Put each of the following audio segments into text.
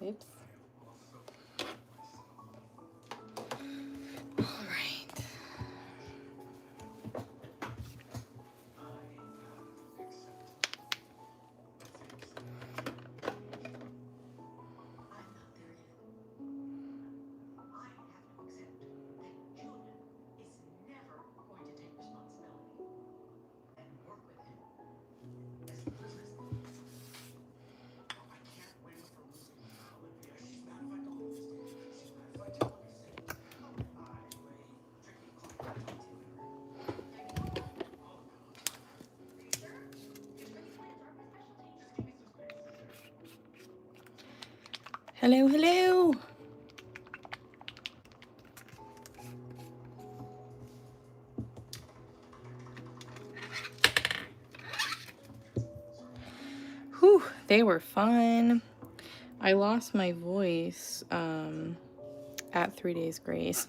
Oops. All right. Hello, hello. Whew, they were fun. I lost my voice at 3 Days Grace.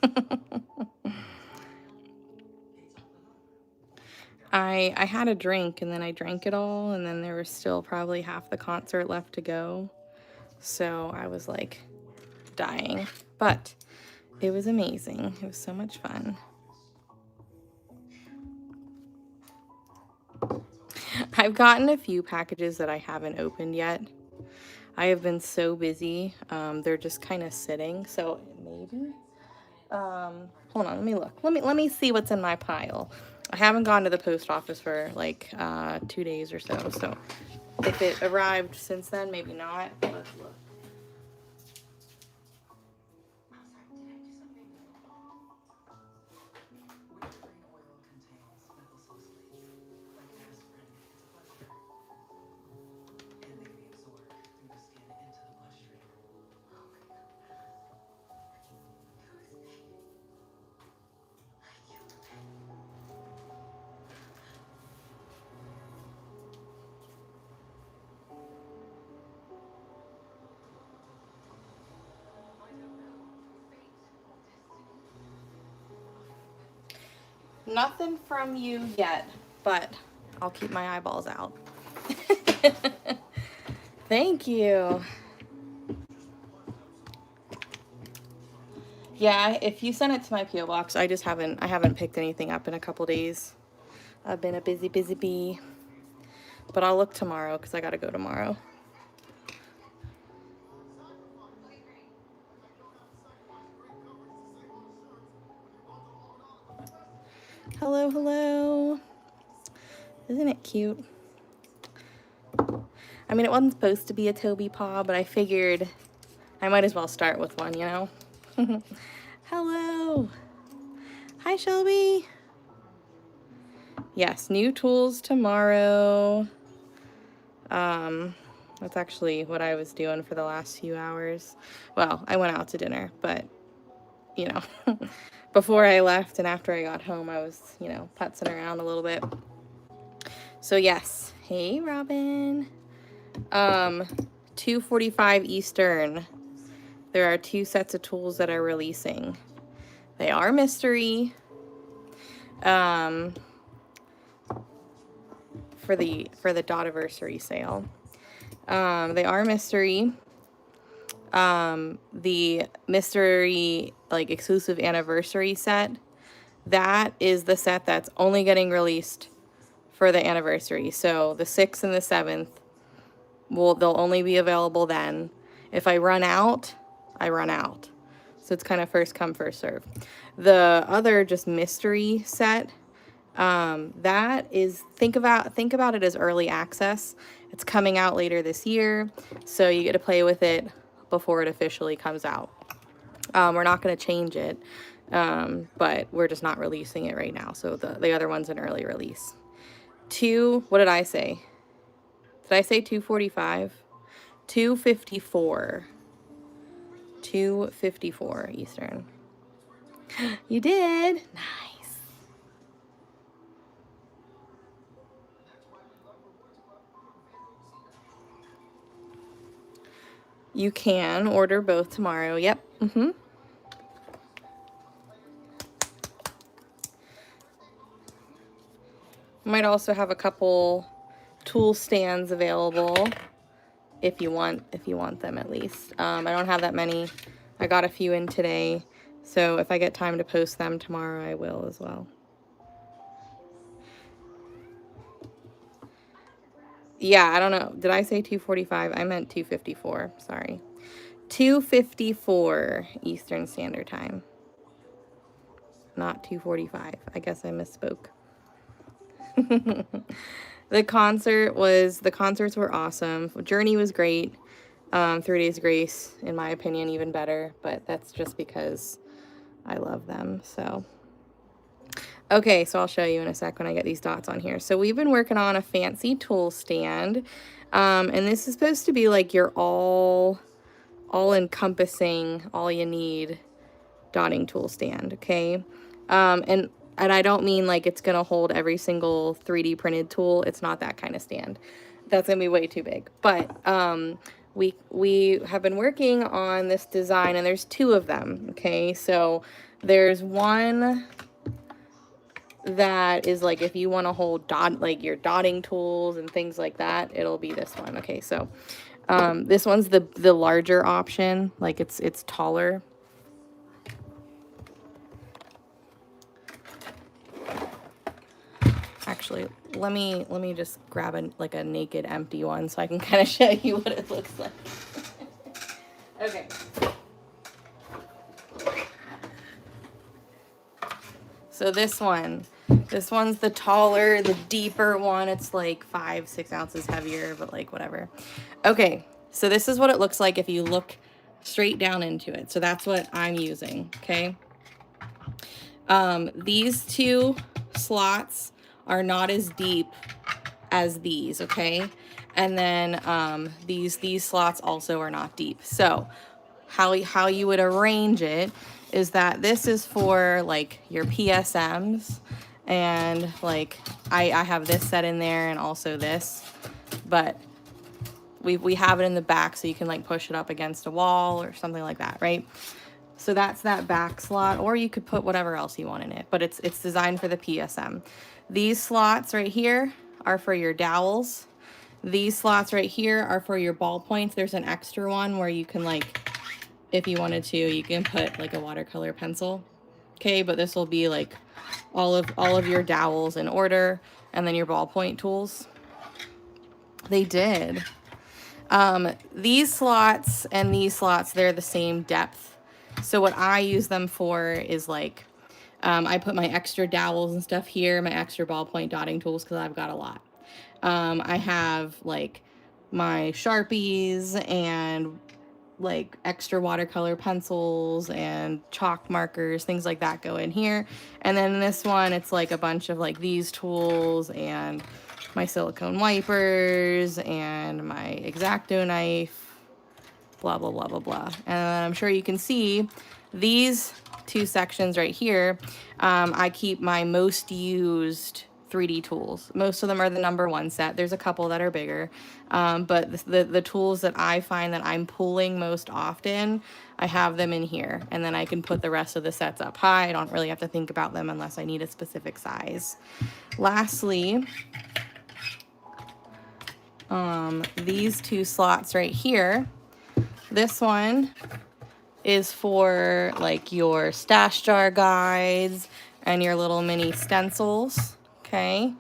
I had a drink and then I drank it all, and then there was still probably half the concert left to go. So I was like dying, but it was amazing. It was so much fun. I've gotten a few packages that I haven't opened yet. I have been so busy. They're just kind of sitting. So maybe, hold on, let me look. Let me see what's in my pile. I haven't gone to the post office for like 2 days or so. So if it arrived since then, maybe not. Let's look. Nothing from you yet, but I'll keep my eyeballs out. Thank you. Yeah, if you send it to my P.O. box, I haven't picked anything up in a couple days. I've been a busy bee. But I'll look tomorrow because I gotta go tomorrow. Hello, hello. Isn't it cute? I mean, it wasn't supposed to be a Toby paw, but I figured I might as well start with one, you know? Hello. Hi, Shelby. Yes, new tools tomorrow. That's actually what I was doing for the last few hours. Well, I went out to dinner, but, you know, before I left and after I got home, I was, you know, putzing around a little bit. So yes, hey Robin. 2:45 Eastern. There are 2 sets of tools that are releasing. They are mystery. For the Dotiversary sale. They are mystery. The mystery like exclusive anniversary set, that is the set that's only getting released for the anniversary. So the 6th and the 7th, they'll only be available then. If I run out, I run out. So it's kind of first come, first serve. The other just mystery set, that is, think about it as early access. It's coming out later this year, so you get to play with it before it officially comes out. We're not going to change it, but we're just not releasing it right now. So the other one's an early release. What did I say? Did I say 2:45? 2:54. 2:54 Eastern. You did? Nice. You can order both tomorrow. Yep. Might also have a couple tool stands available if you want them at least. I don't have that many. I got a few in today, so if I get time to post them tomorrow, I will as well. Yeah, I don't know. Did I say 2:45? I meant 2:54. Sorry. 2:54 Eastern Standard Time. Not 2:45. I guess I misspoke. The concerts were awesome. Journey was great. 3 Days Grace, in my opinion, even better, but that's just because I love them. So okay, so I'll show you in a sec when I get these dots on here. So we've been working on a fancy tool stand, and this is supposed to be like your all encompassing, all you need dotting tool stand. Okay, and I don't mean like it's gonna hold every single 3D printed tool. It's not that kind of stand. That's gonna be way too big. But we have been working on this design, and there's 2 of them. Okay, so there's one that is like if you want to hold like your dotting tools and things like that, it'll be this one. Okay, so this one's the larger option, like it's taller. Actually, let me just grab a naked empty one so I can kind of show you what it looks like. Okay. So this one's the taller, the deeper one. It's like 5-6 ounces heavier, but like whatever. Okay, so this is what it looks like if you look straight down into it. So that's what I'm using, okay? These 2 slots are not as deep as these, okay? And then these slots also are not deep. So how you would arrange it is that this is for like your PSMs, and like I have this set in there and also this, but we have it in the back so you can like push it up against a wall or something like that, right? So that's that back slot, or you could put whatever else you want in it, but it's designed for the PSM. These slots right here are for your dowels. These slots right here are for your ballpoints. There's an extra one where you can like, if you wanted to, you can put like a watercolor pencil. Okay, but this will be like all of your dowels in order, and then your ballpoint tools. They did. These slots and these slots, they're the same depth. So what I use them for is like, I put my extra dowels and stuff here, my extra ballpoint dotting tools, because I've got a lot. I have like my Sharpies and like extra watercolor pencils and chalk markers, things like that go in here. And then this one, it's like a bunch of like these tools and my silicone wipers and my X-Acto knife, blah, blah, blah, blah, blah. And I'm sure you can see these 2 sections right here. I keep my most used 3D tools. Most of them are the #1 set. There's a couple that are bigger, but the tools that I find that I'm pulling most often, I have them in here, and then I can put the rest of the sets up high. I don't really have to think about them unless I need a specific size. Lastly, these 2 slots right here. This one is for like your stash jar guides and your little mini stencils. Okay,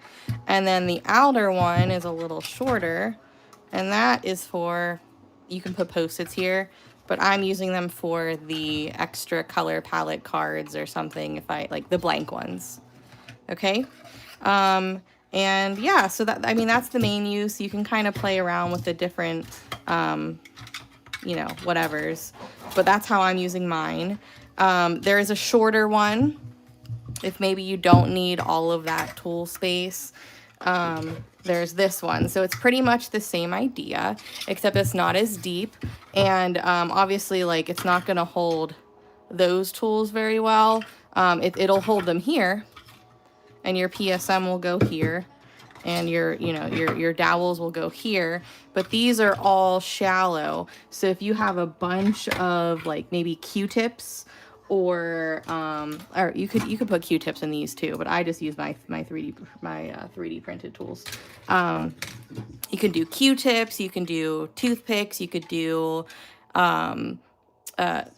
and then the outer one is a little shorter, and that is for, you can put Post-its here, but I'm using them for the extra color palette cards or something, if I like the blank ones. Okay, and yeah, so that, I mean, that's the main use. You can kind of play around with the different you know, whatevers, but that's how I'm using mine. There is a shorter one if maybe you don't need all of that tool space. There's this one. So it's pretty much the same idea, except it's not as deep. And obviously, like, it's not going to hold those tools very well. It'll hold them here, and your PSM will go here, and your dowels will go here. But these are all shallow. So if you have a bunch of like maybe Q-tips or you could put Q-tips in these too, but I just use my 3D printed tools. You can do Q-tips, you can do toothpicks, you could do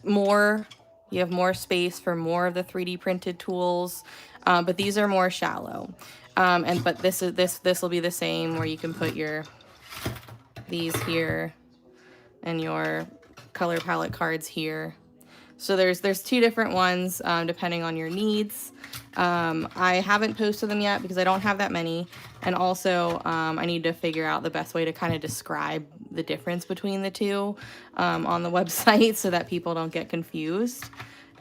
more. You have more space for more of the 3D printed tools, but these are more shallow. But this will be the same, where you can put these here and your color palette cards here. So there's two different ones depending on your needs. I haven't posted them yet because I don't have that many. And also I need to figure out the best way to kind of describe the difference between the two on the website so that people don't get confused.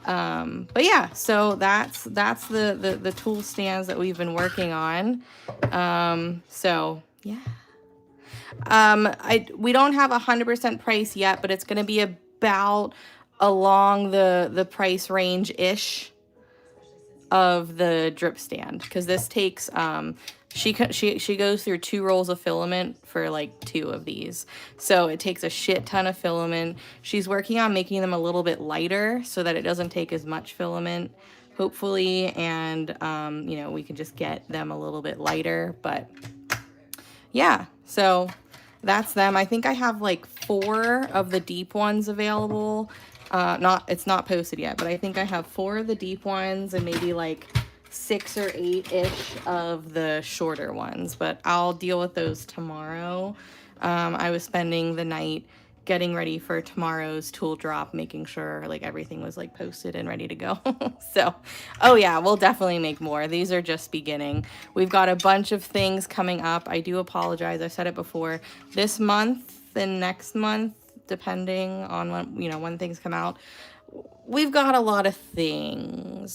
But yeah, so that's the tool stands that we've been working on. So yeah. We don't have 100% price yet, but it's going to be about along the price range ish of the drip stand, because this takes she goes through 2 rolls of filament for like 2 of these, so it takes a shit ton of filament. She's working on making them a little bit lighter so that it doesn't take as much filament, hopefully, and you know, we can just get them a little bit lighter. But yeah, so that's them. I think I have like 4 of the deep ones available. It's not posted yet, but I think I have 4 of the deep ones and maybe like 6 or 8-ish of the shorter ones, but I'll deal with those tomorrow. I was spending the night getting ready for tomorrow's tool drop, making sure like everything was like posted and ready to go. So, oh yeah, we'll definitely make more. These are just beginning. We've got a bunch of things coming up. I do apologize. I said it before. This month and next month, depending on when, you know, when things come out, we've got a lot of things.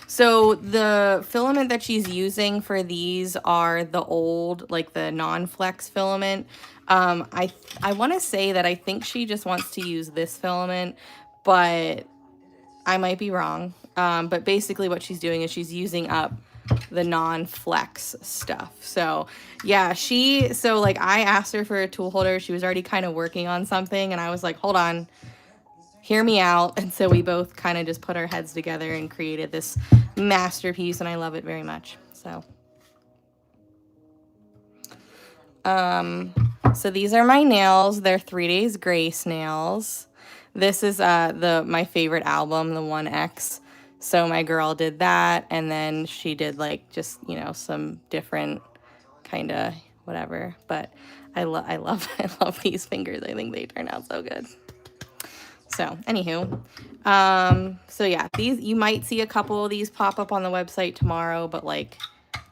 So the filament that she's using for these are the old, like the non-flex filament. I want to say that I think she just wants to use this filament, but I might be wrong. But basically what she's doing is she's using up the non-flex stuff. So yeah, so like I asked her for a tool holder. She was already kind of working on something, and I was like, hold on, hear me out. And so we both kind of just put our heads together and created this masterpiece, and I love it very much. So these are my nails. They're 3 Days Grace nails. This is my favorite album, the 1X. So my girl did that, and then she did like just, you know, some different kind of whatever. But I love these fingers. I think they turn out so good. So anywho, so yeah, these, you might see a couple of these pop up on the website tomorrow, but like,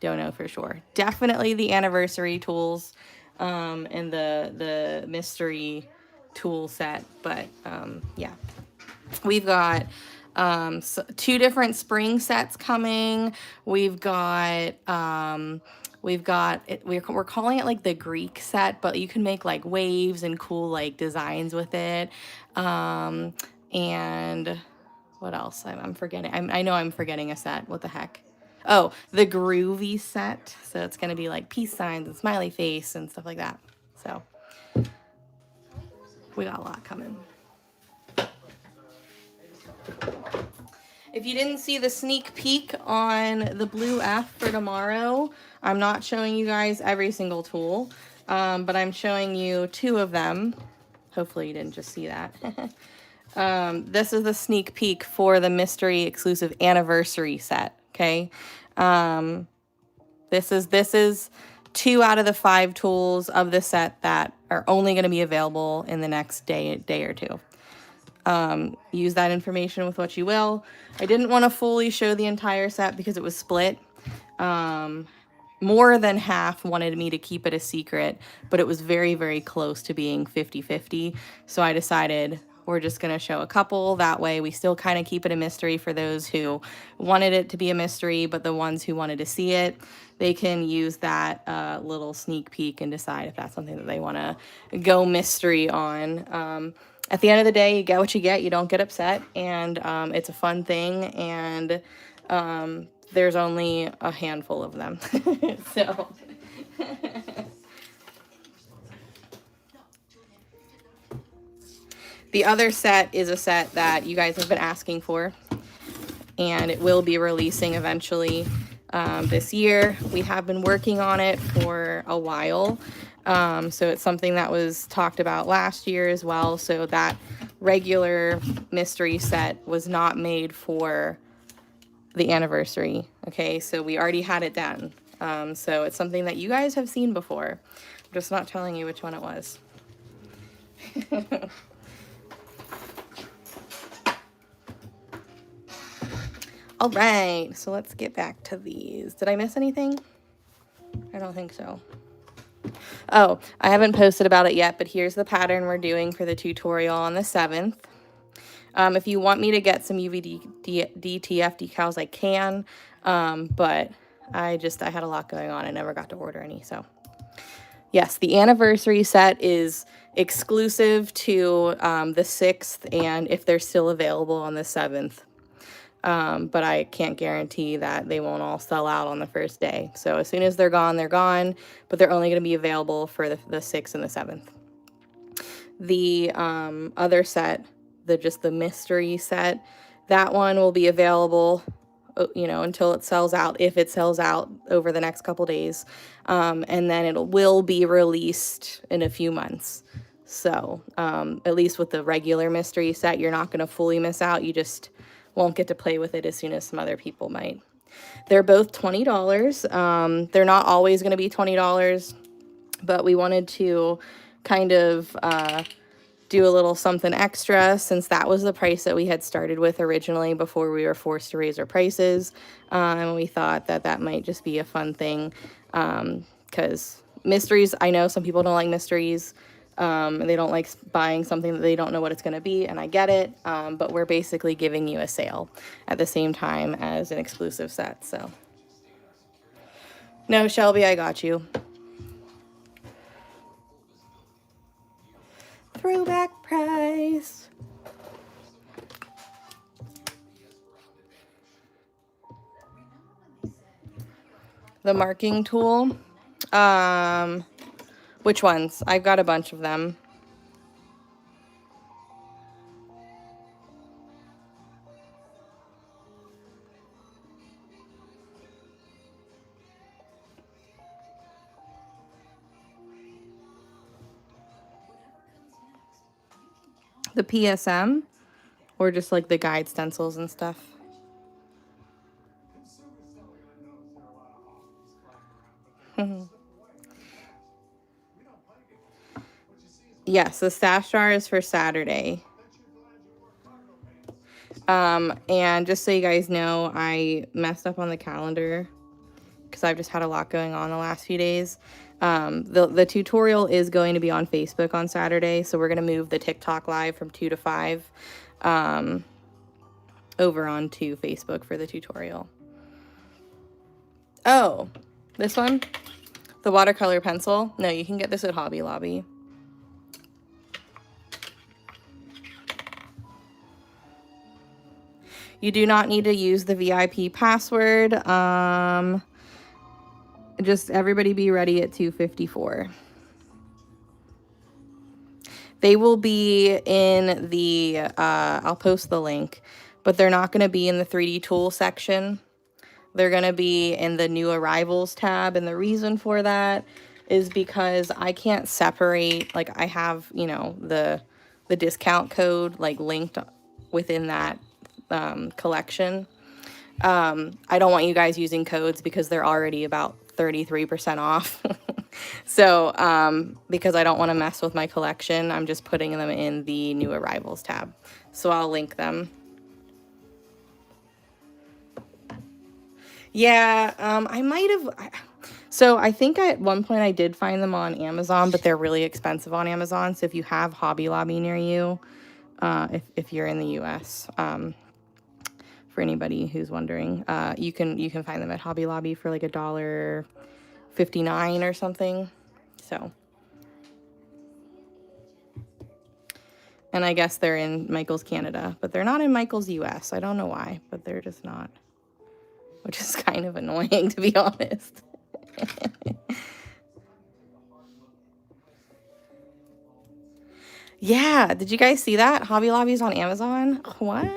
don't know for sure. Definitely the anniversary tools and the mystery tool set. But yeah, we've got 2 different spring sets coming. We're calling it like the Greek set, but you can make like waves and cool like designs with it. And what else? I'm forgetting. I know I'm forgetting a set. What the heck? Oh, the groovy set. So it's going to be like peace signs and smiley face and stuff like that. So we got a lot coming. If you didn't see the sneak peek on the blue F for tomorrow, I'm not showing you guys every single tool, but I'm showing you 2 of them. Hopefully you didn't just see that. This is the sneak peek for the mystery exclusive anniversary set. Okay. This is 2 out of the 5 tools of the set that are only going to be available in the next day or 2. Use that information with what you will. I didn't want to fully show the entire set because it was split. More than half wanted me to keep it a secret, but it was very, very close to being 50-50. So I decided we're just going to show a couple. That way we still kind of keep it a mystery for those who wanted it to be a mystery, but the ones who wanted to see it, they can use that little sneak peek and decide if that's something that they want to go mystery on. At the end of the day, you get what you get. You don't get upset, and it's a fun thing, and there's only a handful of them. So The other set is a set that you guys have been asking for, and it will be releasing eventually this year. We have been working on it for a while, so it's something that was talked about last year as well. So that regular mystery set was not made for the anniversary. Okay, so we already had it done. So it's something that you guys have seen before. I'm just not telling you which one it was. All right, so let's get back to these. Did I miss anything? I don't think so. Oh, I haven't posted about it yet, but here's the pattern we're doing for the tutorial on the 7th. If you want me to get some UV DTF decals, I can, but I had a lot going on. I never got to order any, so. Yes, the anniversary set is exclusive to the 6th, and if they're still available on the 7th. But I can't guarantee that they won't all sell out on the first day. So as soon as they're gone, but they're only going to be available for the 6th and the 7th. The other set, just the mystery set, that one will be available, you know, until it sells out, if it sells out over the next couple days. And then it will be released in a few months. So at least with the regular mystery set, you're not going to fully miss out. You just won't get to play with it as soon as some other people might. They're both $20. They're not always going to be $20, but we wanted to kind of do a little something extra since that was the price that we had started with originally before we were forced to raise our prices. And we thought that that might just be a fun thing, because mysteries, I know some people don't like mysteries. They don't like buying something that they don't know what it's going to be, and I get it, but we're basically giving you a sale at the same time as an exclusive set. So no, Shelby, I got you. Throwback price. The marking tool. Which ones? I've got a bunch of them. The PSM, or just like the guide stencils and stuff. Yes, the stash jar is for Saturday. And just so you guys know, I messed up on the calendar because I've just had a lot going on the last few days. The tutorial is going to be on Facebook on Saturday, so we're going to move the TikTok live from 2 to 5 over onto Facebook for the tutorial. Oh, this one? The watercolor pencil? No, you can get this at Hobby Lobby. You do not need to use the VIP password. Just everybody be ready at 2:54. They will be in the, I'll post the link, but they're not going to be in the 3D tool section. They're going to be in the new arrivals tab. And the reason for that is because I can't separate, like I have, you know, the discount code like linked within that collection. I don't want you guys using codes because they're already about 33% off. So because I don't want to mess with my collection, I'm just putting them in the new arrivals tab. So I'll link them. Yeah, I might have. So I think at one point I did find them on Amazon, but they're really expensive on Amazon. So if you have Hobby Lobby near you, if you're in the US, for anybody who's wondering, you can find them at Hobby Lobby for like $1.59 or something. So, and I guess they're in Michael's Canada, but they're not in Michael's US. I don't know why, but they're just not, which is kind of annoying, to be honest. Yeah, did you guys see that? Hobby Lobby's on Amazon? What?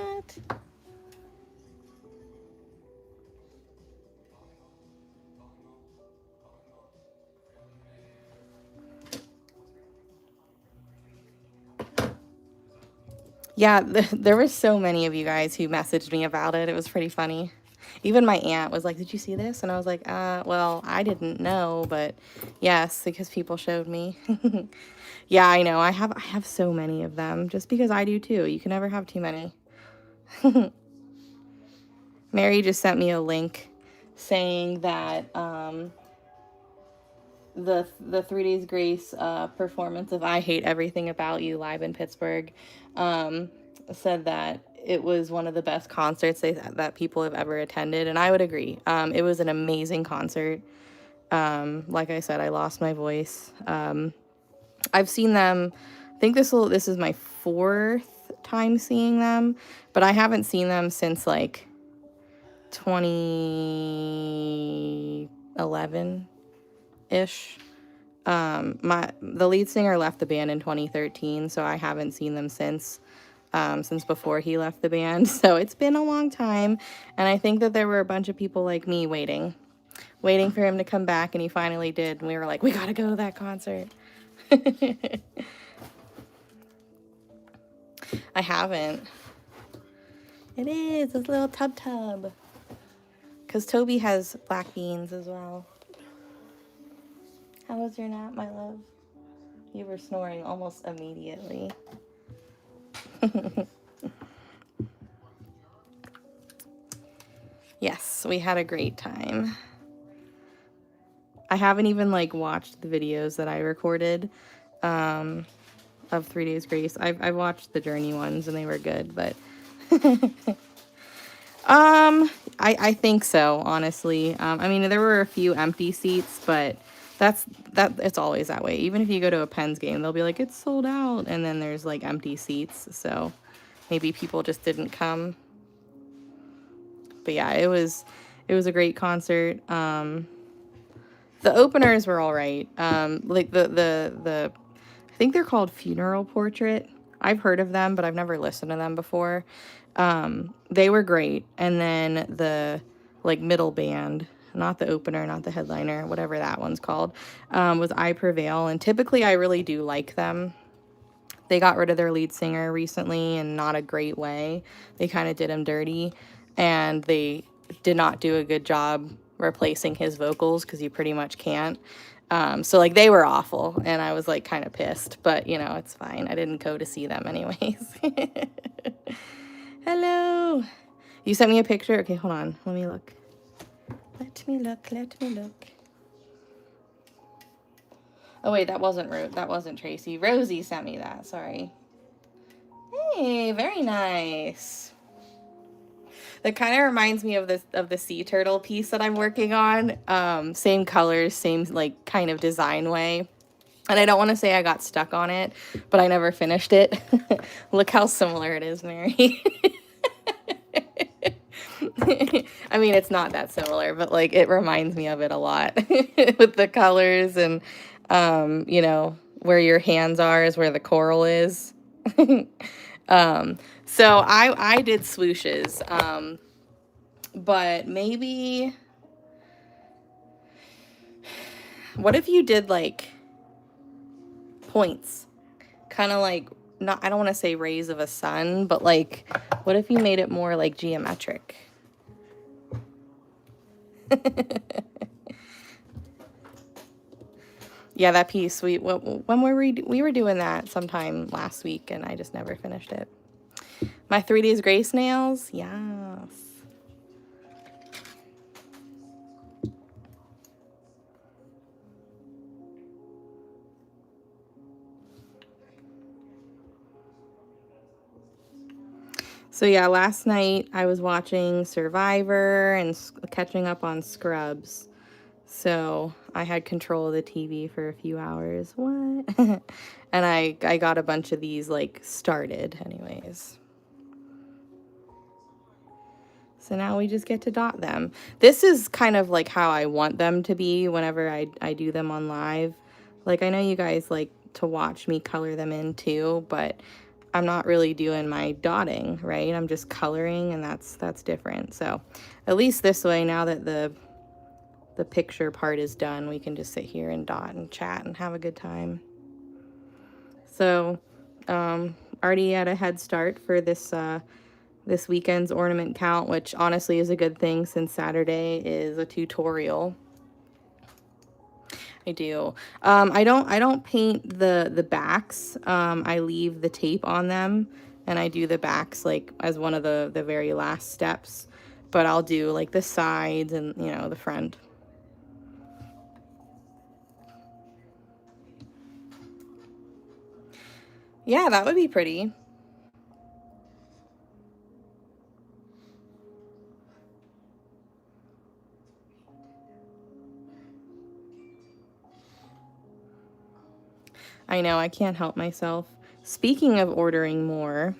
Yeah, there were so many of you guys who messaged me about it. It was pretty funny. Even my aunt was like, "Did you see this?" And I was like, well, I didn't know, but yes, because people showed me." Yeah, I know. I have so many of them just because I do too. You can never have too many. Mary just sent me a link saying that the 3 Days Grace performance of "I Hate Everything About You" live in Pittsburgh said that it was one of the best concerts that people have ever attended, and I would agree. It was an amazing concert. Like I said, I lost my voice. I've seen them. I think this is my 4th time seeing them, but I haven't seen them since like 2011 ish. The lead singer left the band in 2013, so I haven't seen them since before he left the band. So it's been a long time, and I think that there were a bunch of people like me waiting for him to come back, and he finally did, and we were like, we gotta go to that concert. I haven't. It is this little tub. Because Toby has black beans as well. How was your nap, my love? You were snoring almost immediately. Yes, we had a great time. I haven't even like watched the videos that I recorded of 3 Days Grace. I've watched the Journey ones and they were good, but I think so, honestly. I mean, there were a few empty seats, but it's always that way. Even if you go to a Pens game, they'll be like, it's sold out, and then there's like empty seats, so maybe people just didn't come. But yeah, it was a great concert. The openers were all right. Like the I think they're called Funeral Portrait. I've heard of them, but I've never listened to them before. They were great. And then the like middle band, not the opener, not the headliner, whatever that one's called, was I Prevail. And typically I really do like them. They got rid of their lead singer recently in not a great way. They kind of did him dirty, and they did not do a good job replacing his vocals because you pretty much can't. So like they were awful, and I was like kind of pissed, but you know, it's fine. I didn't go to see them anyways. Hello. You sent me a picture? Okay, hold on. Let me look. Let me look. Oh wait, that wasn't Tracy. Rosie sent me that, sorry. Hey, very nice. That kind of reminds me of the sea turtle piece that I'm working on. Same colors, same like kind of design way. And I don't want to say I got stuck on it, but I never finished it. Look how similar it is, Mary. I mean, it's not that similar, but like it reminds me of it a lot with the colors and, you know, where your hands are is where the coral is. So I did swooshes, but maybe, what if you did like points, kind of like, not, I don't want to say rays of a sun, but like, what if you made it more like geometric? Yeah, that piece, when we were doing that sometime last week, and I just never finished it. My 3 Days Grace nails, yes. So yeah, last night I was watching Survivor and catching up on Scrubs. So I had control of the TV for a few hours. What? And I got a bunch of these like started anyways. So now we just get to dot them. This is kind of like how I want them to be whenever I do them on live. Like I know you guys like to watch me color them in too, but I'm not really doing my dotting, right? I'm just coloring, and that's different. So at least this way, now that the picture part is done, we can just sit here and dot and chat and have a good time. So already at a head start for this this weekend's ornament count, which honestly is a good thing since Saturday is a tutorial. I do. I don't paint the backs. I leave the tape on them, and I do the backs like as one of the very last steps. But I'll do like the sides and, you know, the front. Yeah, that would be pretty. I know, I can't help myself. Speaking of ordering more,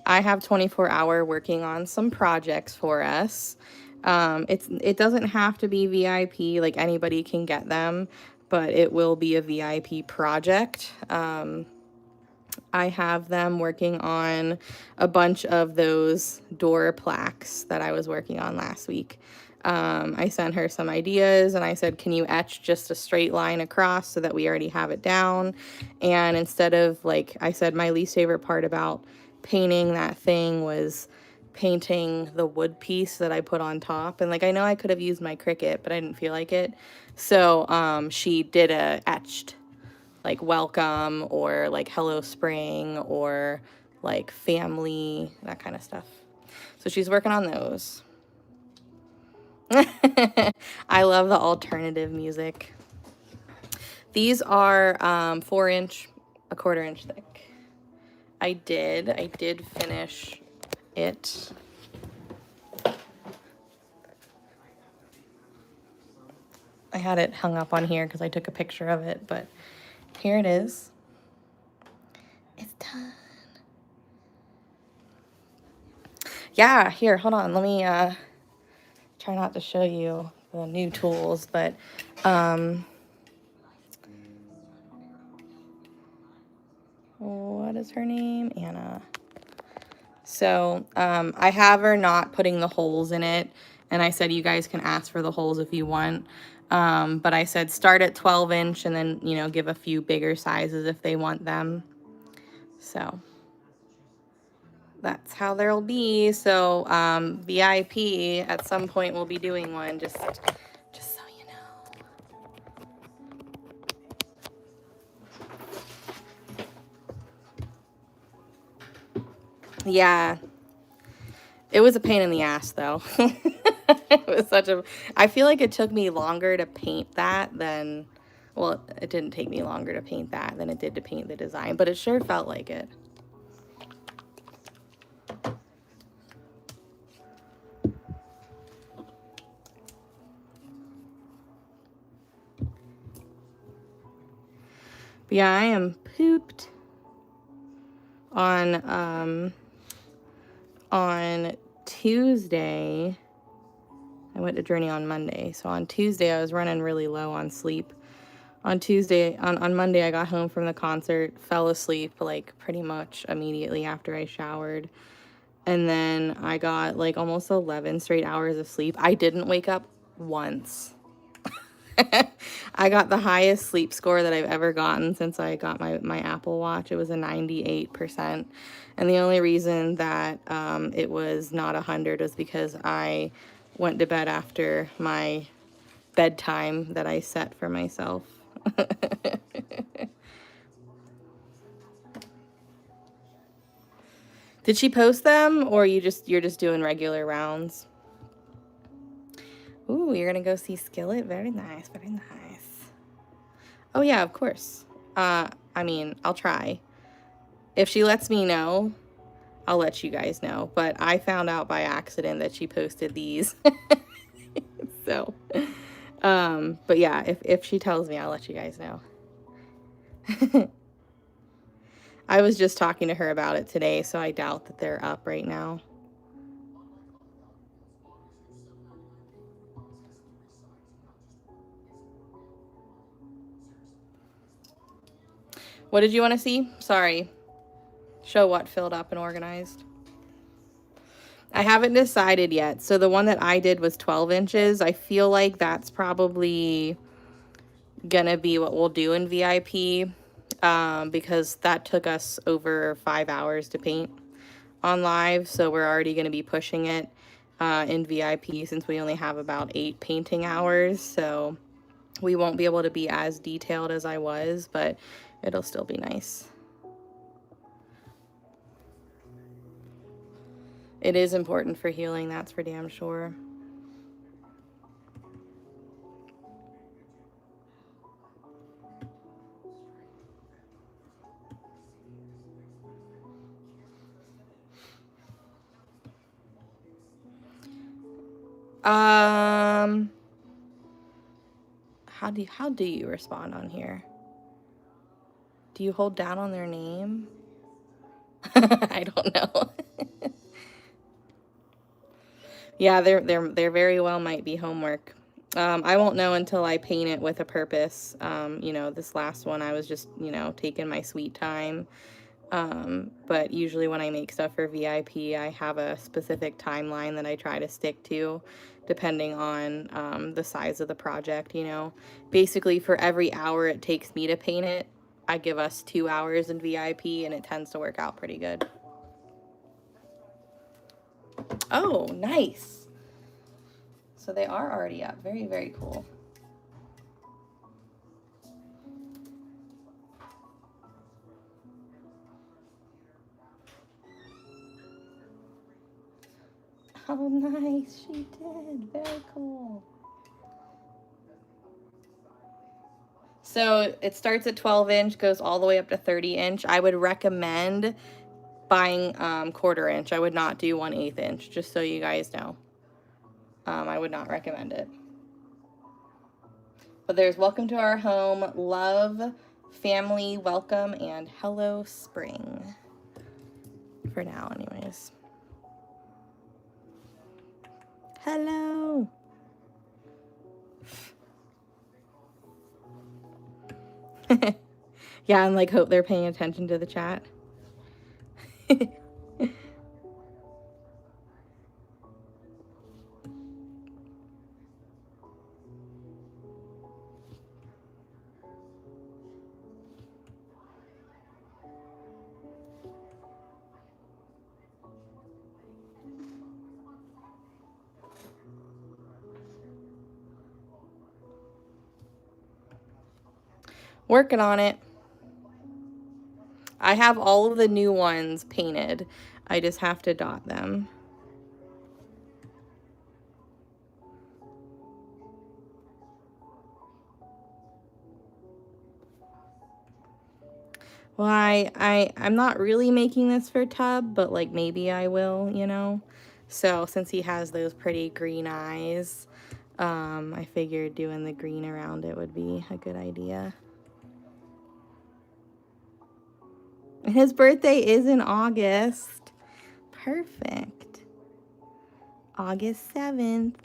I have 24-hour working on some projects for us. It doesn't have to be VIP, like anybody can get them, but it will be a VIP project. I have them working on a bunch of those door plaques that I was working on last week. I sent her some ideas and I said, can you etch just a straight line across so that we already have it down? And instead of, like I said, my least favorite part about painting that thing was painting the wood piece that I put on top. And like, I know I could have used my Cricut, but I didn't feel like it. So she did a etched like welcome or like hello spring or like family, that kind of stuff. So she's working on those. I love the alternative music. These are 4-inch, a 1/4 inch thick. I did finish it. I had it hung up on here because I took a picture of it, but here it is. It's done. Yeah, here, hold on. Let me try not to show you the new tools, but what is her name? Anna. So I have her not putting the holes in it, and I said you guys can ask for the holes if you want. But I said start at 12-inch and then, you know, give a few bigger sizes if they want them. So that's how there'll be. So VIP at some point we'll be doing one, just so you know. Yeah, it was a pain in the ass though. It was such a, I feel like it took me longer to paint that than, well, it didn't take me longer to paint that than it did to paint the design, but it sure felt like it. But yeah, I am pooped on Tuesday. I went to Journey on Monday. So on Tuesday, I was running really low on sleep. On Monday, I got home from the concert, fell asleep like pretty much immediately after I showered. And then I got like almost 11 straight hours of sleep. I didn't wake up once. I got the highest sleep score that I've ever gotten since I got my Apple Watch. It was a 98%. And the only reason that it was not 100 was because I went to bed after my bedtime that I set for myself. Did she post them, or you're just doing regular rounds? Ooh, you're gonna go see Skillet? Very nice, very nice. Oh yeah, of course. I mean, I'll try. If she lets me know, I'll let you guys know. But I found out by accident that she posted these. So, but yeah, if she tells me, I'll let you guys know. I was just talking to her about it today, so I doubt that they're up right now. What did you want to see? Sorry. Show what filled up and organized. I haven't decided yet. So the one that I did was 12 inches. I feel like that's probably gonna be what we'll do in VIP, because that took us over 5 hours to paint on live. So we're already gonna be pushing it in VIP since we only have about 8 painting hours. So we won't be able to be as detailed as I was, but it'll still be nice. It is important for healing, that's for damn sure. How do you respond on here? Do you hold down on their name? I don't know. Yeah, they're very well might be homework. I won't know until I paint it with a purpose. You know, this last one I was just, you know, taking my sweet time. But usually when I make stuff for VIP, I have a specific timeline that I try to stick to, depending on the size of the project, you know. Basically, for every hour it takes me to paint it, I give us 2 hours in VIP, and it tends to work out pretty good. Oh, nice. So they are already up. Very, very cool. Oh, nice. She did. Very cool. So it starts at 12 inch, goes all the way up to 30 inch. I would recommend buying 1/4 inch. I would not do 1/8 inch, just so you guys know. I would not recommend it. But there's welcome to our home, love, family, welcome, and hello spring. For now, anyways. Hello. Yeah, and like hope they're paying attention to the chat. Working on it. I have all of the new ones painted. I just have to dot them. Well, I'm not really making this for Tub, but like maybe I will, you know? So since he has those pretty green eyes, I figured doing the green around it would be a good idea. His birthday is in August. Perfect. August 7th.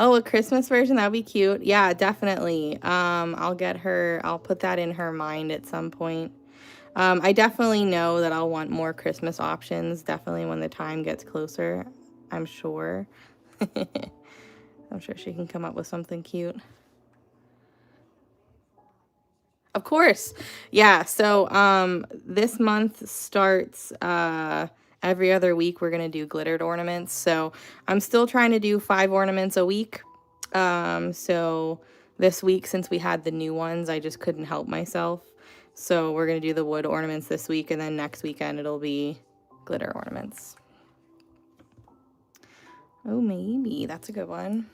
Oh, a Christmas version, that'd be cute. Yeah, definitely. I'll put that in her mind at some point. I definitely know that I'll want more Christmas options, definitely when the time gets closer, I'm sure. I'm sure she can come up with something cute. Of course. Yeah, so this month starts every other week we're going to do glittered ornaments. So I'm still trying to do 5 ornaments a week. So this week, since we had the new ones, I just couldn't help myself. So we're going to do the wood ornaments this week, and then next weekend it'll be glitter ornaments. Oh, maybe. That's a good one.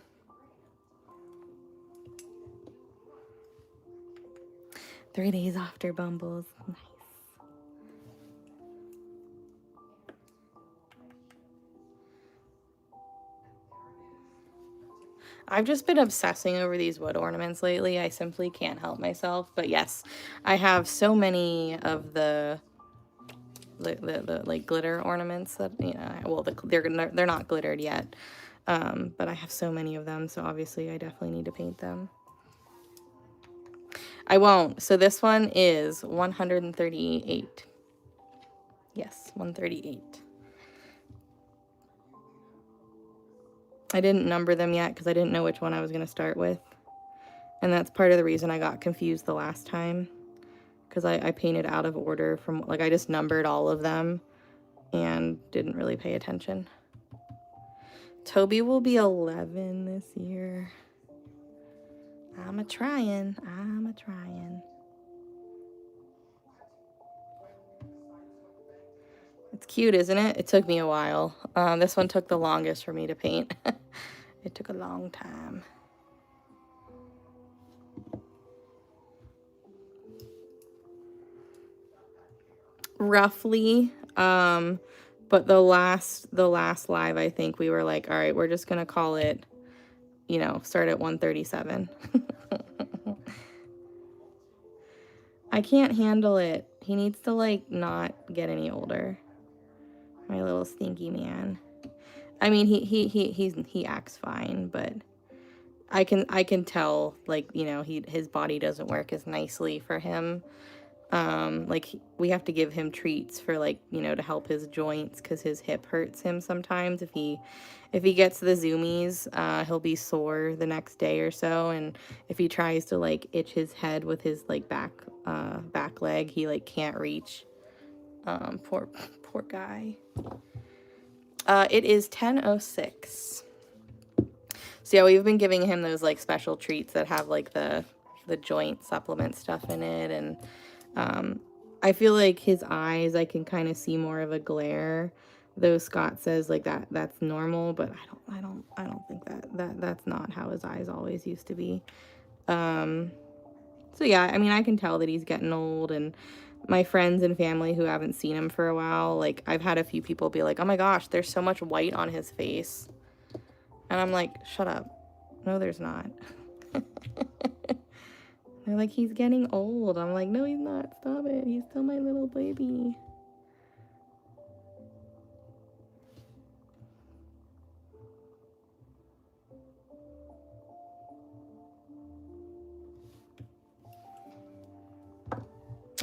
"3 days after Bumbles." Nice. I've just been obsessing over these wood ornaments lately. I simply can't help myself. But yes, I have so many of the like glitter ornaments that, you know, well, they're not glittered yet. But I have so many of them, so obviously I definitely need to paint them. I won't. So this one is 138. Yes, 138. I didn't number them yet because I didn't know which one I was going to start with. And that's part of the reason I got confused the last time. Because I painted out of order from, like, I just numbered all of them and didn't really pay attention. Toby will be 11 this year. I'm a-trying. It's cute, isn't it? It took me a while. This one took the longest for me to paint. It took a long time. Roughly, but the last live, I think we were like, all right, we're just gonna call it, you know, start at 137. I can't handle it. He needs to, like, not get any older. My little stinky man. I mean, he acts fine, but I can tell, like, you know, his body doesn't work as nicely for him. Like, we have to give him treats for, like, you know, to help his joints, because his hip hurts him sometimes. If he gets the zoomies, he'll be sore the next day or so, and if he tries to, like, itch his head with his, like, back leg, he, like, can't reach. Poor guy. It is 10:06. So yeah, we've been giving him those, like, special treats that have, like, the joint supplement stuff in it, and I feel like his eyes, I can kind of see more of a glare, though Scott says, like, that's normal, but I don't think that's not how his eyes always used to be. So yeah, I mean, I can tell that he's getting old, and my friends and family who haven't seen him for a while, like, I've had a few people be like, oh my gosh, there's so much white on his face. And I'm like, shut up. No, there's not. They're like, he's getting old. I'm like, no, he's not. Stop it. He's still my little baby.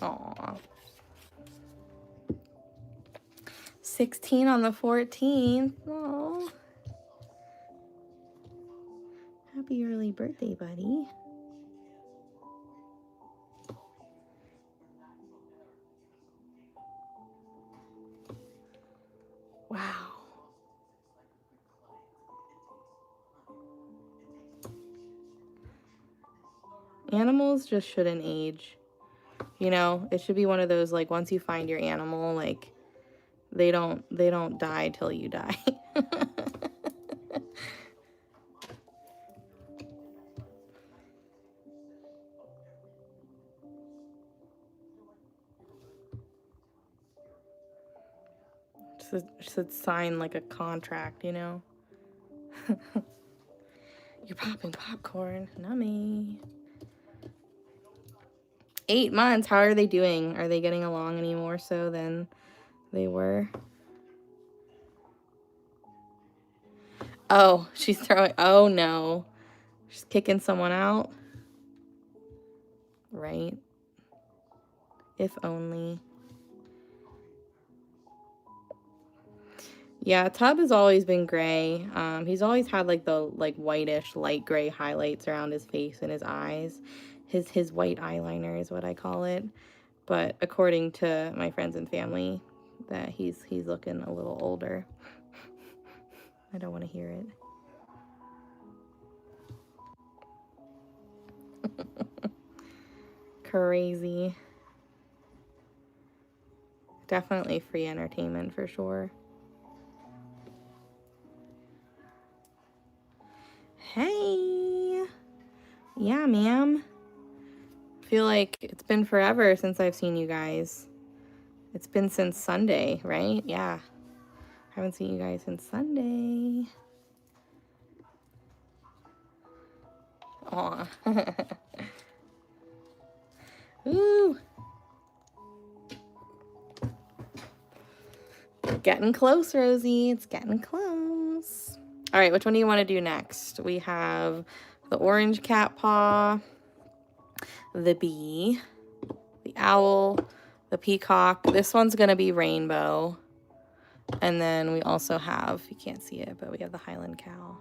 Aw. 16 on the 14th. Aw. Happy early birthday, buddy. Wow. Animals just shouldn't age. You know, it should be one of those, like, once you find your animal, like, they don't die till you die. Should sign, like, a contract, you know? You're popping popcorn. Not me. 8 months. How are they doing? Are they getting along any more so than they were? Oh, she's throwing... Oh, no. She's kicking someone out. Right. If only. Yeah, Tub has always been gray. He's always had, like, the, like, whitish, light gray highlights around his face and his eyes. His white eyeliner is what I call it. But according to my friends and family, that he's looking a little older. I don't want to hear it. Crazy. Definitely free entertainment for sure. Hey. Yeah, ma'am. Feel like it's been forever since I've seen you guys. It's been since Sunday, right? Yeah. Haven't seen you guys since Sunday. Aw. Ooh. Getting close, Rosie. It's getting close. All right, which one do you want to do next? We have the orange cat paw, the bee, the owl, the peacock. This one's going to be rainbow. And then we also have, you can't see it, but we have the Highland cow.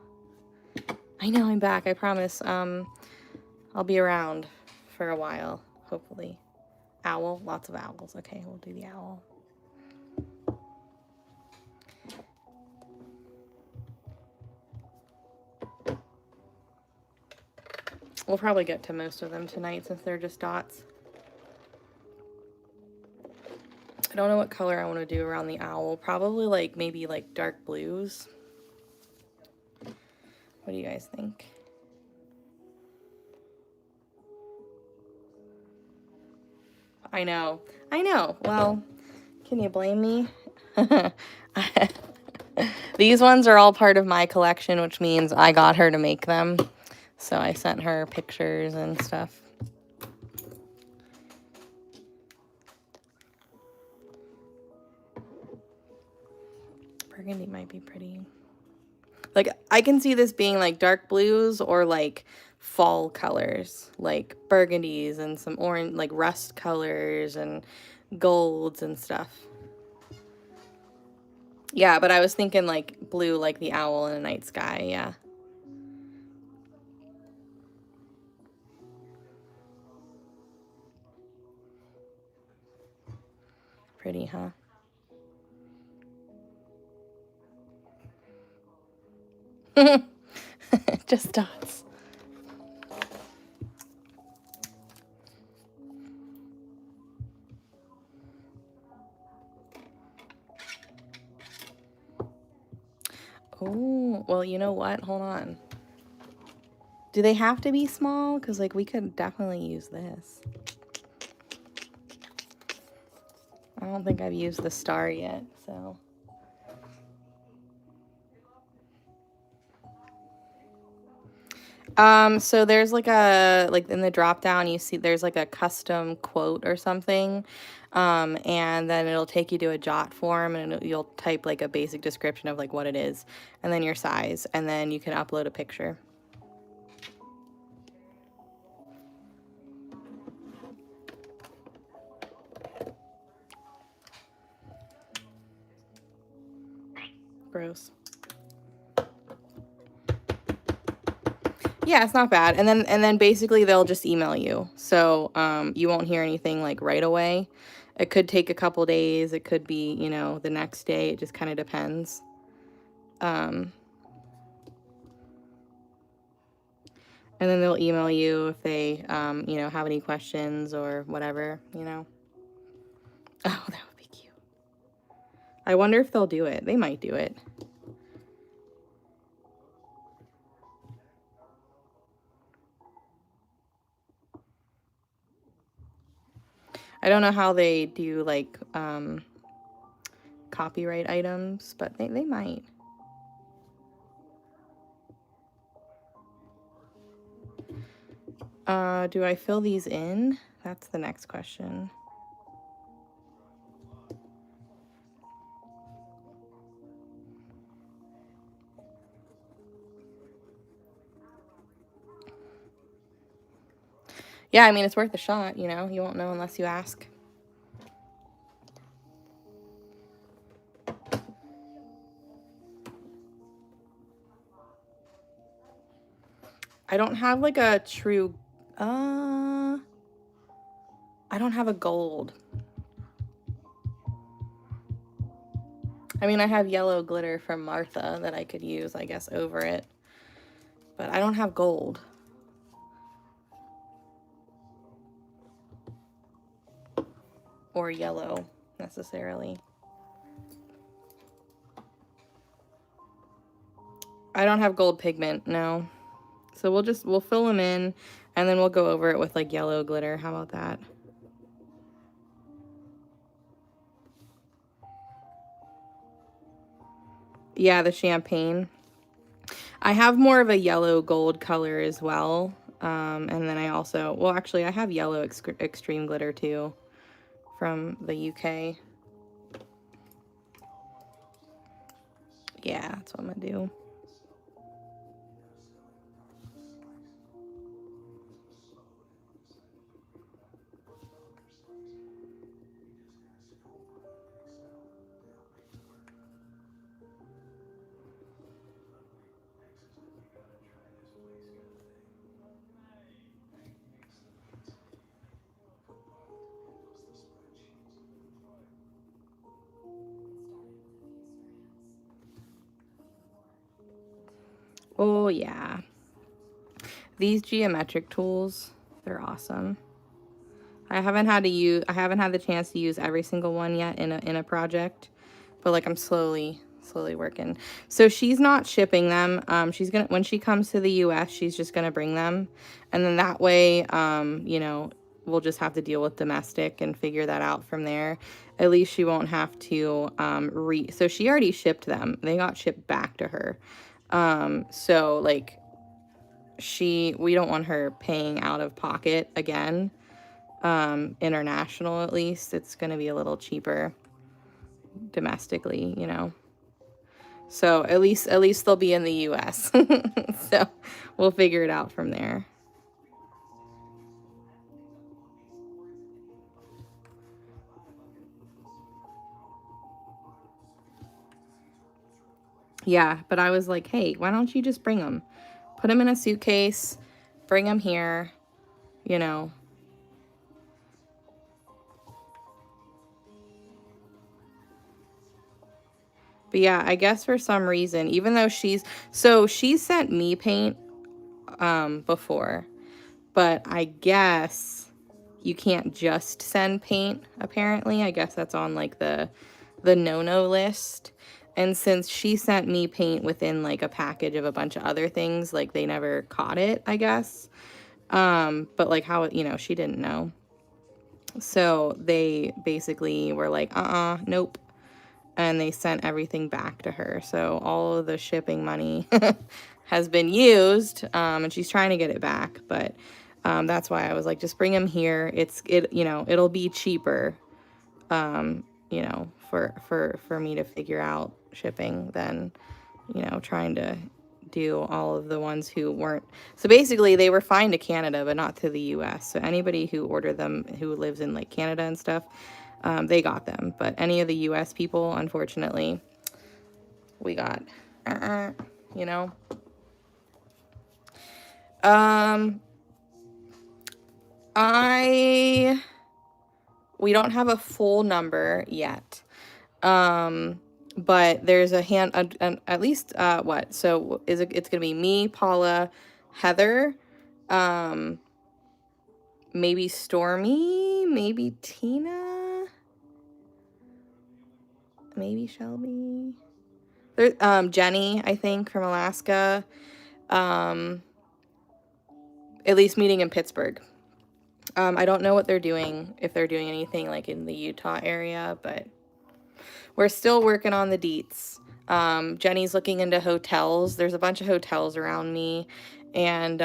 I know, I'm back, I promise. I'll be around for a while, hopefully. Owl, lots of owls. Okay, we'll do the owl. We'll probably get to most of them tonight since they're just dots. I don't know what color I want to do around the owl. Probably like maybe like dark blues. What do you guys think? I know. Well, can you blame me? These ones are all part of my collection, which means I got her to make them. So I sent her pictures and stuff. Burgundy might be pretty. Like, I can see this being like dark blues or like fall colors, like burgundies and some orange, like rust colors and golds and stuff. Yeah, but I was thinking like blue, like the owl in a night sky, yeah. Pretty, huh? Just dots. Oh, well, you know what? Hold on. Do they have to be small? Because, like, we could definitely use this. I don't think I've used the star yet, so. So there's like in the drop down, you see there's like a custom quote or something. And then it'll take you to a jot form and you'll type like a basic description of like what it is and then your size, and then you can upload a picture. Gross. Yeah, it's not bad. And then basically they'll just email you. So you won't hear anything like right away. It could take a couple days. It could be, you know, the next day. It just kind of depends. And then they'll email you if they, you know, have any questions or whatever, you know. Oh, that would be cute. I wonder if they'll do it. They might do it. I don't know how they do, like, copyright items, but they might. Do I fill these in? That's the next question. Yeah, I mean, it's worth a shot, you know? You won't know unless you ask. I don't have, like, a true... I don't have a gold. I mean, I have yellow glitter from Martha that I could use, I guess, over it. But I don't have gold. Or yellow, necessarily. I don't have gold pigment, no. So we'll fill them in, and then we'll go over it with, like, yellow glitter. How about that? Yeah, the champagne. I have more of a yellow gold color as well. And then I also, well, actually, I have yellow extreme glitter too from the UK. Yeah, that's what I'm gonna do. Oh yeah. These geometric tools, they're awesome. I haven't had the chance to use every single one yet in a project, but like I'm slowly working. So she's not shipping them. She's gonna, when she comes to the US, she's just gonna bring them, and then that way, you know, we'll just have to deal with domestic and figure that out from there. At least she won't have to so she already shipped them. They got shipped back to her. So like we don't want her paying out of pocket again. International, at least it's going to be a little cheaper domestically, you know. So at least they'll be in the US. So we'll figure it out from there. Yeah, but I was like, hey, why don't you just bring them? Put them in a suitcase, bring them here, you know. But yeah, I guess for some reason, even though she sent me paint before, but I guess you can't just send paint, apparently. I guess that's on like the no-no list. And since she sent me paint within like a package of a bunch of other things, like they never caught it, I guess. But like how, you know, she didn't know. So they basically were like, nope. And they sent everything back to her. So all of the shipping money has been used, and she's trying to get it back. But that's why I was like, just bring them here. You know, it'll be cheaper, you know, for me to figure out shipping than, you know, trying to do all of the ones who weren't. So basically they were fine to Canada, but not to the US. So anybody who ordered them, who lives in like Canada and stuff, they got them. But any of the US people, unfortunately, we got, you know. We don't have a full number yet. But there's at least, what? So it's gonna be me, Paula, Heather, maybe Stormy, maybe Tina, maybe Shelby. There, Jenny, I think, from Alaska. At least meeting in Pittsburgh. I don't know what they're doing, if they're doing anything like in the Utah area, but we're still working on the deets. Jenny's looking into hotels. There's a bunch of hotels around me, and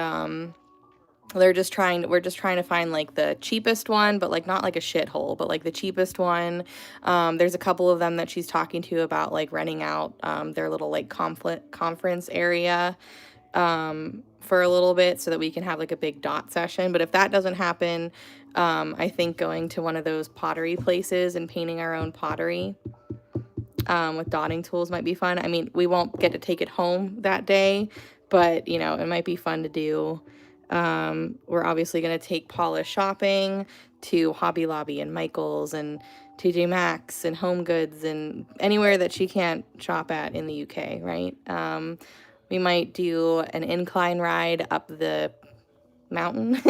we're just trying to find like the cheapest one, but like not like a shithole, but like the cheapest one. There's a couple of them that she's talking to about like renting out their little like conference area for a little bit so that we can have like a big dot session. But if that doesn't happen, I think going to one of those pottery places and painting our own pottery with dotting tools might be fun. I mean, we won't get to take it home that day, but you know, it might be fun to do. We're obviously going to take Paula shopping to Hobby Lobby and Michael's and TJ Maxx and Home Goods and anywhere that she can't shop at in the UK, right? We might do an incline ride up the mountain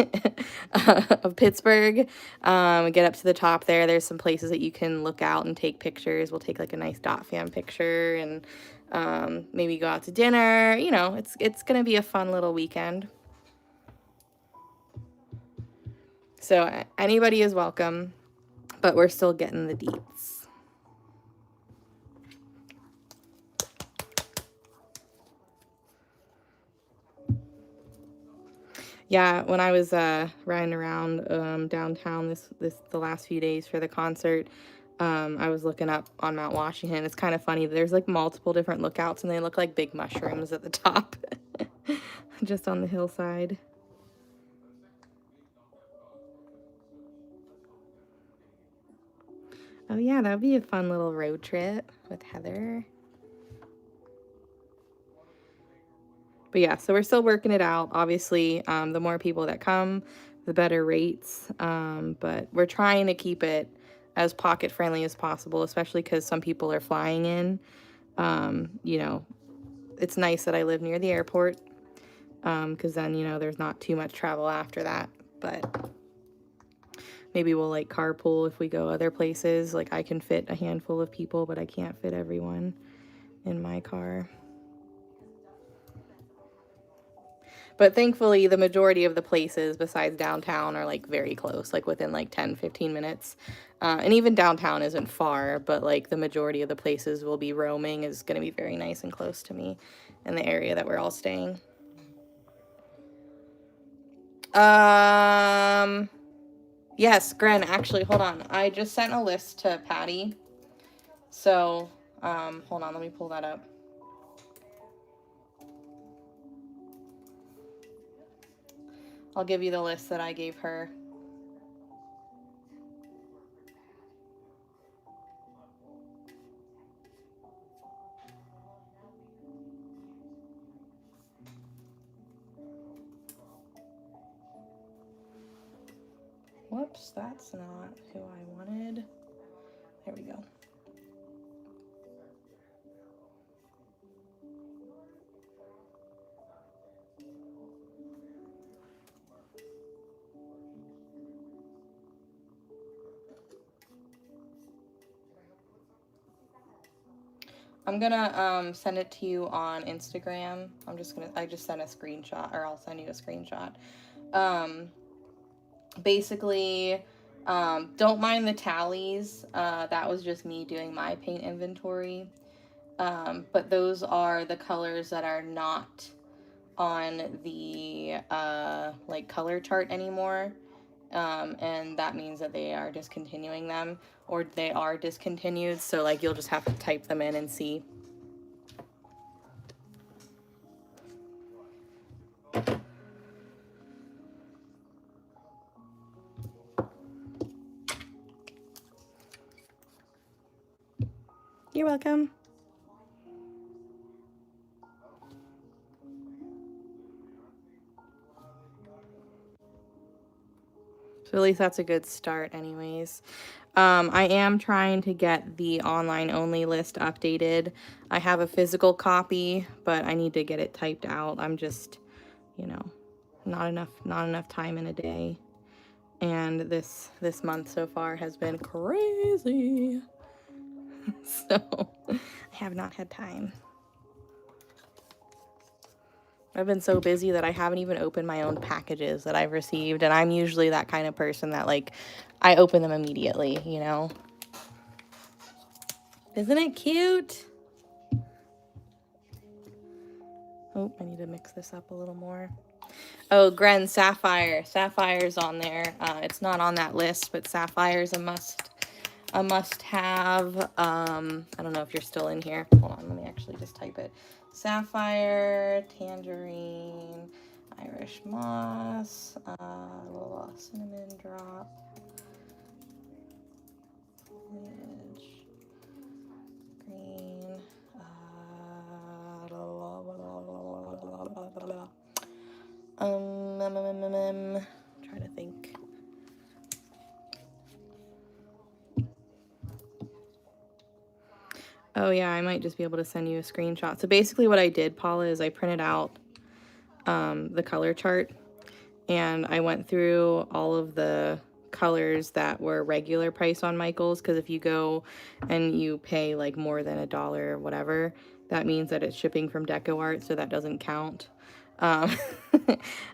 of Pittsburgh, get up to the top there. There's some places that you can look out and take pictures. We'll take like a nice dot fan picture and maybe go out to dinner. You know, it's gonna be a fun little weekend. So anybody is welcome, but we're still getting the deets. Yeah, when I was riding around downtown the last few days for the concert, I was looking up on Mount Washington. It's kind of funny. There's like multiple different lookouts, and they look like big mushrooms at the top, just on the hillside. Oh yeah, that would be a fun little road trip with Heather. But yeah, so we're still working it out. Obviously, the more people that come, the better rates. But we're trying to keep it as pocket friendly as possible, especially because some people are flying in. You know, it's nice that I live near the airport, because then, you know, there's not too much travel after that. But maybe we'll like carpool if we go other places. Like I can fit a handful of people, but I can't fit everyone in my car. But thankfully, the majority of the places besides downtown are like very close, like within like 10-15 minutes. And even downtown isn't far, but like the majority of the places we'll be roaming is going to be very nice and close to me in the area that we're all staying. Yes, Gren, actually, hold on. I just sent a list to Patty. So, hold on, let me pull that up. I'll give you the list that I gave her. Whoops, that's not who I wanted. There we go. I'm gonna send it to you on Instagram. I just sent a screenshot, or I'll send you a screenshot. Basically, don't mind the tallies. That was just me doing my paint inventory. But those are the colors that are not on the like color chart anymore. And that means that they are discontinuing them, or they are discontinued. So like you'll just have to type them in and see. You're welcome. So at least that's a good start anyways. I am trying to get the online only list updated. I have a physical copy, but I need to get it typed out. I'm just, you know, not enough time in a day. And this month so far has been crazy. So I have not had time. I've been so busy that I haven't even opened my own packages that I've received. And I'm usually that kind of person that like, I open them immediately, you know? Isn't it cute? Oh, I need to mix this up a little more. Oh, Gren, Sapphire. Sapphire's on there. It's not on that list, but Sapphire's a must have. I don't know if you're still in here. Hold on, let me actually just type it. Sapphire, tangerine, Irish moss, cinnamon drop, green, trying to think. Oh yeah, I might just be able to send you a screenshot. So basically what I did, Paula, is I printed out the color chart, and I went through all of the colors that were regular price on Michaels, because if you go and you pay like more than $1 or whatever, that means that it's shipping from Deco Art, so that doesn't count. And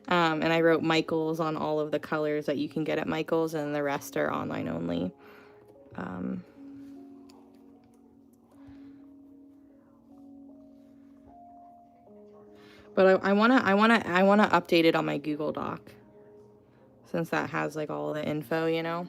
I wrote Michaels on all of the colors that you can get at Michaels, and the rest are online only. But I wanna update it on my Google Doc, since that has like all the info, you know.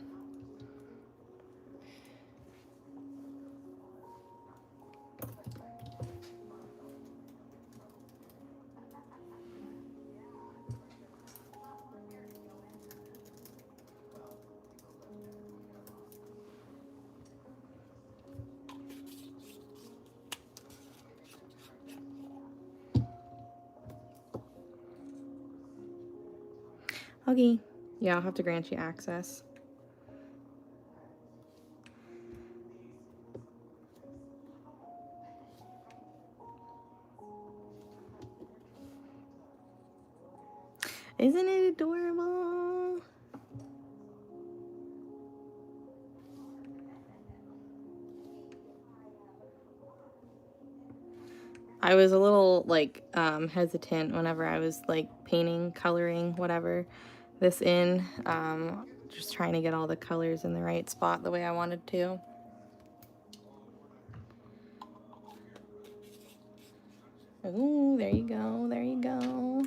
Okay. Yeah, I'll have to grant you access. Isn't it adorable? I was a little like hesitant whenever I was like painting, coloring, whatever this in. Just trying to get all the colors in the right spot the way I wanted to. Ooh, there you go, there you go.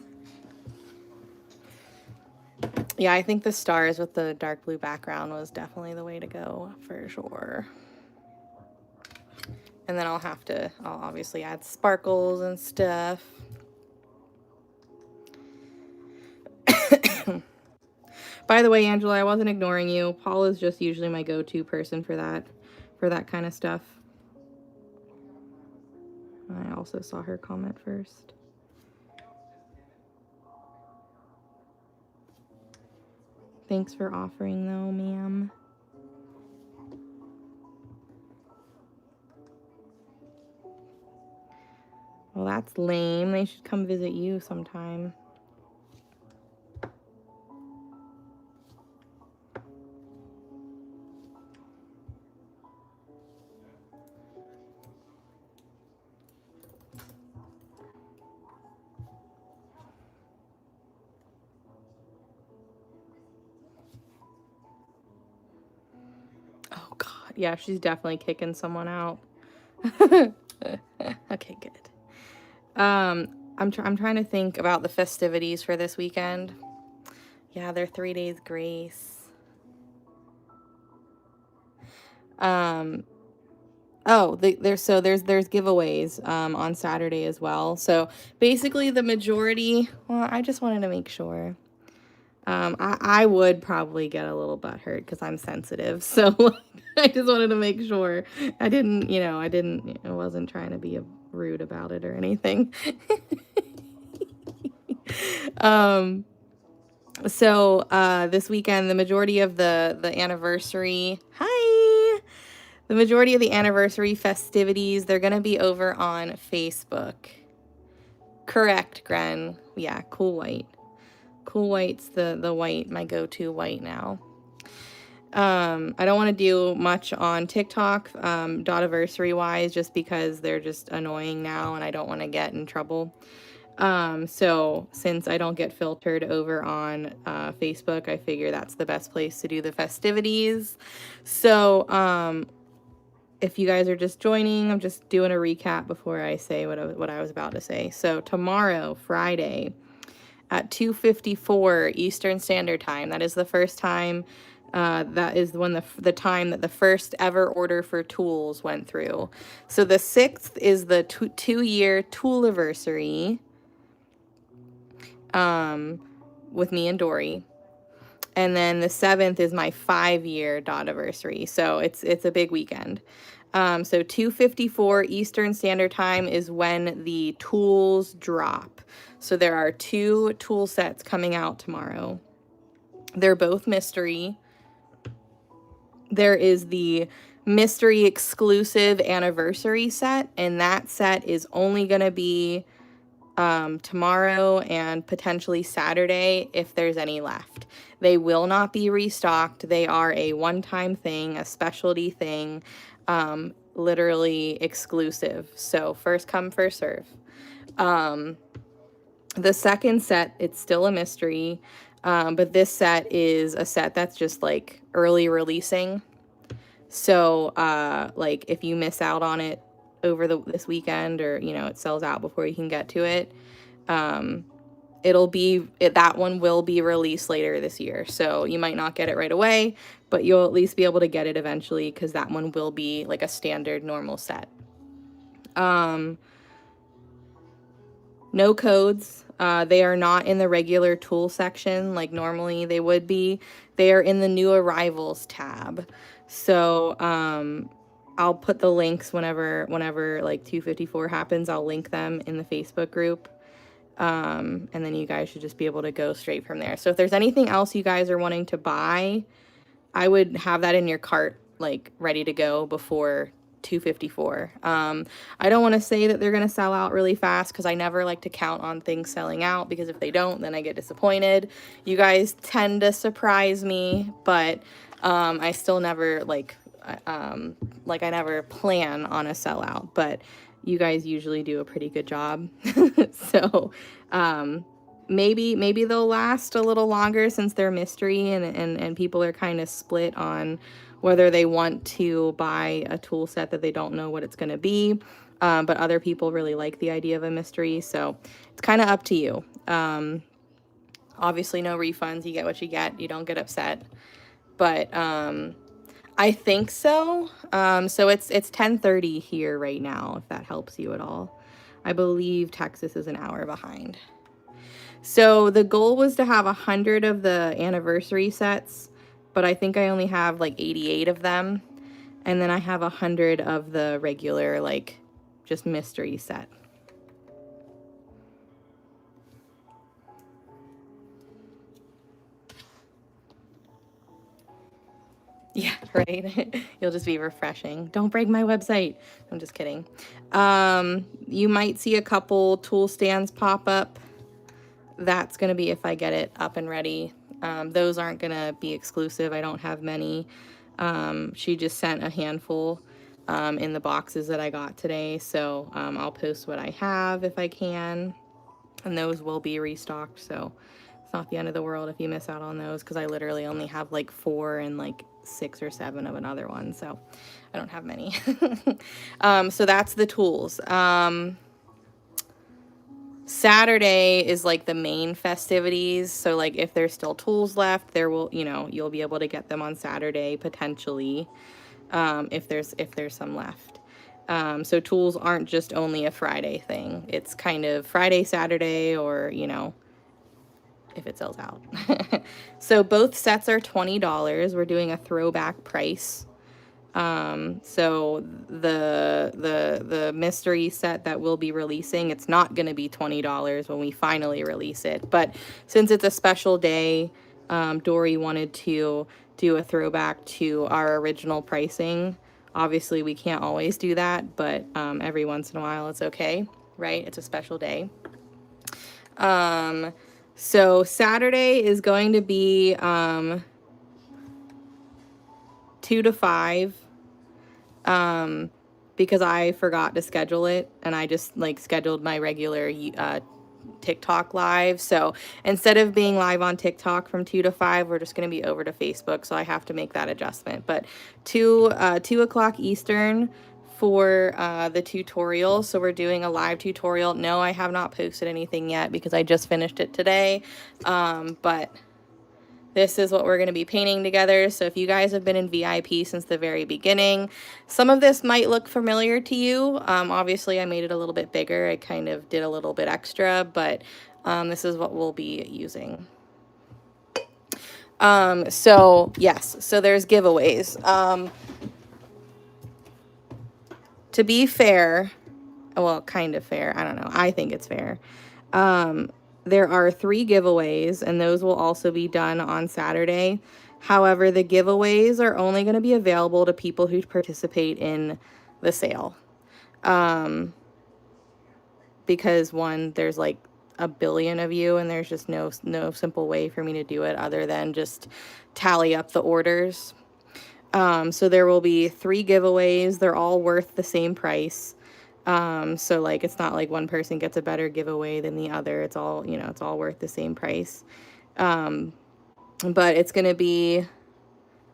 Yeah, I think the stars with the dark blue background was definitely the way to go for sure. And then I'll obviously add sparkles and stuff. By the way, Angela, I wasn't ignoring you. Paul is just usually my go-to person for that kind of stuff. I also saw her comment first. Thanks for offering though, ma'am. Well, that's lame. They should come visit you sometime. Oh God, yeah, she's definitely kicking someone out. Okay, good. I'm trying to think about the festivities for this weekend. Yeah, they're 3 days grace. Oh, there's giveaways on Saturday as well. So basically the majority, well, I just wanted to make sure. I would probably get a little butthurt because I'm sensitive. So I just wanted to make sure. I wasn't trying to be rude about it or anything. So this weekend, the majority of the anniversary, the majority of the anniversary festivities, they're going to be over on Facebook. Correct, Gren. Yeah, Cool White. Cool White's the white, my go-to white now. I don't want to do much on TikTok, Dotiversary wise, just because they're just annoying now and I don't want to get in trouble. So since I don't get filtered over on Facebook, I figure that's the best place to do the festivities. So if you guys are just joining, I'm just doing a recap before I say what I was about to say. So tomorrow, Friday, at 2:54 Eastern Standard Time, that is the first time, that is when the time that the first ever order for tools went through. So the 6th is the 2-year tool-iversary with me and Dory. And then the 7th is my 5-year Dotiversary. So it's a big weekend. So 2:54 Eastern Standard Time is when the tools drop. So there are 2 tool sets coming out tomorrow. They're both mystery. There is the mystery exclusive anniversary set, and that set is only going to be tomorrow and potentially Saturday if there's any left. They will not be restocked. They are a one-time thing, a specialty thing, literally exclusive. So first come, first serve. The second set, it's still a mystery, but this set is a set that's just like early releasing. So like if you miss out on it over this weekend, or it sells out before you can get to it, that one will be released later this year. So you might not get it right away, but you'll at least be able to get it eventually, because that one will be like a standard normal set. No codes. They are not in the regular tool section like normally they would be. They are in the new arrivals tab. So I'll put the links whenever like 2:54 happens. I'll link them in the Facebook group. And then you guys should just be able to go straight from there. So if there's anything else you guys are wanting to buy, I would have that in your cart, like ready to go before $254. I don't want to say that they're going to sell out really fast because I never like to count on things selling out, because if they don't, then I get disappointed. You guys tend to surprise me, but I still never I never plan on a sellout, but you guys usually do a pretty good job. So maybe they'll last a little longer since they're mystery, and people are kind of split on whether they want to buy a tool set that they don't know what it's going to be. But other people really like the idea of a mystery, so it's kind of up to you. Obviously no refunds, you get what you get, you don't get upset. But I think so. So it's 10:30 here right now, if that helps you at all. I believe Texas is an hour behind. So the goal was to have 100 of the anniversary sets, but I think I only have like 88 of them. And then I have 100 of the regular, like, just mystery set. Yeah, right. You'll just be refreshing. Don't break my website. I'm just kidding. You might see a couple tool stands pop up. That's going to be if I get it up and ready. Those aren't going to be exclusive. I don't have many. She just sent a handful in the boxes that I got today. So I'll post what I have if I can. And those will be restocked. So it's not the end of the world if you miss out on those, because I literally only have like 4 and like 6 or 7 of another one. So I don't have many. So that's the tools. Saturday is like the main festivities. So like if there's still tools left, there will, you'll be able to get them on Saturday potentially, if there's some left. So tools aren't just only a Friday thing. It's kind of Friday, Saturday, or, if it sells out. So both sets are $20. We're doing a throwback price. So the mystery set that we'll be releasing, it's not going to be $20 when we finally release it. But since it's a special day, Dory wanted to do a throwback to our original pricing. Obviously, we can't always do that, but every once in a while it's okay, right? It's a special day. So Saturday is going to be 2 to 5. Because I forgot to schedule it, and I just like scheduled my regular TikTok live. So instead of being live on TikTok from 2 to 5, we're just going to be over to Facebook. So I have to make that adjustment. But 2 o'clock Eastern for the tutorial. So we're doing a live tutorial. No, I have not posted anything yet because I just finished it today. But this is what we're going to be painting together. So if you guys have been in VIP since the very beginning, some of this might look familiar to you. Obviously, I made it a little bit bigger. I kind of did a little bit extra, but this is what we'll be using. So yes, so there's giveaways. To be fair, well, kind of fair. I don't know. I think it's fair. There are 3 giveaways, and those will also be done on Saturday. However, the giveaways are only going to be available to people who participate in the sale. Because one, there's like a billion of you, and there's just no simple way for me to do it other than just tally up the orders. So there will be 3 giveaways. They're all worth the same price. So like, it's not like one person gets a better giveaway than the other. It's all, it's all worth the same price. But it's going to be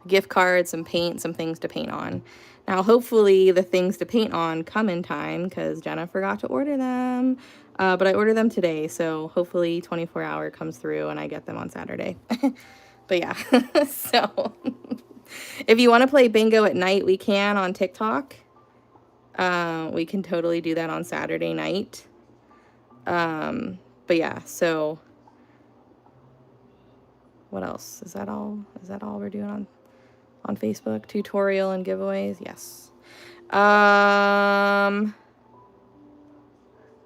gift cards, some paint, some things to paint on. Now, hopefully the things to paint on come in time because Jenna forgot to order them. But I ordered them today. So hopefully 24-hour comes through and I get them on Saturday. But yeah, so if you want to play bingo at night, we can on TikTok. We can totally do that on Saturday night. But yeah, so what else? Is that all? Is that all we're doing on Facebook? Tutorial and giveaways? Yes.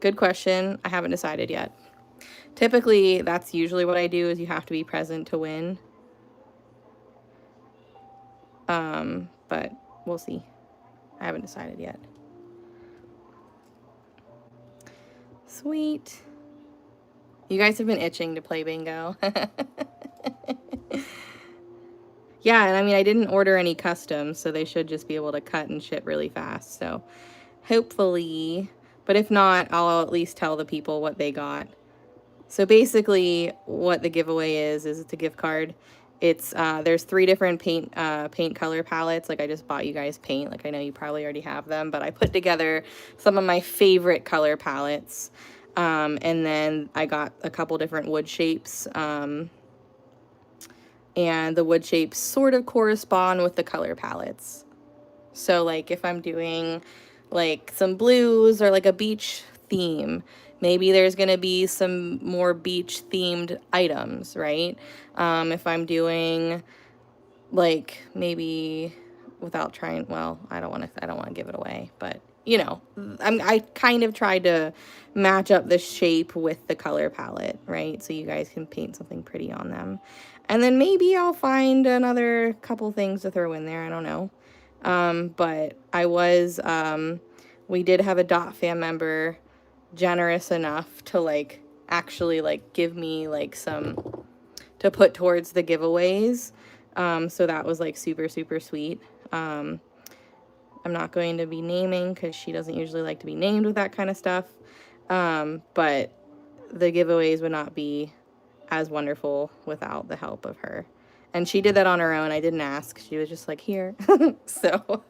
Good question. I haven't decided yet. Typically, that's usually what I do, is you have to be present to win. But we'll see. I haven't decided yet. Sweet. You guys have been itching to play bingo. Yeah, and I mean, I didn't order any customs, so they should just be able to cut and ship really fast. So hopefully, but if not, I'll at least tell the people what they got. So basically what the giveaway is it's a gift card. It's there's 3 different paint color palettes. Like, I just bought you guys paint. Like, I know you probably already have them, but I put together some of my favorite color palettes. And then I got a couple different wood shapes. And the wood shapes sort of correspond with the color palettes. So like if I'm doing like some blues or like a beach theme, maybe there's going to be some more beach themed items, right? If I'm doing like maybe without trying, well, I don't want to give it away, but you know, I kind of tried to match up the shape with the color palette, right? So you guys can paint something pretty on them. And then maybe I'll find another couple things to throw in there. I don't know. But I was, we did have a Dot fam member generous enough to like actually like give me like some to put towards the giveaways. So that was like super, super sweet. I'm not going to be naming because she doesn't usually like to be named with that kind of stuff. But the giveaways would not be as wonderful without the help of her. And she did that on her own. I didn't ask. She was just like, here. So,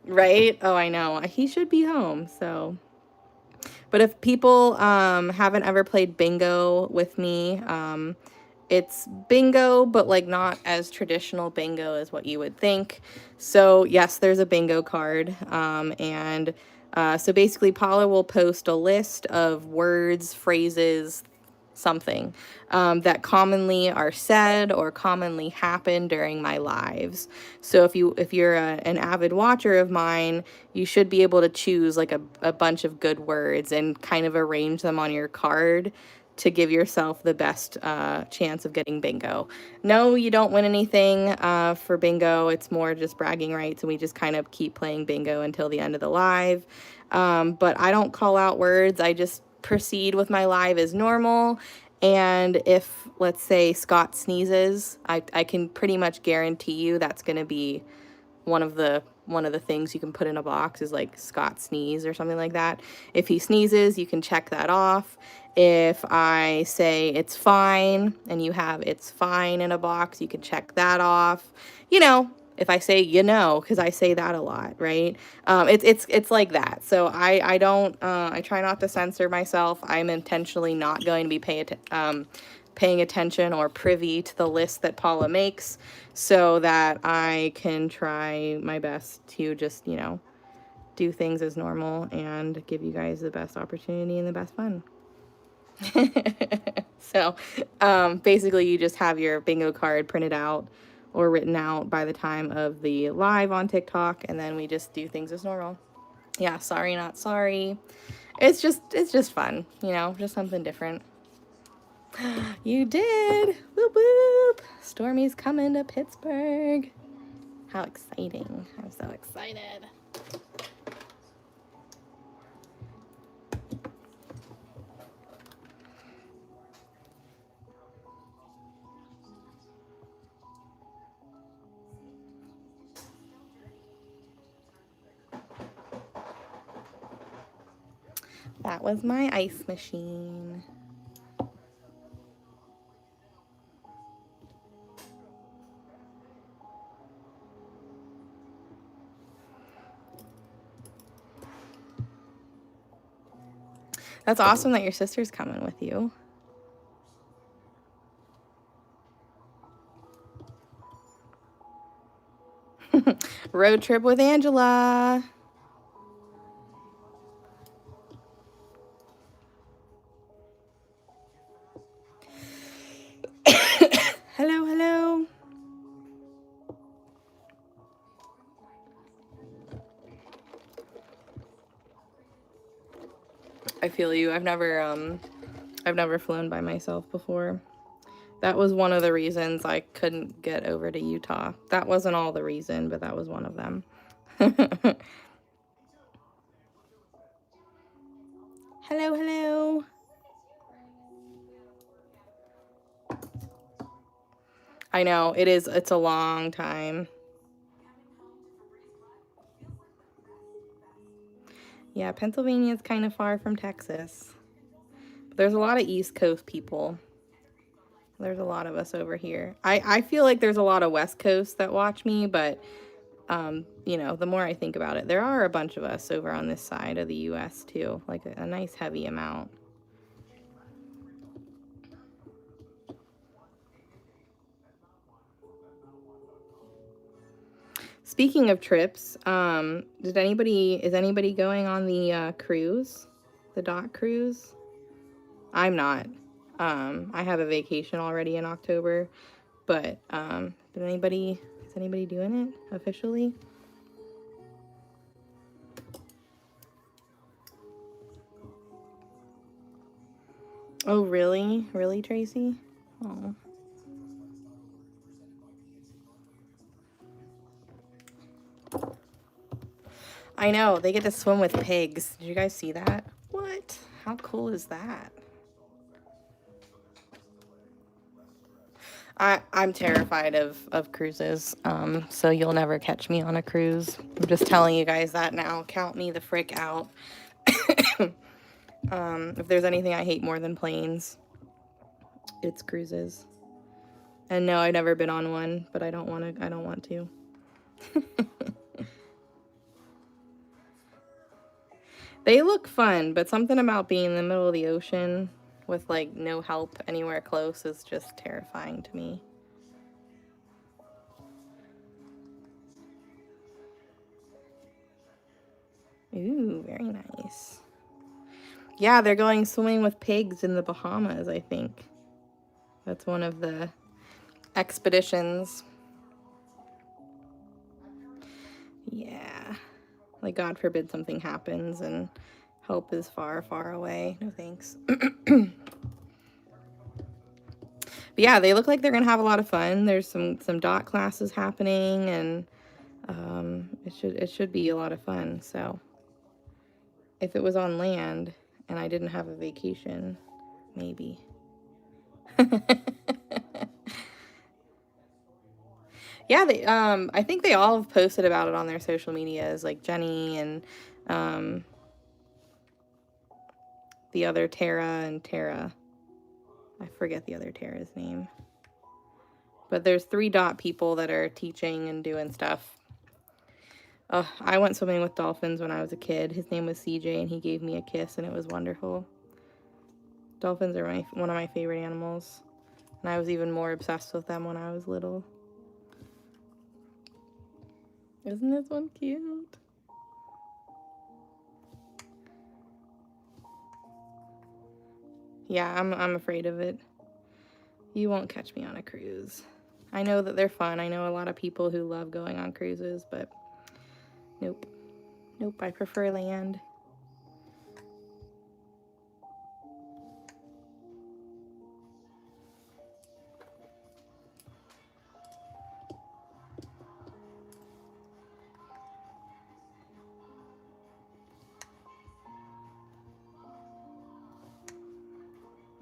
right? Oh, I know. He should be home. So, but if people haven't ever played bingo with me, it's bingo, but like not as traditional bingo as what you would think. So yes, there's a bingo card. So basically Paula will post a list of words, phrases, something that commonly are said or commonly happen during my lives. So if you're an avid watcher of mine, you should be able to choose like a bunch of good words and kind of arrange them on your card to give yourself the best chance of getting bingo. No, you don't win anything for bingo. It's more just bragging rights, and we just kind of keep playing bingo until the end of the live. But I don't call out words. I just proceed with my live as normal. And if, let's say, Scott sneezes, I can pretty much guarantee you that's going to be one of the things you can put in a box is like Scott sneeze or something like that. If he sneezes, you can check that off. If I say it's fine and you have it's fine in a box, you can check that off. You know, if I say, you know, because I say that a lot, right? It's like that. So I don't, I try not to censor myself. I'm intentionally not going to be paying attention or privy to the list that Paula makes, so that I can try my best to just, you know, do things as normal and give you guys the best opportunity and the best fun. So basically you just have your bingo card printed out or written out by the time of the live on TikTok, and then we just do things as normal. Yeah, sorry not sorry. It's just fun, you know, just something different. You did! Whoop whoop! Stormy's coming to Pittsburgh. How exciting. I'm so excited. That was my ice machine. That's awesome that your sister's coming with you. Road trip with Angela. Hello, hello. I feel you. I've never flown by myself before. That was one of the reasons I couldn't get over to Utah. That wasn't all the reason, but that was one of them. Hello, hello. I know, it's a long time. Yeah, Pennsylvania is kind of far from Texas. But there's a lot of East Coast people. There's a lot of us over here. I feel like there's a lot of West Coast that watch me, but, you know, the more I think about it, there are a bunch of us over on this side of the U.S. too, like a nice heavy amount. Speaking of trips, is anybody going on the cruise, the Dot cruise? I'm not. I have a vacation already in October, but is anybody doing it officially? Oh, really? Really, Tracy? Oh. I know, they get to swim with pigs. Did you guys see that? What? How cool is that? I'm terrified of cruises, so you'll never catch me on a cruise. I'm just telling you guys that now. Count me the frick out. If there's anything I hate more than planes, it's cruises. And no, I've never been on one, but I don't want to. They look fun, but something about being in the middle of the ocean with like no help anywhere close is just terrifying to me. Ooh, very nice. Yeah, they're going swimming with pigs in the Bahamas, I think. That's one of the expeditions. Yeah. Like, God forbid something happens and help is far, far away. No thanks. But yeah, they look like they're gonna have a lot of fun. There's some dot classes happening, and it should be a lot of fun. So if it was on land and I didn't have a vacation, maybe. Yeah, they I think they all have posted about it on their social medias, like Jenny and the other Tara. I forget the other Tara's name. But there's 3 dot people that are teaching and doing stuff. I went swimming with dolphins when I was a kid. His name was CJ, and he gave me a kiss, and it was wonderful. Dolphins are one of my favorite animals, and I was even more obsessed with them when I was little. Isn't this one cute? Yeah, I'm afraid of it. You won't catch me on a cruise. I know that they're fun. I know a lot of people who love going on cruises, but nope. Nope, I prefer land.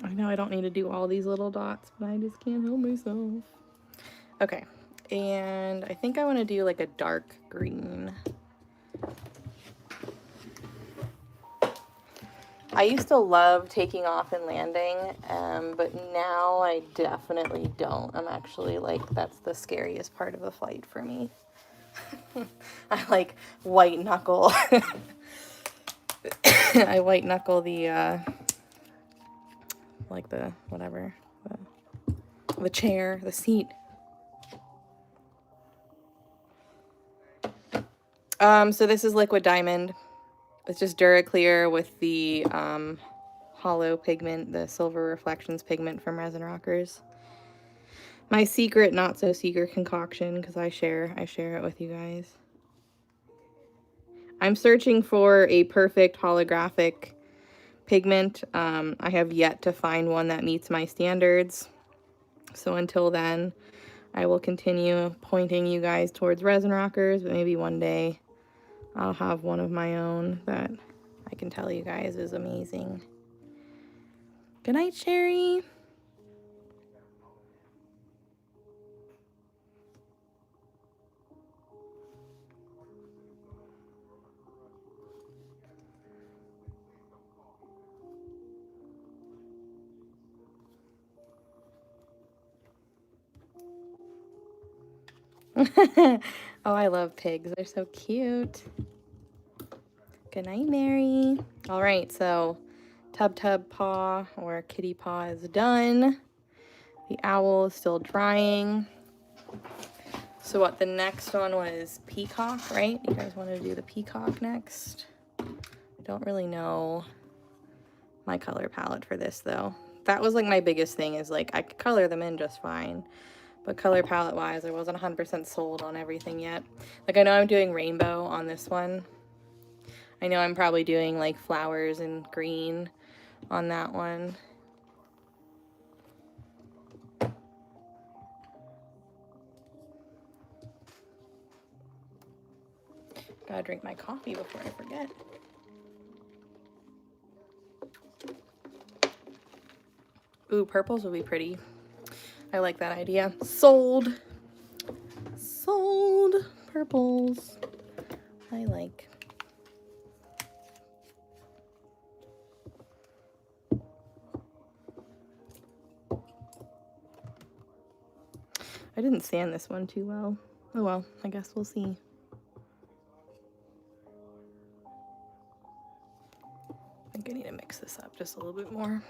I know I don't need to do all these little dots, but I just can't help myself. Okay, and I think I want to do like a dark green. I used to love taking off and landing, but now I definitely don't. I'm actually like, that's the scariest part of the flight for me. I like white knuckle. I white knuckle the, like the, whatever, the chair, the seat. So this is liquid diamond. It's just Duraclear with the hollow pigment, the Silver Reflections pigment from Resin Rockers. My secret, not so secret concoction, because I share it with you guys. I'm searching for a perfect holographic pigment. I have yet to find one that meets my standards. So until then, I will continue pointing you guys towards resin rockers, but maybe one day I'll have one of my own that I can tell you guys is amazing. Good night, Sherry. Oh, I love pigs. They're so cute. Good night, Mary. All right, so tub paw or kitty paw is done. The owl is still drying. So what, the next one was peacock, right? You guys want to do the peacock next? I don't really know my color palette for this though. That was like my biggest thing, is like I could color them in just fine, but color palette wise I wasn't 100% sold on everything yet. Like I know I'm doing rainbow on this one. I know I'm probably doing like flowers and green on that one. Gotta drink my coffee before I forget. Ooh, purples would be pretty. I like that idea. Sold. Sold. Purples. I like. I didn't sand this one too well. Oh well, I guess we'll see. I think I need to mix this up just a little bit more.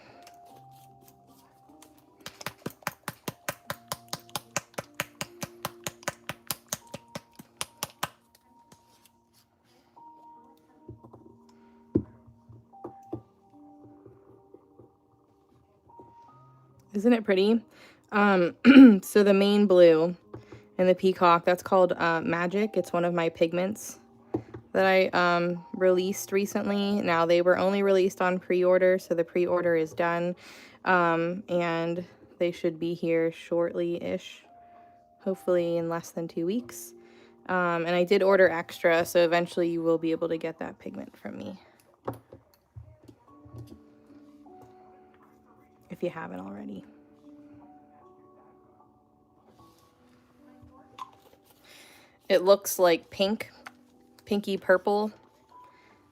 Isn't it pretty? So the main blue and the peacock, that's called Magic. It's one of my pigments that I released recently. Now they were only released on pre-order, so the pre-order is done, and they should be here shortly-ish, hopefully in less than 2 weeks. And I did order extra, so eventually you will be able to get that pigment from me if you haven't already. It looks like pink, pinky purple,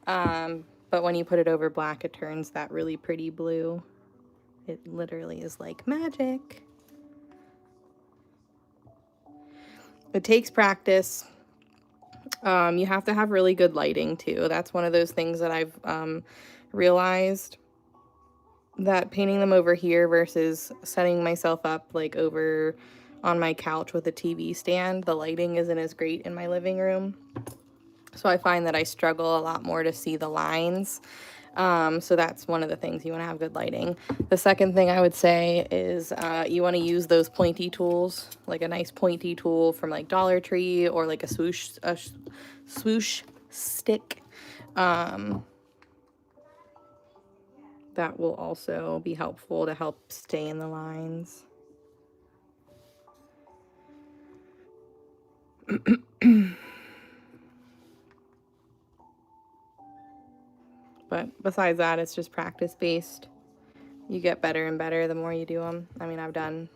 but when you put it over black, it turns that really pretty blue. It literally is like magic. It takes practice. You have to have really good lighting too. That's one of those things that I've realized, that painting them over here versus setting myself up like over on my couch with a TV stand, the lighting isn't as great in my living room. So I find that I struggle a lot more to see the lines. So that's one of the things, you want to have good lighting. The second thing I would say is you want to use those pointy tools, like a nice pointy tool from like Dollar Tree, or like a swoosh stick. That will also be helpful to help stay in the lines. But besides that, it's just practice based. You get better and better the more you do them. I mean, I've done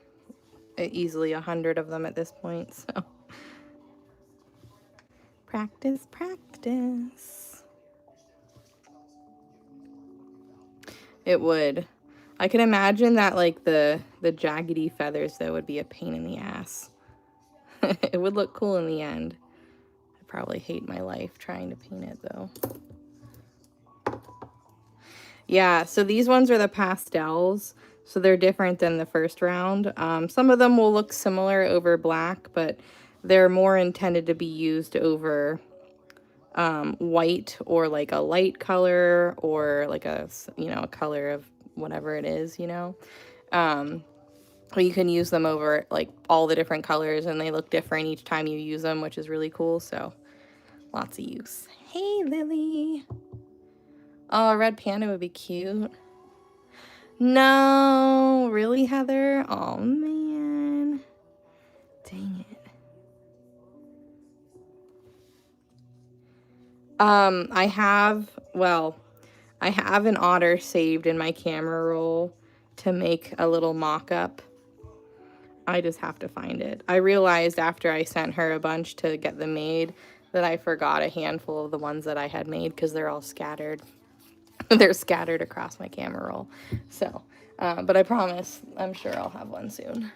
easily 100 of them at this point, so practice, practice. It would. I can imagine that like the jaggedy feathers though would be a pain in the ass. It would look cool in the end. I probably hate my life trying to paint it though. Yeah, so these ones are the pastels, so they're different than the first round. Some of them will look similar over black, but they're more intended to be used over white, or like a light color, or like a, you know, a color of whatever it is, you know. Or you can use them over like all the different colors, and they look different each time you use them, which is really cool. So lots of use. Hey, Lily. Oh, a red panda would be cute. No, really, Heather? Oh, man. I have, well, I have an otter saved in my camera roll to make a little mock-up. I just have to find it. I realized after I sent her a bunch to get them made that I forgot a handful of the ones that I had made because they're all scattered. They're scattered across my camera roll. So, but I promise, I'm sure I'll have one soon.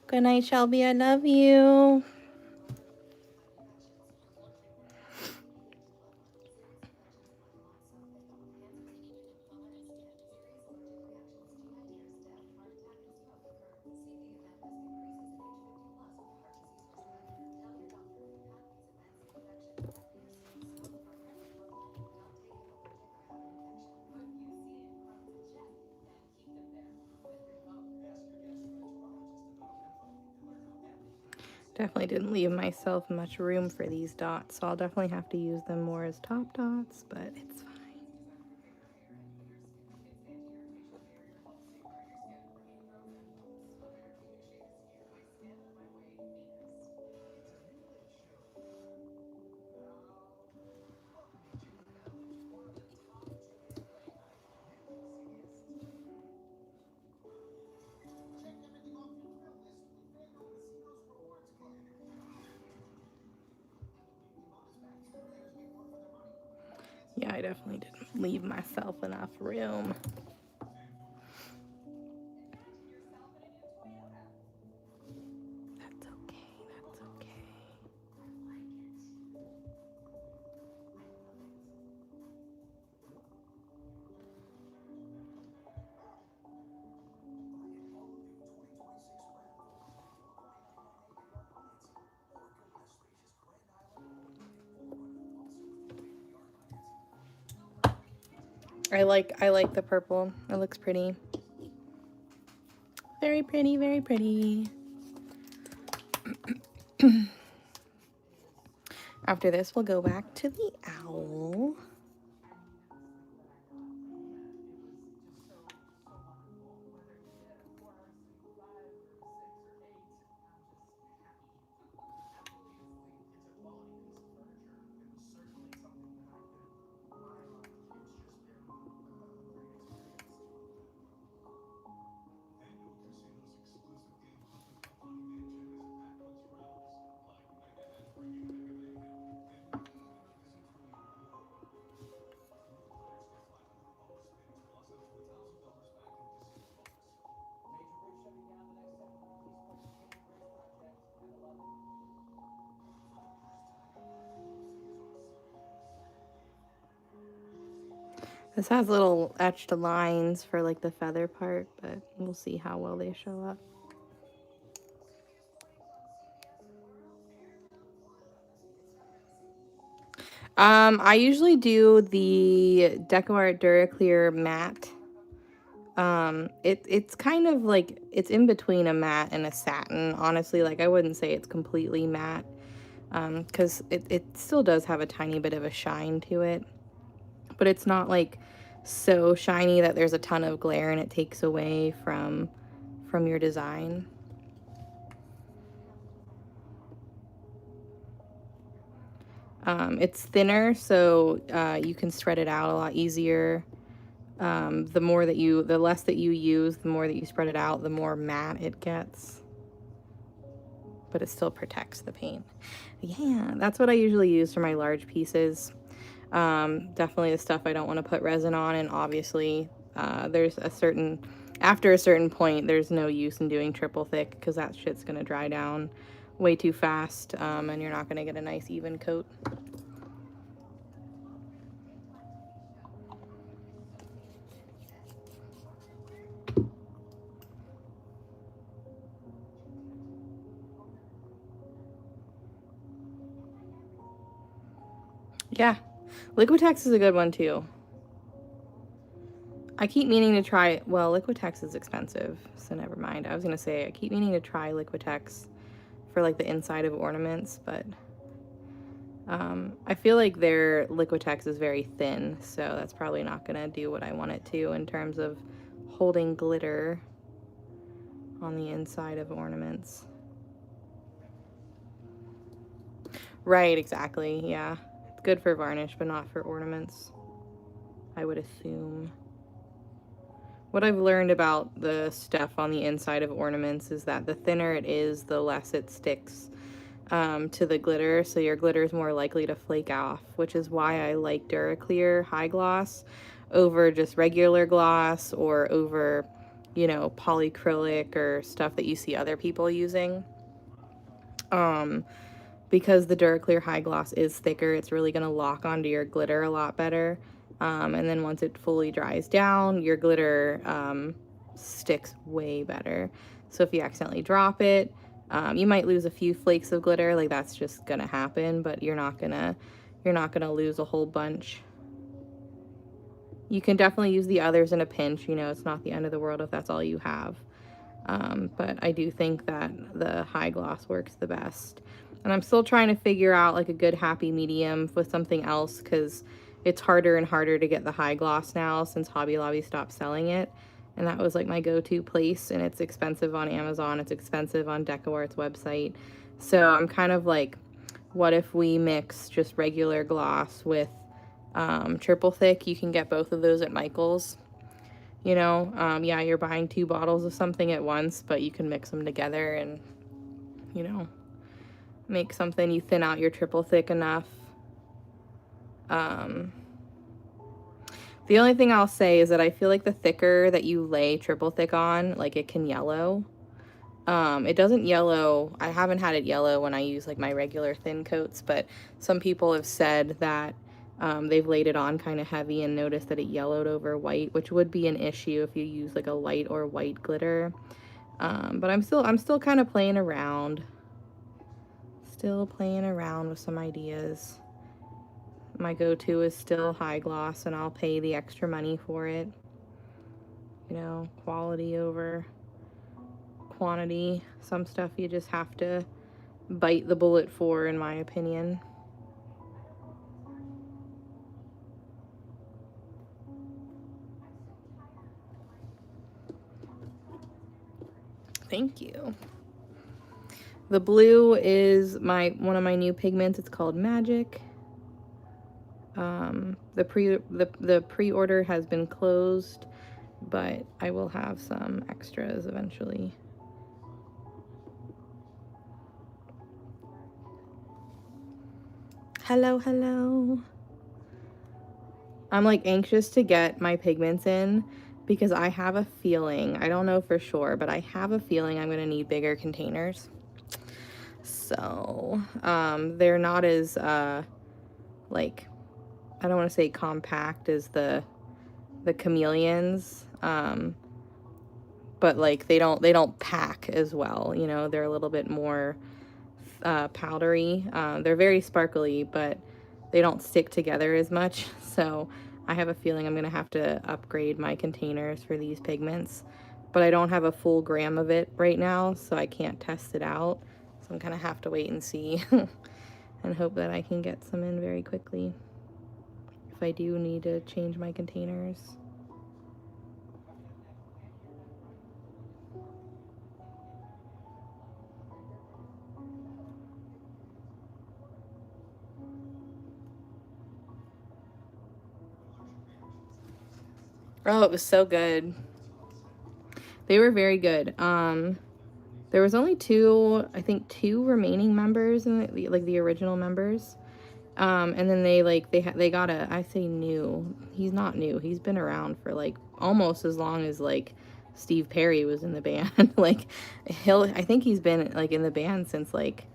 Good night, Shelby. I love you. Definitely didn't leave myself much room for these dots, so I'll definitely have to use them more as top dots, but it's fine. Yeah, I definitely didn't leave myself enough room. That's okay, that's okay. I like the purple. It looks pretty. Very pretty, very pretty. After this, we'll go back to the owl. This has little etched lines for like the feather part, but we'll see how well they show up. I usually do the DecoArt Duraclear matte. It's kind of like, it's in between a matte and a satin, honestly. Like, I wouldn't say it's completely matte, because it still does have a tiny bit of a shine to it, but it's not like so shiny that there's a ton of glare and it takes away from your design. It's thinner, so you can spread it out a lot easier. The less that you use, the more that you spread it out, the more matte it gets. But it still protects the paint. Yeah, that's what I usually use for my large pieces. Definitely the stuff I don't want to put resin on, and obviously after a certain point, there's no use in doing triple thick because that shit's gonna dry down way too fast, and you're not gonna get a nice even coat. Yeah, Liquitex is a good one too. I keep meaning to try, well, Liquitex is expensive, so never mind. I was gonna say, I keep meaning to try Liquitex for like the inside of ornaments, but I feel like their Liquitex is very thin, so that's probably not gonna do what I want it to in terms of holding glitter on the inside of ornaments. Right, exactly. Yeah. It's good for varnish, but not for ornaments, I would assume. What I've learned about the stuff on the inside of ornaments is that the thinner it is, the less it sticks to the glitter, so your glitter is more likely to flake off, which is why I like Duraclear high gloss over just regular gloss or over, you know, polyacrylic or stuff that you see other people using. Because the Duraclear high gloss is thicker, it's really going to lock onto your glitter a lot better. And then once it fully dries down, your glitter sticks way better. So if you accidentally drop it, you might lose a few flakes of glitter, like that's just gonna happen, but you're not gonna lose a whole bunch. You can definitely use the others in a pinch, you know, it's not the end of the world if that's all you have. But I do think that the high gloss works the best. And I'm still trying to figure out like a good happy medium with something else, because it's harder and harder to get the high gloss now since Hobby Lobby stopped selling it. And that was like my go-to place, and it's expensive on Amazon, it's expensive on DecoArt's website. So I'm kind of like, what if we mix just regular gloss with triple thick? You can get both of those at Michael's. You know, yeah, you're buying 2 bottles of something at once, but you can mix them together and, you know, make something. You thin out your triple thick enough. The only thing I'll say is that I feel like the thicker that you lay triple thick on, like it can yellow. It doesn't yellow. I haven't had it yellow when I use like my regular thin coats, but some people have said that they've laid it on kind of heavy and noticed that it yellowed over white, which would be an issue if you use like a light or white glitter. But I'm still kind of playing around. Still playing around with some ideas. My go-to is still high gloss, and I'll pay the extra money for it. You know, quality over quantity. Some stuff you just have to bite the bullet for, in my opinion. Thank you. The blue is one of my new pigments. It's called Magic. The pre-order has been closed, but I will have some extras eventually. Hello, hello. I'm like anxious to get my pigments in because I have a feeling, I don't know for sure, but I have a feeling I'm gonna need bigger containers. So, they're not as, like, I don't want to say compact as the chameleons, but like they don't pack as well, you know, they're a little bit more powdery. They're very sparkly, but they don't stick together as much. So I have a feeling I'm going to have to upgrade my containers for these pigments, but I don't have a full gram of it right now, so I can't test it out. So I'm going to have to wait and see and hope that I can get some in very quickly if I do need to change my containers. Oh, it was so good. They were very good. There was only I think two remaining members in like the original members. And then they got I say new. He's not new. He's been around for like almost as long as like Steve Perry was in the band. Like I think he's been like in the band since like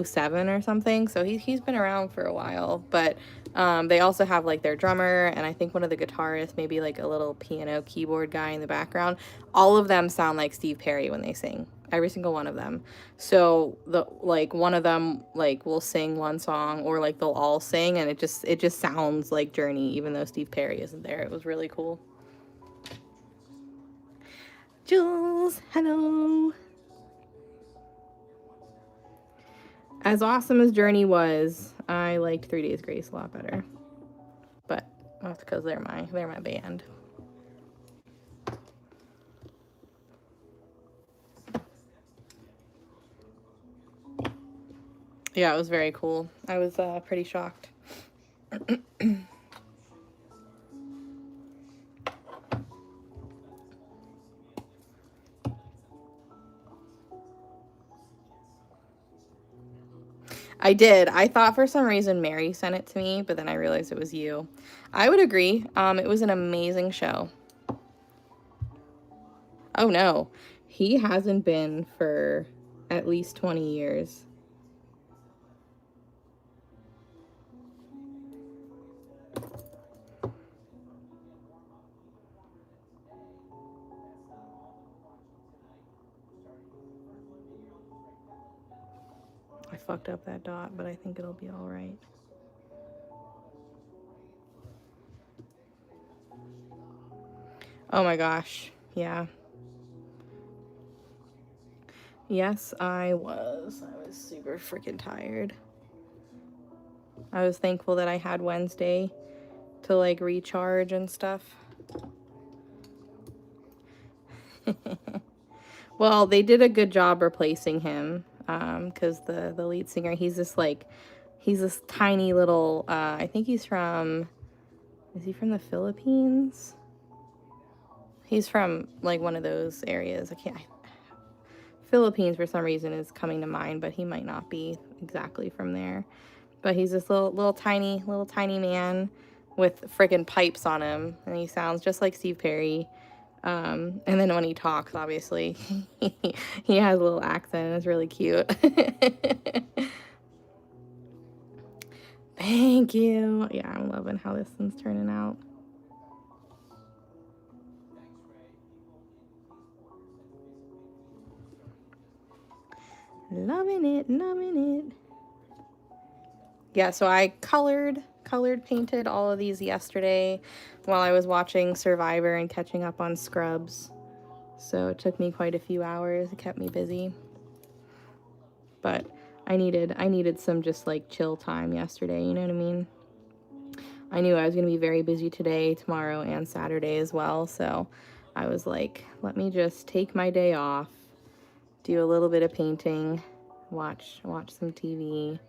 07 or something, so he's been around for a while. But they also have like their drummer, and I think one of the guitarists, maybe like a little piano keyboard guy in the background. All of them sound like Steve Perry when they sing, every single one of them. So one of them like will sing one song, or like they'll all sing, and it just sounds like Journey even though Steve Perry isn't there. It was really cool. Jules, hello. As awesome as Journey was, I liked 3 Days Grace a lot better. But that's because they're my band. Yeah, it was very cool. I was pretty shocked. I did. I thought for some reason Mary sent it to me, but then I realized it was you. I would agree. It was an amazing show. Oh no, he hasn't been for at least 20 years. I fucked up that dot, but I think it'll be all right. Oh my gosh, yeah. Yes, I was super freaking tired. I was thankful that I had Wednesday to like recharge and stuff. Well, they did a good job replacing him, because the lead singer, he's this tiny little, I think is he from the Philippines? He's from like one of those areas. Philippines for some reason is coming to mind, but he might not be exactly from there. But he's this little tiny man with friggin' pipes on him, and he sounds just like Steve Perry. And then when he talks, obviously, he has a little accent. It's really cute. Thank you. Yeah, I'm loving how this one's turning out. Loving it, loving it. Yeah, so I colored painted all of these yesterday while I was watching Survivor and catching up on Scrubs. So it took me quite a few hours. It kept me busy. But I needed some just like chill time yesterday, you know what I mean? I knew I was going to be very busy today, tomorrow, and Saturday as well. So I was like, let me just take my day off, do a little bit of painting, watch some TV,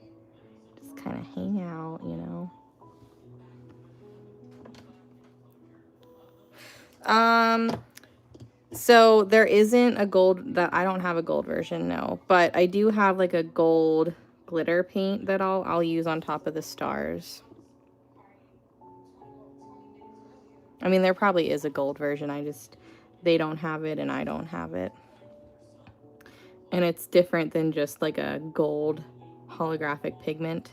just kind of hang out, you know. So there isn't a gold, that I don't have a gold version, no, but I do have like a gold glitter paint that I'll use on top of the stars. I mean, there probably is a gold version. They don't have it and I don't have it. And it's different than just like a gold holographic pigment.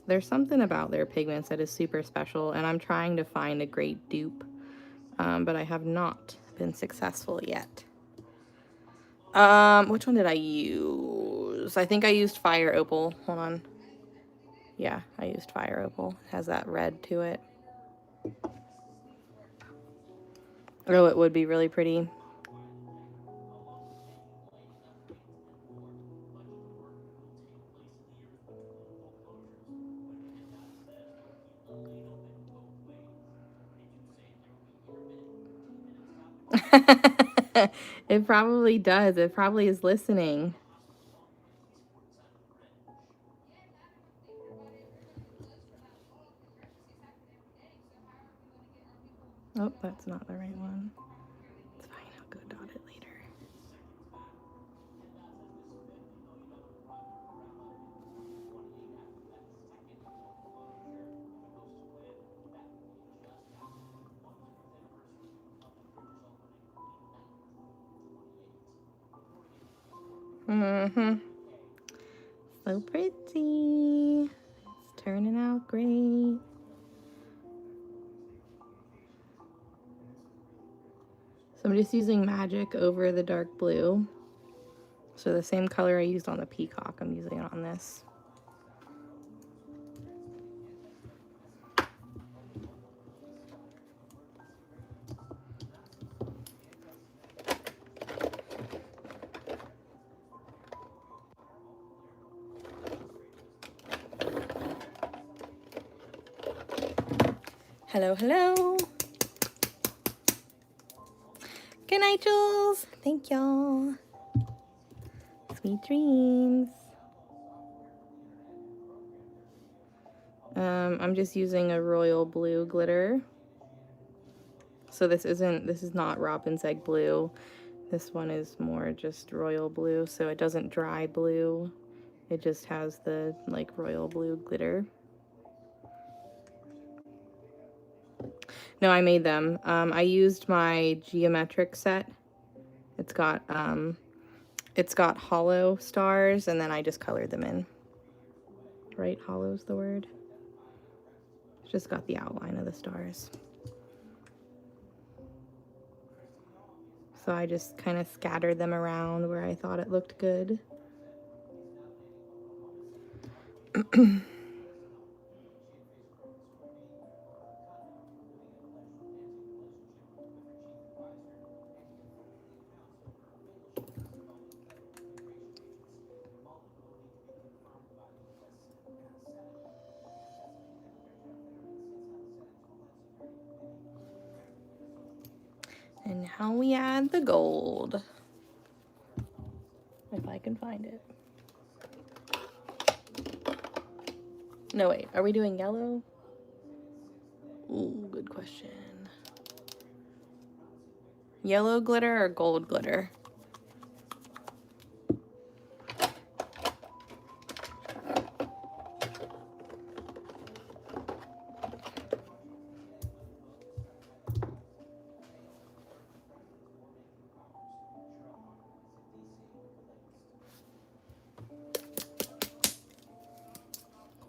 There's something about their pigments that is super special, and I'm trying to find a great dupe, but I have not been successful yet. Which one did I use? I think I used Fire Opal. Hold on. Yeah, I used Fire Opal. It has that red to it. Oh, it would be really pretty. It probably does. It probably is listening. Oh, that's not the right one. It's fine. I'll go dot it later. Mm-hmm. So pretty. It's turning out great. So I'm just using Magic over the dark blue. So the same color I used on the peacock, I'm using it on this. Hello, hello. Good night, Jules. Thank y'all. Sweet dreams. I'm just using a royal blue glitter. So this is not robin's egg blue. This one is more just royal blue, so it doesn't dry blue. It just has the like royal blue glitter. No, I made them. I used my geometric set. It's got hollow stars, and then I just colored them in. Right, hollow's the word. It's just got the outline of the stars. So I just kind of scattered them around where I thought it looked good. And now we add the gold. If I can find it. No, wait, are we doing yellow? Ooh, good question. Yellow glitter or gold glitter?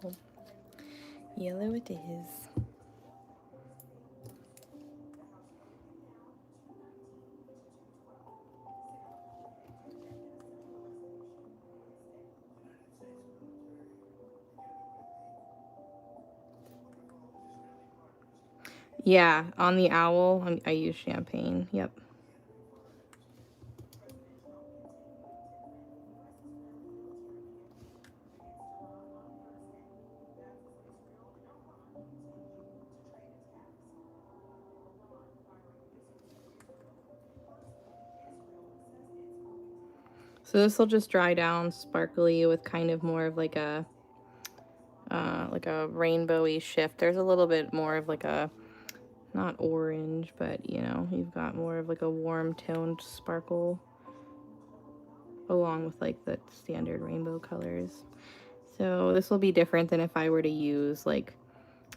Gold. Yellow it is. Yeah, on the owl, I use champagne. Yep. So this will just dry down sparkly with kind of more of like a rainbowy shift. There's a little bit more of like a, not orange, but you know, you've got more of like a warm toned sparkle along with like the standard rainbow colors. So this will be different than if I were to use like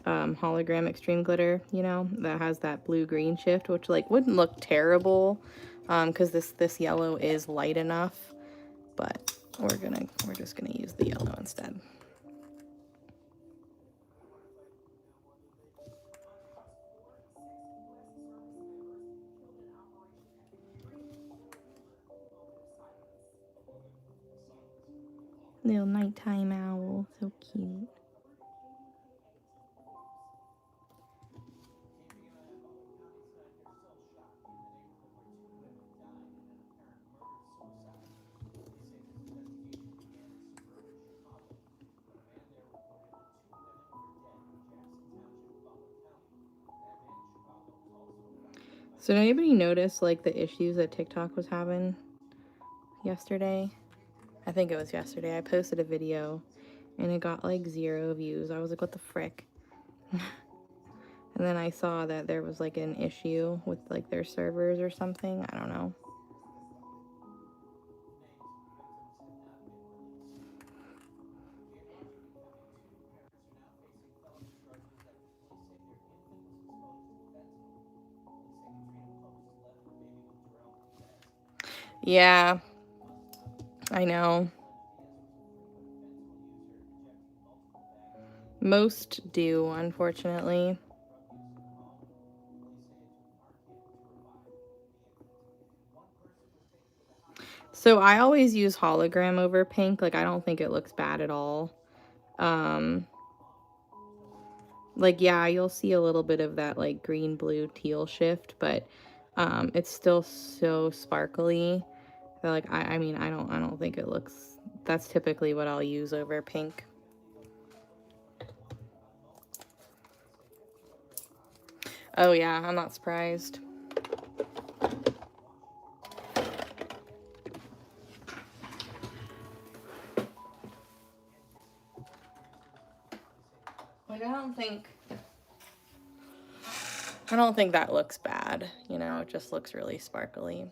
hologram extreme glitter, you know, that has that blue-green shift, which like wouldn't look terrible because this yellow is light enough, but we're just gonna use the yellow instead. Little nighttime owl, so cute. So did anybody notice like the issues that TikTok was having yesterday? I think it was yesterday. I posted a video and it got like 0 views. I was like, what the frick? And then I saw that there was like an issue with like their servers or something. I don't know. Yeah, I know. Most do, unfortunately. So I always use hologram over pink. Like, I don't think it looks bad at all. Like, yeah, you'll see a little bit of that, like, green, blue, teal shift, but it's still so sparkly that, like, I mean, I don't think it looks... That's typically what I'll use over pink. Oh, yeah, I'm not surprised. Like, I don't think that looks bad, you know, it just looks really sparkly.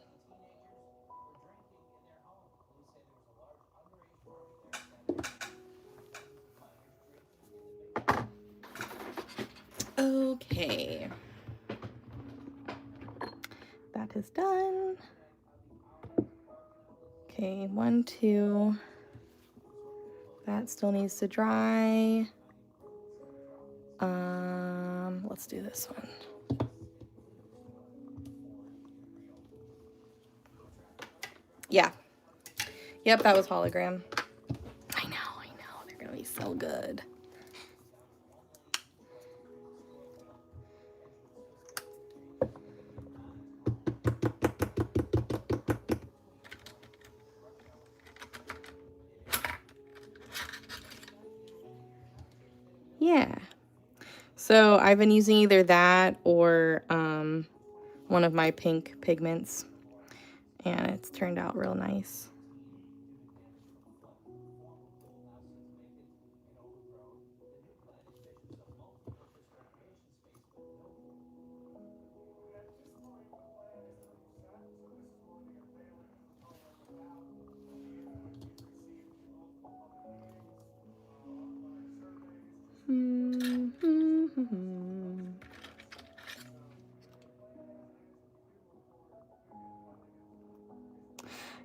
Okay. That is done. Okay, 1, 2. That still needs to dry. Let's do this one. Yeah. Yep, that was hologram. I know. They're gonna be so good. Yeah. So I've been using either that or one of my pink pigments, and it's turned out real nice.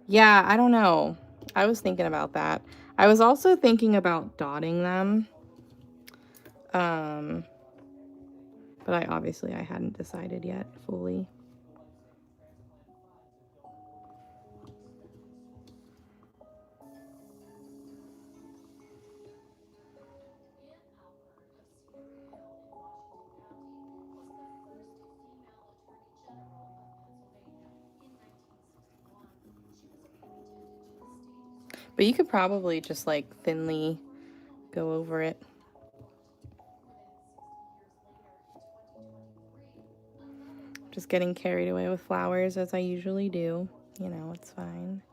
Yeah, I don't know. I was thinking about that. I was also thinking about dotting them. But I hadn't decided yet fully. But you could probably just like thinly go over it. Just getting carried away with flowers as I usually do. You know, it's fine.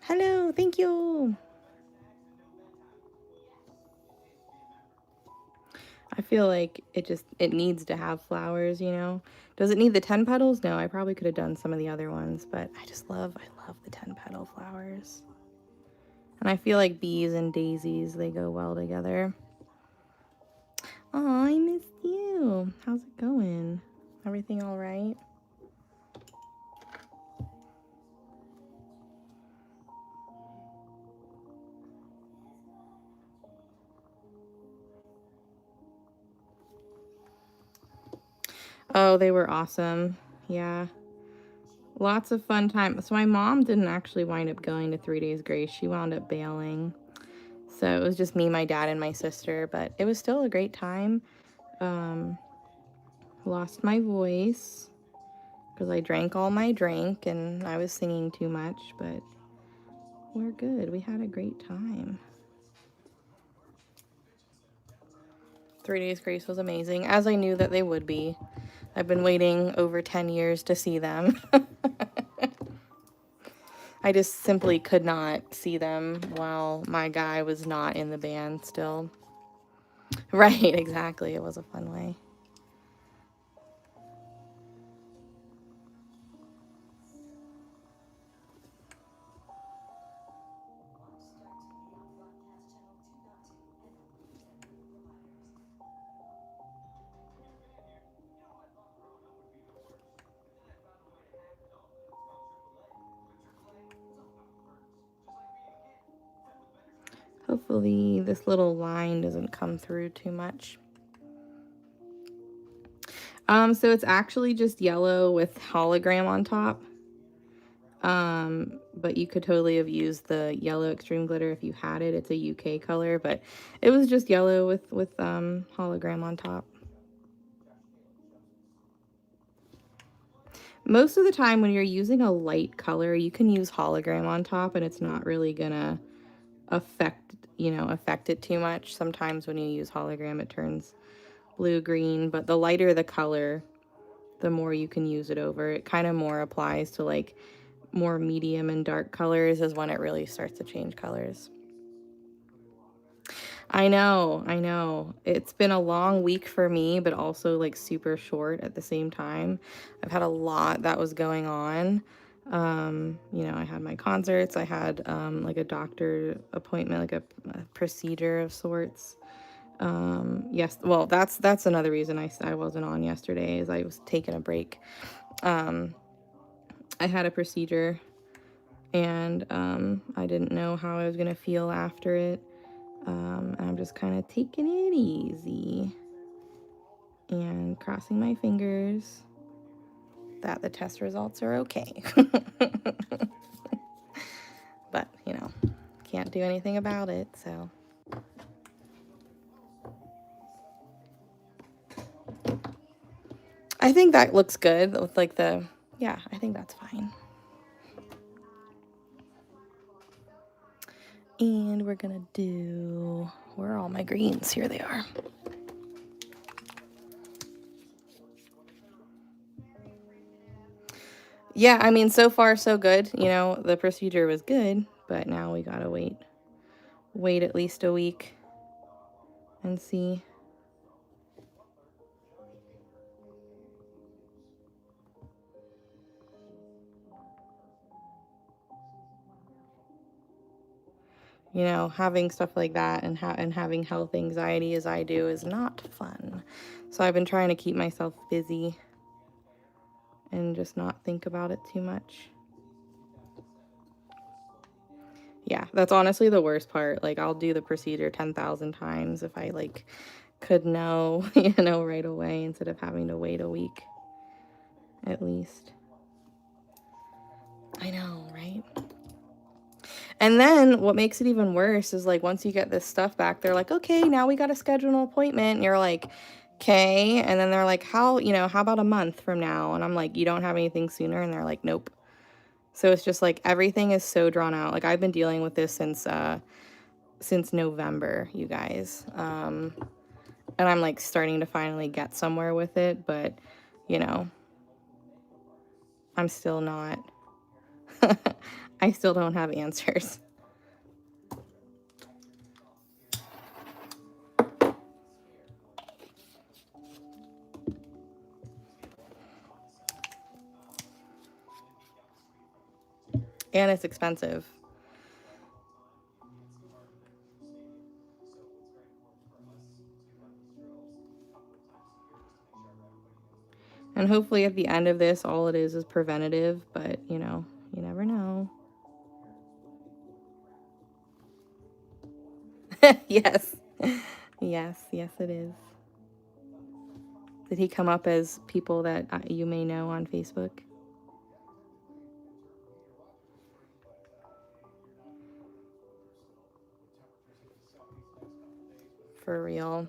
Hello, thank you. I feel like it needs to have flowers, you know. Does it need the 10 petals? No, I probably could have done some of the other ones, but I love the 10 petal flowers. And I feel like bees and daisies, they go well together. Oh, I missed you. How's it going? Everything all right? Oh, they were awesome. Yeah. Lots of fun time. So my mom didn't actually wind up going to 3 Days Grace. She wound up bailing. So it was just me, my dad, and my sister. But it was still a great time. Lost my voice because I drank all my drink and I was singing too much. But we're good. We had a great time. 3 Days Grace was amazing, as I knew that they would be. I've been waiting over 10 years to see them. I just simply could not see them while my guy was not in the band still. Right, exactly. It was a fun way. Hopefully this little line doesn't come through too much. So it's actually just yellow with hologram on top. But you could totally have used the yellow extreme glitter if you had it. It's a UK color, but it was just yellow with hologram on top. Most of the time when you're using a light color, you can use hologram on top and it's not really gonna affect it too much. Sometimes when you use hologram, it turns blue-green, but the lighter the color, the more you can use it over. It kind of more applies to like more medium and dark colors is when it really starts to change colors. I know. It's been a long week for me, but also like super short at the same time. I've had a lot that was going on. I had my concerts, I had like a doctor appointment, like a procedure of sorts. Yes, well, that's another reason I wasn't on yesterday, is I was taking a break. I had a procedure and I didn't know how I was gonna feel after it. I'm just kind of taking it easy and crossing my fingers that the test results are okay. But, can't do anything about it, so. I think that looks good with like yeah, I think that's fine. And we're gonna do, where are all my greens? Here they are. Yeah, I mean, so far so good. The procedure was good, but now we gotta wait at least a week and see. Having stuff like that and having health anxiety as I do is not fun. So I've been trying to keep myself busy and just not think about it too much. Yeah, that's honestly the worst part. Like, I'll do the procedure 10,000 times if I like could know, right away instead of having to wait a week at least. I know, right? And then what makes it even worse is like once you get this stuff back, they're like, okay, now we got to schedule an appointment. And you're like, okay. And then they're like, how about a month from now? And I'm like, you don't have anything sooner? And they're like, nope. So it's just like everything is so drawn out. Like I've been dealing with this since November, you guys. And I'm like starting to finally get somewhere with it, but I'm still not. I still don't have answers. And it's expensive. And hopefully at the end of this, all it is preventative, but you never know. Yes. Yes, it is. Did he come up as people that you may know on Facebook? For real.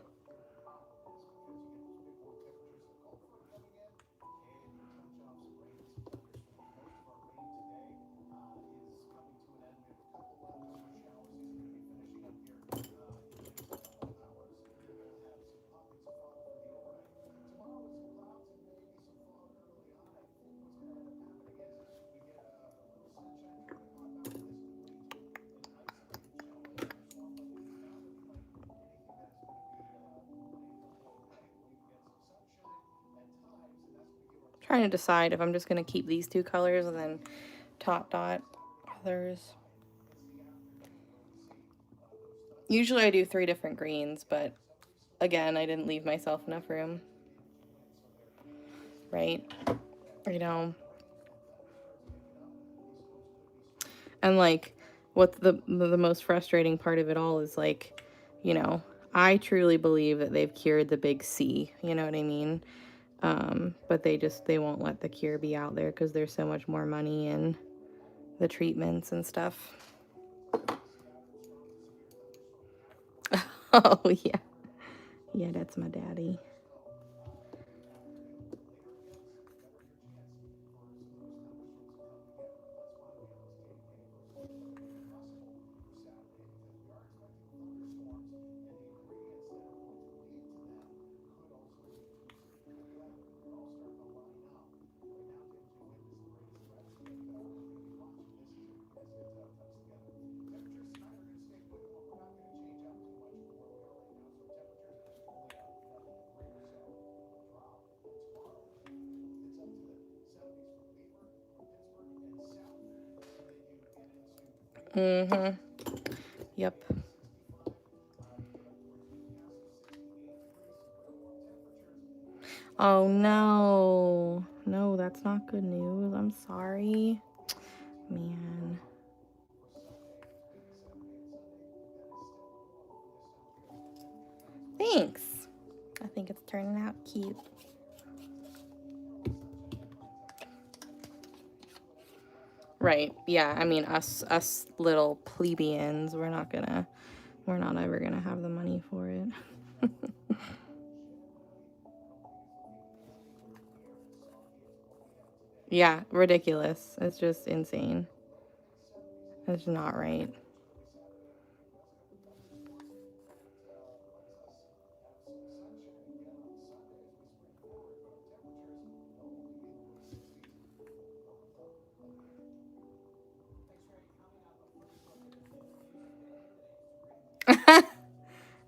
Trying to decide if I'm just going to keep these two colors and then dot others. Usually I do 3 different greens, but again, I didn't leave myself enough room. Right? And like what's the most frustrating part of it all is like, I truly believe that they've cured the big C, you know what I mean? But they won't let the cure be out there because there's so much more money in the treatments and stuff. Oh, yeah. Yeah, that's my daddy. Mm-hmm. Yep. Oh, no. No, that's not good news. I'm sorry. Man. Thanks. I think it's turning out cute. Right. Yeah. I mean, us little plebeians, we're not ever gonna have the money for it. Yeah, ridiculous. It's just insane. It's not right.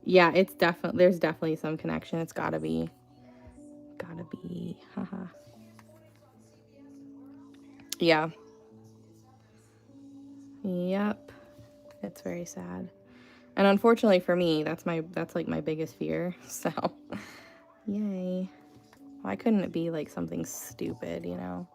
Yeah, there's definitely some connection. It's gotta be. Haha. Yeah. Yep. It's very sad. And unfortunately for me, that's like my biggest fear. So, yay. Why couldn't it be like something stupid, you know?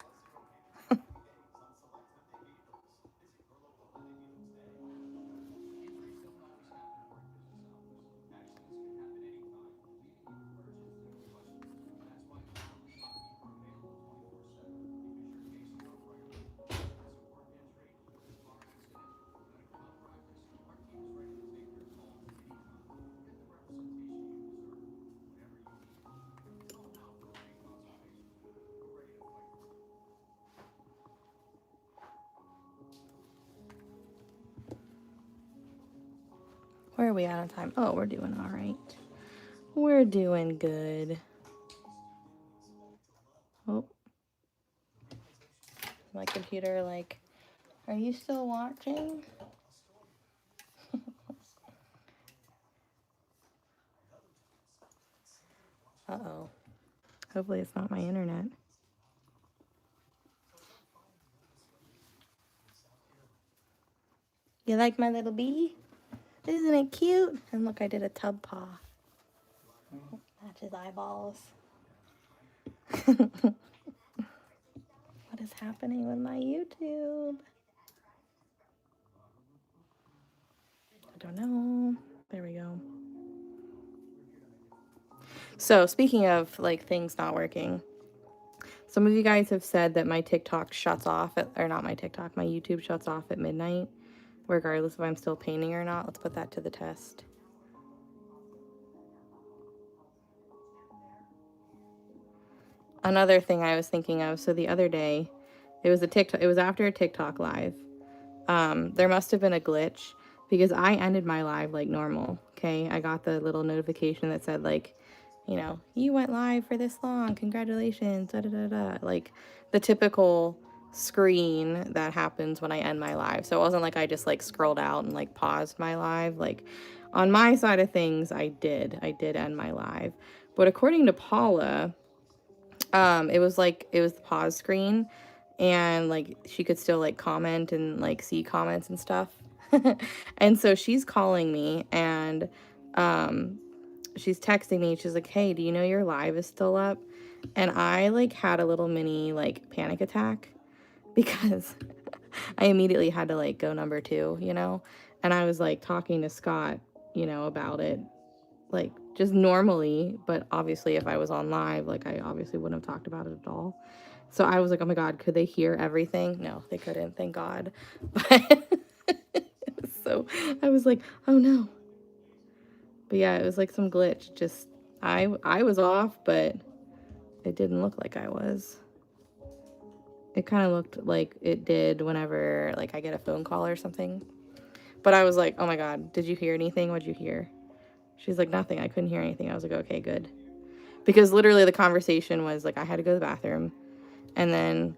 Where are we at on time? Oh, we're doing all right. We're doing good. Oh, my computer, like, are you still watching? Uh-oh. Hopefully it's not my internet. You like my little bee? Isn't it cute? And look, I did a tub paw. Matches eyeballs. What is happening with my YouTube? I don't know. There we go. So speaking of like things not working, some of you guys have said that my TikTok shuts off at, or not my TikTok, my YouTube shuts off at midnight, regardless if I'm still painting or not. Let's put that to the test. Another thing I was thinking of, so the other day, it was after a TikTok live. There must have been a glitch because I ended my live like normal. Okay, I got the little notification that said like, you know, you went live for this long, congratulations, da da da da, like the typical screen that happens when I end my live. So it wasn't like I just like scrolled out and like paused my live. Like on my side of things, I did end my live, but according to Paula, it was the pause screen, and like she could still like comment and like see comments and stuff. And so she's calling me, and she's texting me. She's like, hey, do you know your live is still up? And I like had a little mini like panic attack because I immediately had to like go number 2, you know. And I was like talking to Scott, you know, about it, like just normally, but obviously if I was on live, like I obviously wouldn't have talked about it at all. So I was like, oh my God, could they hear everything? No, they couldn't, thank God. But so I was like, oh no. But yeah, it was like some glitch. Just I was off, but it didn't look like I was. It kind of looked like it did whenever like I get a phone call or something. But I was like, oh my God, did you hear anything? What'd you hear? She's like, nothing. I couldn't hear anything. I was like, okay, good. Because literally the conversation was like, I had to go to the bathroom, and then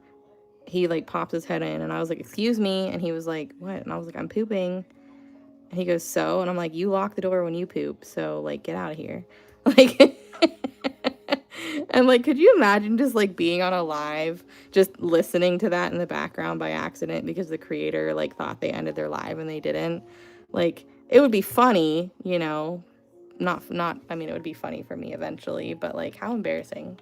he like popped his head in, and I was like, excuse me, and he was like, what? And I was like, I'm pooping. And he goes, so? And I'm like, you lock the door when you poop, so like get out of here. Like And like, could you imagine just like being on a live, just listening to that in the background by accident because the creator like thought they ended their live and they didn't? Like, it would be funny, you know, not, I mean, it would be funny for me eventually, but like, how embarrassing.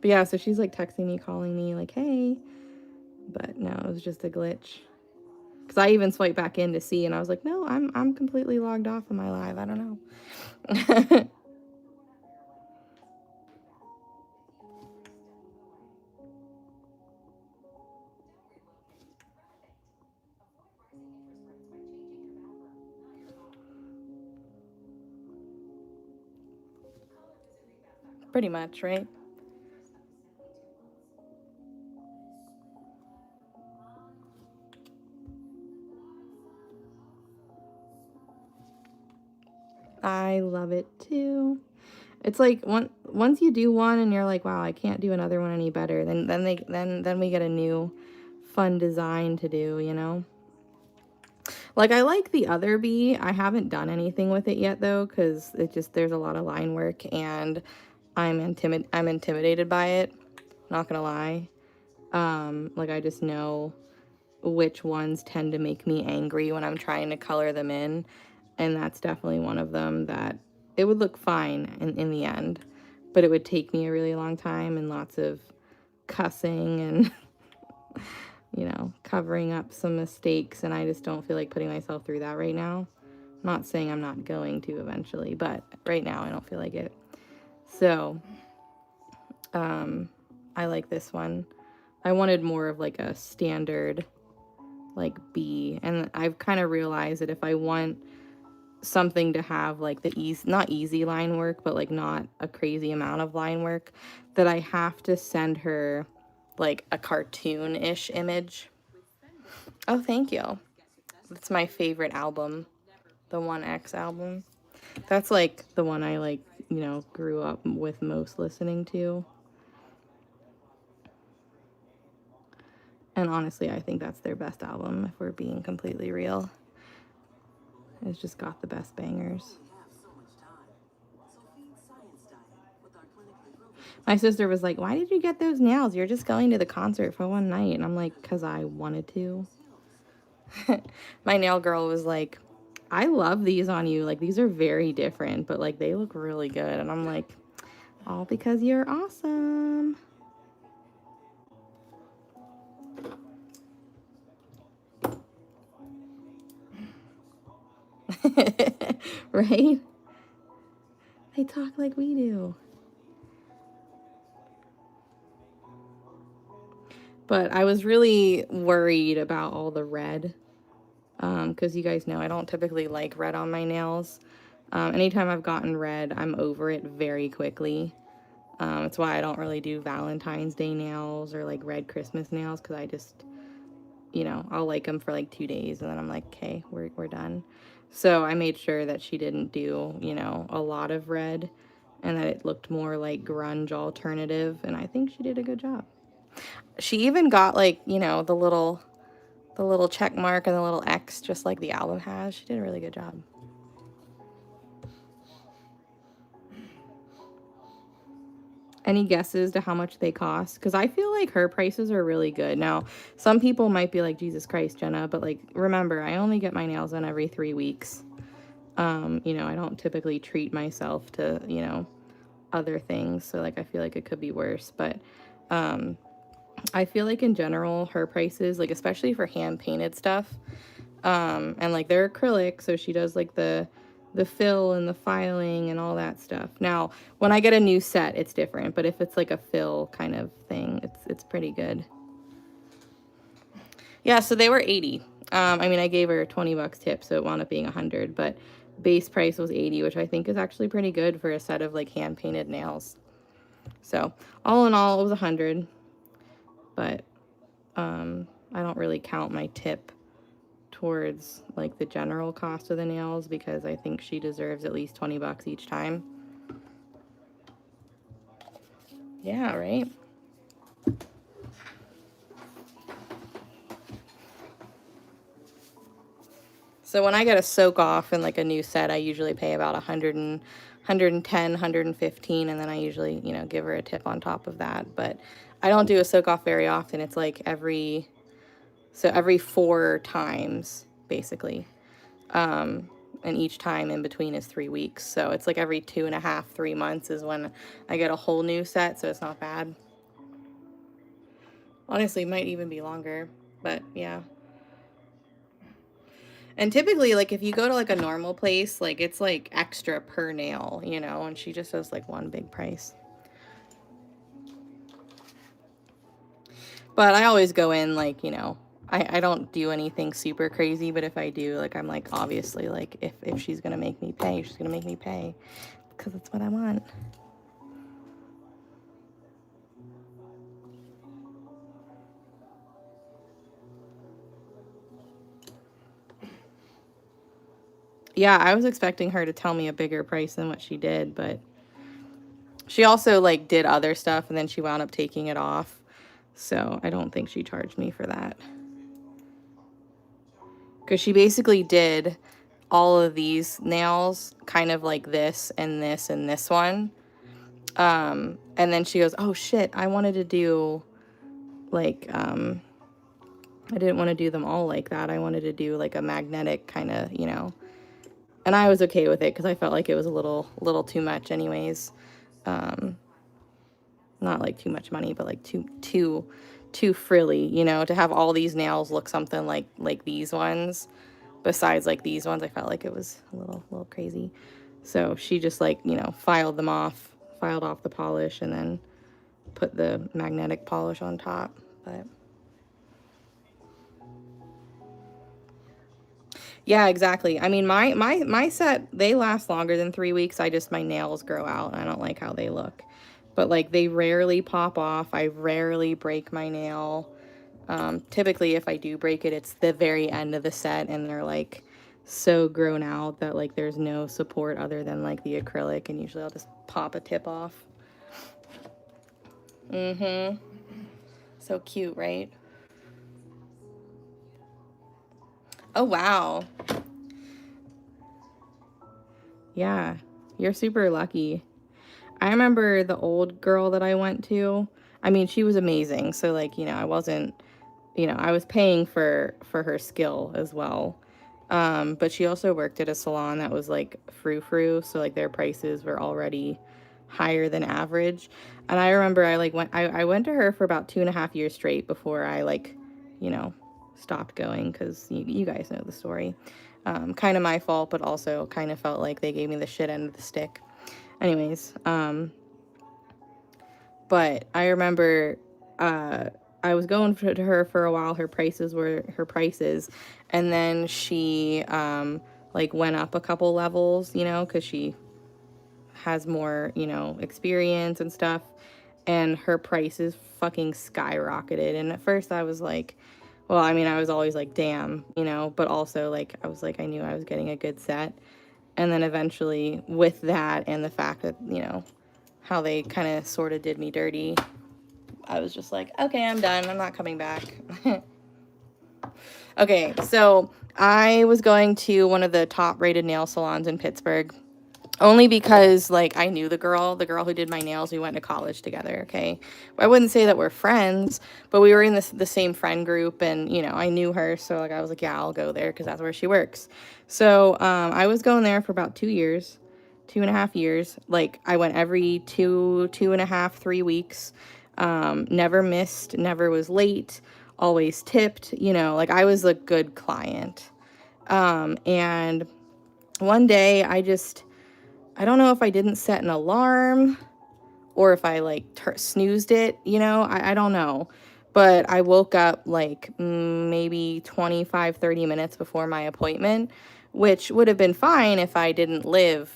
But yeah, so she's like texting me, calling me like, hey, but no, it was just a glitch. Because I even swiped back in to see, and I was like, no, I'm completely logged off of my live. I don't know. Pretty much, right? I love it too. It's like once you do one and you're like, wow, I can't do another one any better, then we get a new fun design to do, you know? Like, I like the other bee. I haven't done anything with it yet though, because there's a lot of line work and I'm intimidated by it, not gonna lie. Like, I just know which ones tend to make me angry when I'm trying to color them in, and that's definitely one of them. That it would look fine in the end, but it would take me a really long time and lots of cussing and you know, covering up some mistakes, and I just don't feel like putting myself through that right now. I'm not saying I'm not going to eventually, but right now I don't feel like it. So I like this one. I wanted more of like a standard like bee, and I've kind of realized that if I want something to have like the not easy line work, but like not a crazy amount of line work, that I have to send her like a cartoon-ish image. Oh, thank you. That's my favorite album, the 1X album. That's like the one I like, you know, grew up with most listening to. And honestly, I think that's their best album, if we're being completely real. It's just got the best bangers. My sister was like, why did you get those nails? You're just going to the concert for one night. And I'm like, because I wanted to. My nail girl was like, I love these on you. Like, these are very different, but like, they look really good. And I'm like, all because you're awesome. Right? They talk like we do. But I was really worried about all the red. Because you guys know I don't typically like red on my nails. Anytime I've gotten red, I'm over it very quickly. It's why I don't really do Valentine's Day nails or like red Christmas nails, because I just, you know, I'll like them for like 2 days and then I'm like, okay, we're done. So I made sure that she didn't do, you know, a lot of red, and that it looked more like grunge alternative, and I think she did a good job. She even got like, you know, the little check mark and the little X, just like the album has. She did a really good job. Any guesses to how much they cost? Because I feel like her prices are really good. Now, some people might be like, Jesus Christ, Jenna, but like, remember, I only get my nails done every 3 weeks. You know, I don't typically treat myself to, you know, other things. So like, I feel like it could be worse, but I feel like in general, her prices, like especially for hand painted stuff, and like they're acrylic, so she does like the fill and the filing and all that stuff. Now, when I get a new set, it's different, but if it's like a fill kind of thing, it's pretty good. Yeah, so they were 80. I mean, I gave her 20 bucks tip, so it wound up being 100, but base price was 80, which I think is actually pretty good for a set of like hand painted nails. So all in all, it was 100, but I don't really count my tip towards like the general cost of the nails, because I think she deserves at least 20 bucks each time. Yeah, right? So when I get a soak off in like a new set, I usually pay about 110, 115, and then I usually, you know, give her a tip on top of that. But I don't do a soak off very often. It's like every 4 times, basically. And each time in between is 3 weeks. So it's like every 2.5, 3 months is when I get a whole new set, so it's not bad. Honestly, it might even be longer, but yeah. And typically, like, if you go to, like, a normal place, like, it's, like, extra per nail, you know, and she just does, like, one big price. But I always go in, like, you know, I don't do anything super crazy, but if I do, like, I'm, like, obviously, like, if she's gonna make me pay, she's gonna make me pay, because that's what I want. Yeah, I was expecting her to tell me a bigger price than what she did, but she also, like, did other stuff, and then she wound up taking it off. So I don't think she charged me for that. Because she basically did all of these nails kind of like this and this and this one. And then she goes, oh shit, I wanted to do like, I didn't want to do them all like that. I wanted to do like a magnetic kind of, you know. And I was okay with it because I felt like it was a little too much anyways. Not like too much money, but like too frilly, you know, to have all these nails look something like these ones. Besides like these ones, I felt like it was a little crazy. So she just, like, you know, filed off the polish and then put the magnetic polish on top. But yeah, exactly. I mean, my set, they last longer than 3 weeks. My nails grow out and I don't like how they look. But like, they rarely pop off. I rarely break my nail. Typically, if I do break it, it's the very end of the set and they're like so grown out that like there's no support other than like the acrylic, and usually I'll just pop a tip off. So cute, right? Oh, wow. Yeah, you're super lucky. I remember the old girl that I went to. I mean, she was amazing. So like, you know, I wasn't, you know, I was paying for her skill as well. But she also worked at a salon that was like frou-frou, so like their prices were already higher than average. And I remember I went to her for about 2.5 years straight before I, like, you know, stopped going, because you guys know the story. Kind of my fault, but also kind of felt like they gave me the shit end of the stick. Anyways, but I remember I was going to her for a while. Her prices were her prices, and then she like went up a couple levels, you know, because she has more, you know, experience and stuff, and her prices fucking skyrocketed. And at first I was like, well, I mean, I was always like, damn, you know, but also like I was like, I knew I was getting a good set. And then eventually, with that and the fact that, you know, how they kind of sort of did me dirty, I was just like, okay, I'm done. I'm not coming back. Okay, so I was going to one of the top rated nail salons in Pittsburgh, only because, like, I knew the girl who did my nails. We went to college together, okay? I wouldn't say that we're friends, but we were in the same friend group, and, you know, I knew her, so, like, I was like, yeah, I'll go there, because that's where she works. So, I was going there for about 2 years, 2.5 years. Like, I went every 2.5, 3 weeks. Never missed, never was late, always tipped, you know, like, I was a good client. And one day I don't know if I didn't set an alarm or if I like snoozed it, you know, I don't know. But I woke up like maybe 25, 30 minutes before my appointment, which would have been fine if I didn't live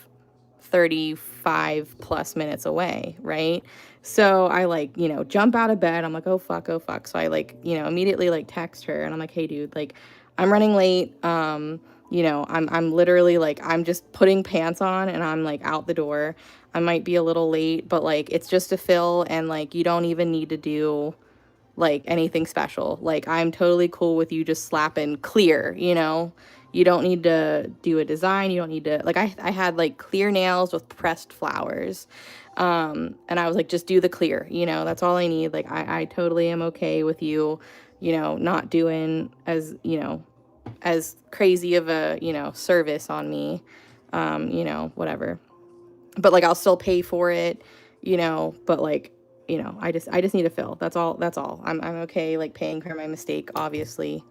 35 plus minutes away, right? So I, like, you know, jump out of bed. I'm like, oh fuck, oh fuck. So I, like, you know, immediately like text her and I'm like, hey dude, like, I'm running late. You know, I'm literally like, I'm just putting pants on and I'm like out the door. I might be a little late, but like, it's just a fill, and like, you don't even need to do like anything special. Like, I'm totally cool with you just slapping clear, you know, You don't need to do a design. You don't need to, like, I had like clear nails with pressed flowers. And I was like, just do the clear, you know, that's all I need. Like, I totally am okay with you, you know, not doing as, you know, as crazy of a, you know, service on me, you know, whatever. But like, I'll still pay for it, you know, but like, you know, I just need a fill. That's all. That's all. I'm okay, like, paying her my mistake, obviously.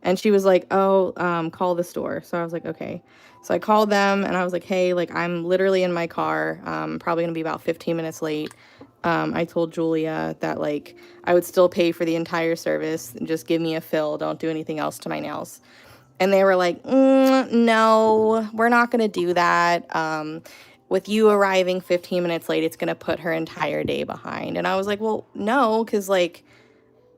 And she was like, oh, call the store. So I was like, okay. So I called them and I was like, hey, like, I'm literally in my car. Probably gonna be about 15 minutes late. I told Julia that, like, I would still pay for the entire service and just give me a fill. Don't do anything else to my nails. And they were like, no, we're not gonna do that. With you arriving 15 minutes late, it's gonna put her entire day behind. And I was like, well, no, because, like,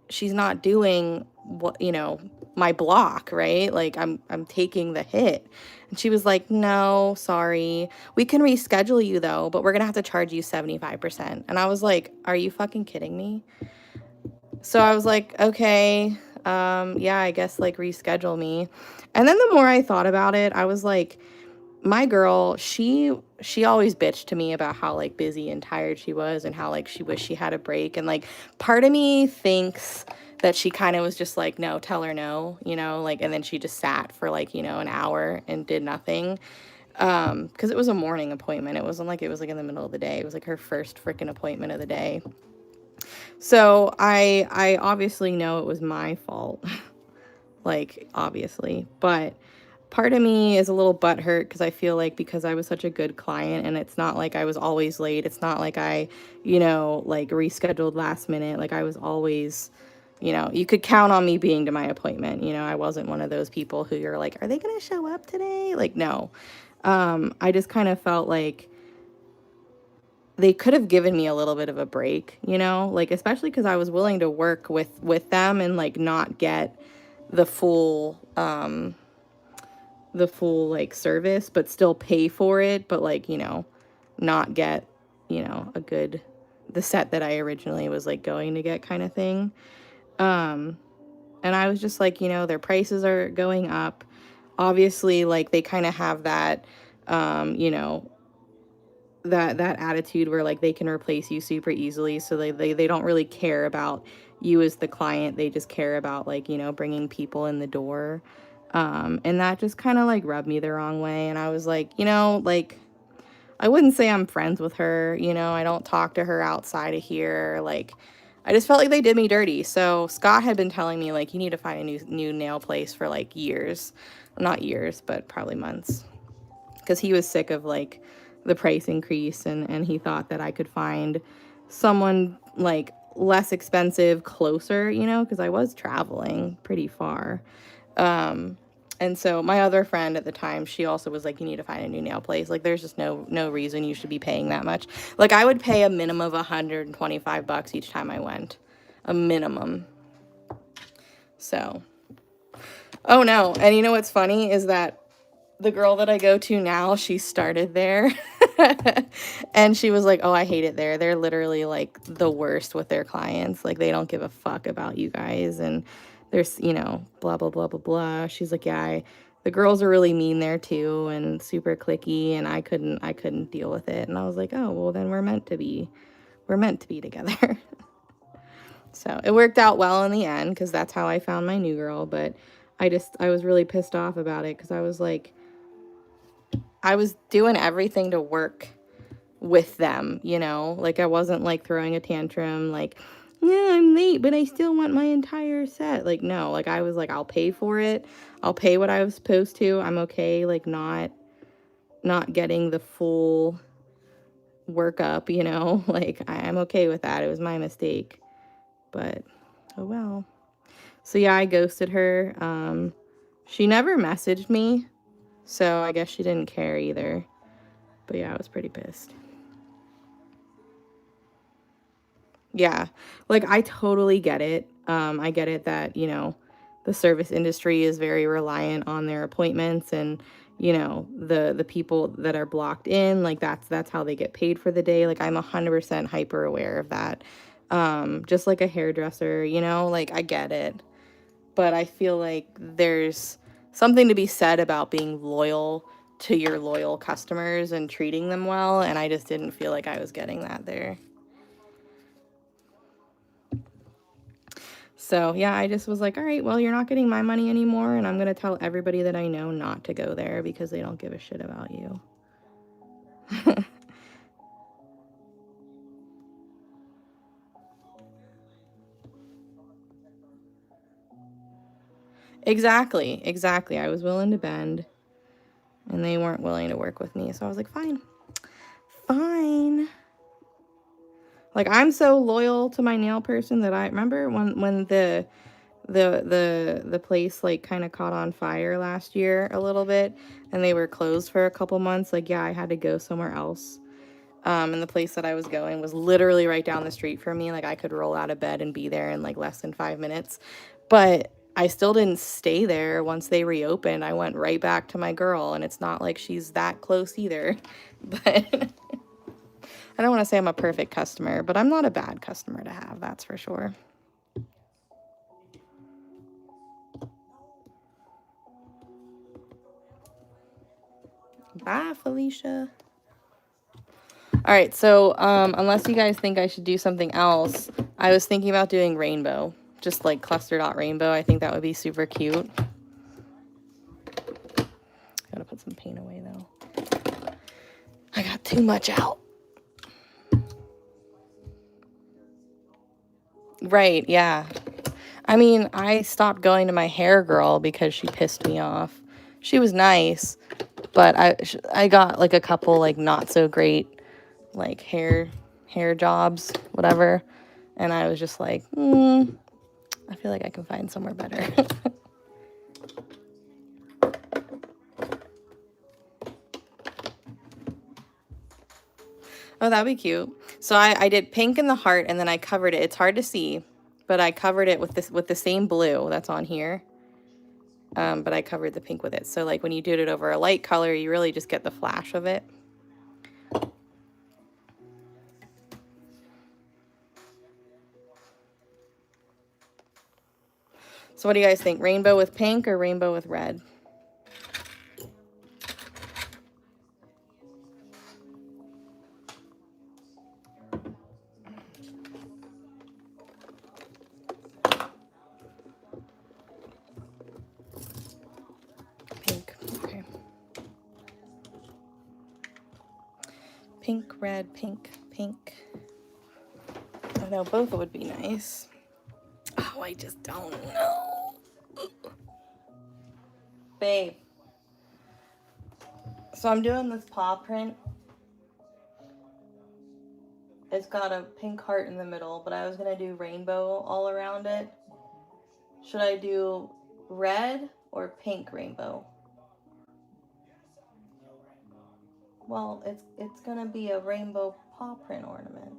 she's not doing what, you know, my block, right? Like, I'm taking the hit. And she was like, no, sorry. We can reschedule you though, but we're gonna have to charge you 75%. And I was like, are you fucking kidding me? So I was like, okay, yeah, I guess, like, reschedule me. And then the more I thought about it, I was like, my girl, she always bitched to me about how, like, busy and tired she was and how, like, she wished she had a break. And, like, part of me thinks that she kind of was just like, no, tell her no, you know, like, and then she just sat for, like, you know, an hour and did nothing. Because it was a morning appointment. It wasn't like it was, like, in the middle of the day. It was, like, her first freaking appointment of the day. So I obviously know it was my fault. Like, obviously, but part of me is a little butthurt because I feel like, because I was such a good client, and it's not like I was always late. It's not like I, you know, like, rescheduled last minute. Like, I was always, you know, you could count on me being to my appointment. You know, I wasn't one of those people who you're like, are they going to show up today? Like, no. I just kind of felt like they could have given me a little bit of a break, you know, like, especially because I was willing to work with them and, like, not get the full like, service, but still pay for it, but, like, you know, not get, you know, the set that I originally was, like, going to get, kind of thing. And I was just like, you know, their prices are going up. Obviously, like, they kind of have that, you know, that attitude where, like, they can replace you super easily. So they don't really care about you as the client. They just care about, like, you know, bringing people in the door. And that just kind of, like, rubbed me the wrong way. And I was like, you know, like, I wouldn't say I'm friends with her, you know, I don't talk to her outside of here. Like, I just felt like they did me dirty. So Scott had been telling me, like, you need to find a new nail place for, like, years. Not years, but probably months. Because he was sick of, like, the price increase, and he thought that I could find someone, like, less expensive, closer, you know, because I was traveling pretty far. And so my other friend at the time, she also was like, you need to find a new nail place. Like, there's just no reason you should be paying that much. Like, I would pay a minimum of $125 each time I went. A minimum. So, oh no. And you know what's funny is that the girl that I go to now, she started there. And she was like, oh, I hate it there. They're literally, like, the worst with their clients. Like, they don't give a fuck about you guys. And there's, you know, blah, blah, blah, blah, blah. She's like, yeah, the girls are really mean there too, and super cliquey, and I couldn't deal with it. And I was like, oh, well, then we're meant to be together. So it worked out well in the end, because that's how I found my new girl. But I was really pissed off about it, because I was like, I was doing everything to work with them, you know? Like, I wasn't, like, throwing a tantrum, like, yeah, I'm late, but I still want my entire set. Like, no, like, I was like, I'll pay for it. I'll pay what I was supposed to. I'm okay, like, not getting the full workup, you know? Like, I'm okay with that. It was my mistake. But, oh well. So, yeah, I ghosted her. She never messaged me, so I guess she didn't care either. But, yeah, I was pretty pissed. Yeah, like, I totally get it. I get it that, you know, the service industry is very reliant on their appointments, and, you know, the people that are blocked in, like, that's how they get paid for the day. Like, I'm 100% hyper aware of that. Just like a hairdresser, you know, like, I get it. But I feel like there's something to be said about being loyal to your loyal customers and treating them well, and I just didn't feel like I was getting that there. So yeah, I just was like, all right, well, you're not getting my money anymore, and I'm gonna tell everybody that I know not to go there because they don't give a shit about you. Exactly. I was willing to bend, and they weren't willing to work with me, so I was like, fine. Like, I'm so loyal to my nail person that I remember when the place like kind of caught on fire last year a little bit, and they were closed for a couple months. Like, yeah, I had to go somewhere else. And the place that I was going was literally right down the street from me. Like, I could roll out of bed and be there in like less than 5 minutes. But I still didn't stay there once they reopened. I went right back to my girl, and it's not like she's that close either. But I don't want to say I'm a perfect customer, but I'm not a bad customer to have, that's for sure. Bye, Felicia. All right, so unless you guys think I should do something else, I was thinking about doing rainbow, just like cluster dot rainbow. I think that would be super cute. Gotta put some paint away though. I got too much out. Right, yeah. I mean, I stopped going to my hair girl because she pissed me off. She was nice, but I got like a couple like not so great like hair jobs, whatever. And I was just like, I feel like I can find somewhere better. Oh, that'd be cute. So I did pink in the heart, and then I covered it. It's hard to see, but I covered it with the same blue that's on here. But I covered the pink with it. So like when you do it over a light color, you really just get the flash of it. So what do you guys think? Rainbow with pink or rainbow with red? Pink. Okay. Pink, red, pink, pink. I know both would be nice. Oh, I just don't know. Babe. So I'm doing this paw print. It's got a pink heart in the middle, but I was going to do rainbow all around it. Should I do red or pink rainbow? Well, it's going to be a rainbow paw print ornament.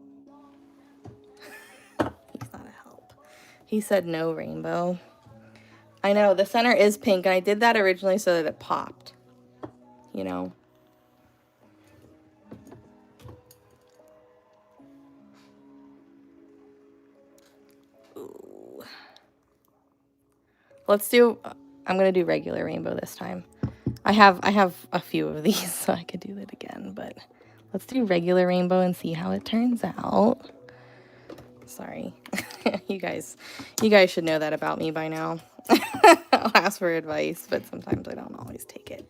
He's not a help. He said no rainbow. I know, the center is pink, and I did that originally so that it popped. You know? Ooh. Let's do, I'm going to do regular rainbow this time. I have a few of these, so I could do it again, but let's do regular rainbow and see how it turns out. Sorry. you guys should know that about me by now. I'll ask for advice, but sometimes I don't always take it.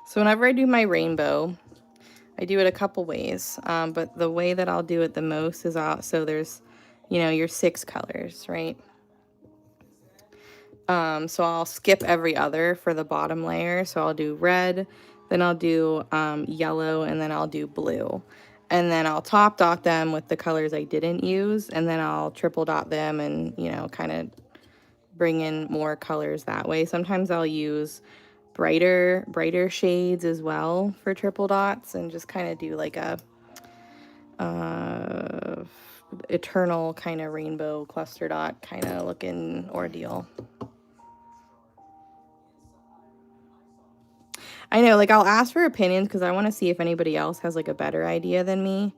So whenever I do my rainbow, I do it a couple ways, but the way that I'll do it the most is so there's, you know, your 6 colors, right? So I'll skip every other for the bottom layer. So I'll do red, then I'll do yellow, and then I'll do blue. And then I'll top dot them with the colors I didn't use, and then I'll triple dot them and, you know, kind of bring in more colors that way. Sometimes I'll use brighter shades as well for triple dots and just kind of do like a eternal kind of rainbow cluster dot kind of looking ordeal. I know, like, I'll ask for opinions because I want to see if anybody else has, like, a better idea than me.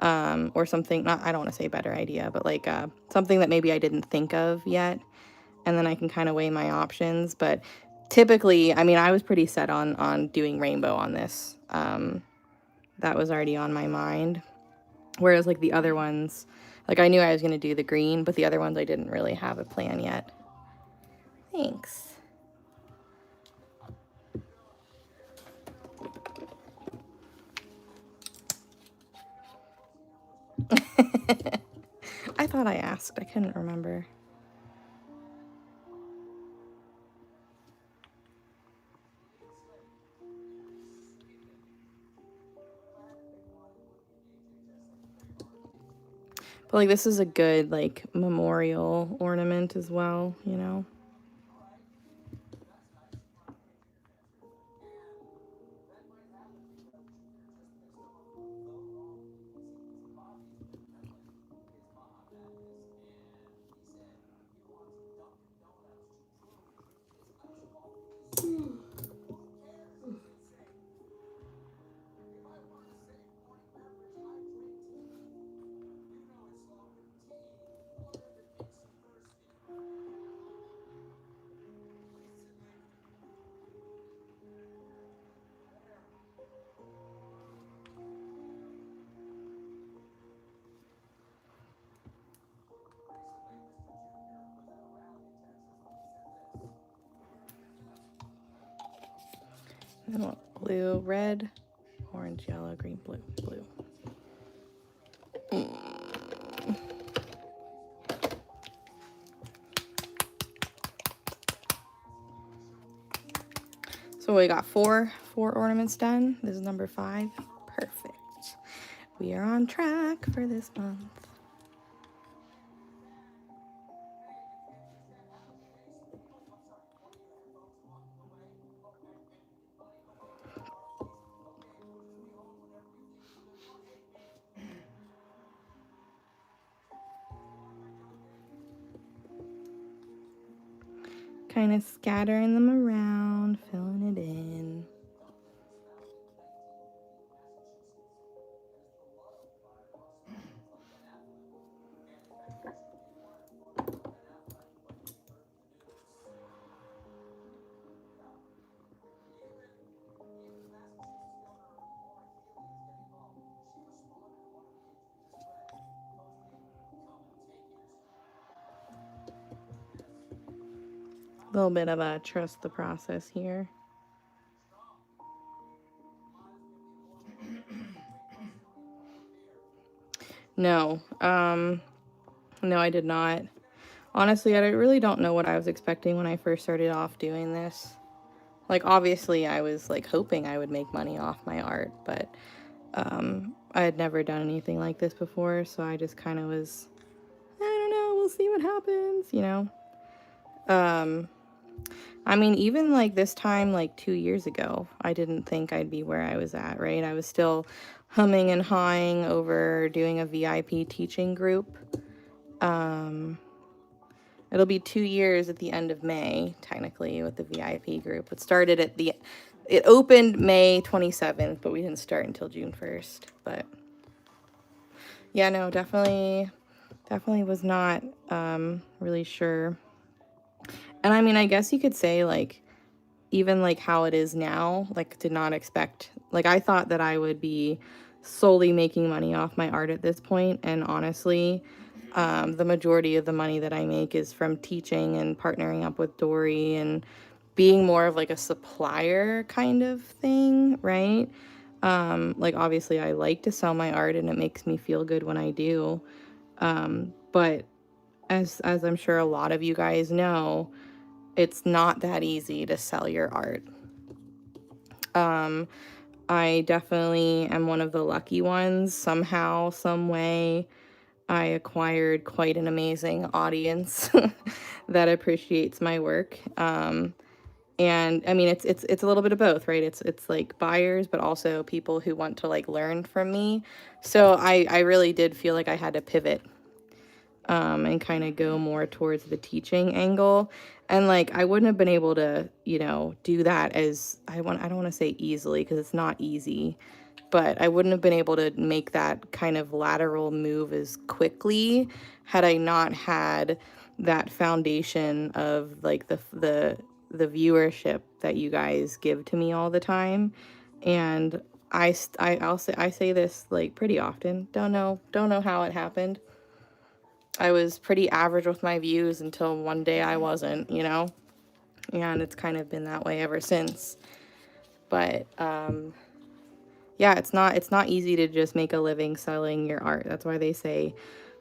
Or something, not, I don't want to say better idea, but, like, something that maybe I didn't think of yet. And then I can kind of weigh my options. But typically, I mean, I was pretty set on doing rainbow on this. That was already on my mind. Whereas, like, the other ones, like, I knew I was going to do the green, but the other ones I didn't really have a plan yet. Thanks. I thought I asked. I couldn't remember. But, like, this is a good, like, memorial ornament as well, you know? And what? Blue, red, orange, yellow, green, blue, blue. So we got four ornaments done. This is number 5. Perfect. We are on track for this month. Kind of scattering them around, filling it in. A little bit of a trust the process here. No, no, I did not. Honestly, I really don't know what I was expecting when I first started off doing this. Like, obviously, I was, like, hoping I would make money off my art, but I had never done anything like this before, so I just kind of was, I don't know, we'll see what happens, you know? I mean, even, like, this time, like, 2 years ago, I didn't think I'd be where I was at, right? I was still humming and hawing over doing a VIP teaching group. It'll be 2 years at the end of May, technically, with the VIP group. It opened May 27th, but we didn't start until June 1st. But yeah, no, definitely was not really sure. And I mean, I guess you could say, like, even like how it is now, like, did not expect, like, I thought that I would be solely making money off my art at this point, and honestly, the majority of the money that I make is from teaching and partnering up with Dory and being more of like a supplier kind of thing, right? Like, obviously I like to sell my art and it makes me feel good when I do. But as I'm sure a lot of you guys know, it's not that easy to sell your art. I definitely am one of the lucky ones. Somehow, some way, I acquired quite an amazing audience that appreciates my work. And I mean, it's a little bit of both, right? It's like buyers, but also people who want to like learn from me. So I really did feel like I had to pivot and kind of go more towards the teaching angle. And like I wouldn't have been able to, you know, do that as I don't want to say easily because it's not easy, but I wouldn't have been able to make that kind of lateral move as quickly had I not had that foundation of like the viewership that you guys give to me all the time. And I say this like pretty often. Don't know how it happened. I was pretty average with my views until one day I wasn't, you know? And it's kind of been that way ever since. But yeah, it's not easy to just make a living selling your art. That's why they say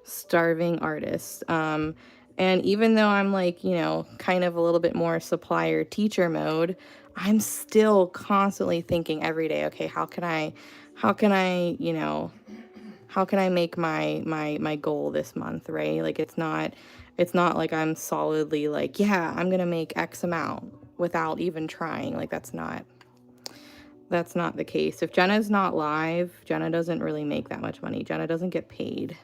starving artists. And even though I'm like, you know, kind of a little bit more supplier teacher mode, I'm still constantly thinking every day, okay, how can I, you know, how can I make my goal this month, right? Like it's not like I'm solidly like, yeah, I'm gonna make X amount without even trying. Like that's not the case. If Jenna's not live, Jenna doesn't really make that much money. Jenna doesn't get paid.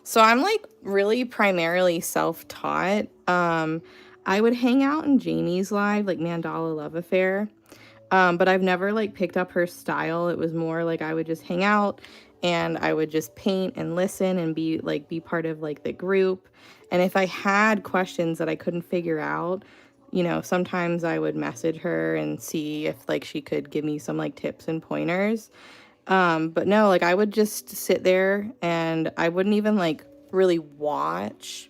So I'm like really primarily self-taught. I would hang out in Jamie's live, like Mandala Love Affair. But I've never like picked up her style. It was more like I would just hang out and I would just paint and listen and be part of like the group. And if I had questions that I couldn't figure out, you know, sometimes I would message her and see if like she could give me some like tips and pointers. But no, like I would just sit there and I wouldn't even like really watch.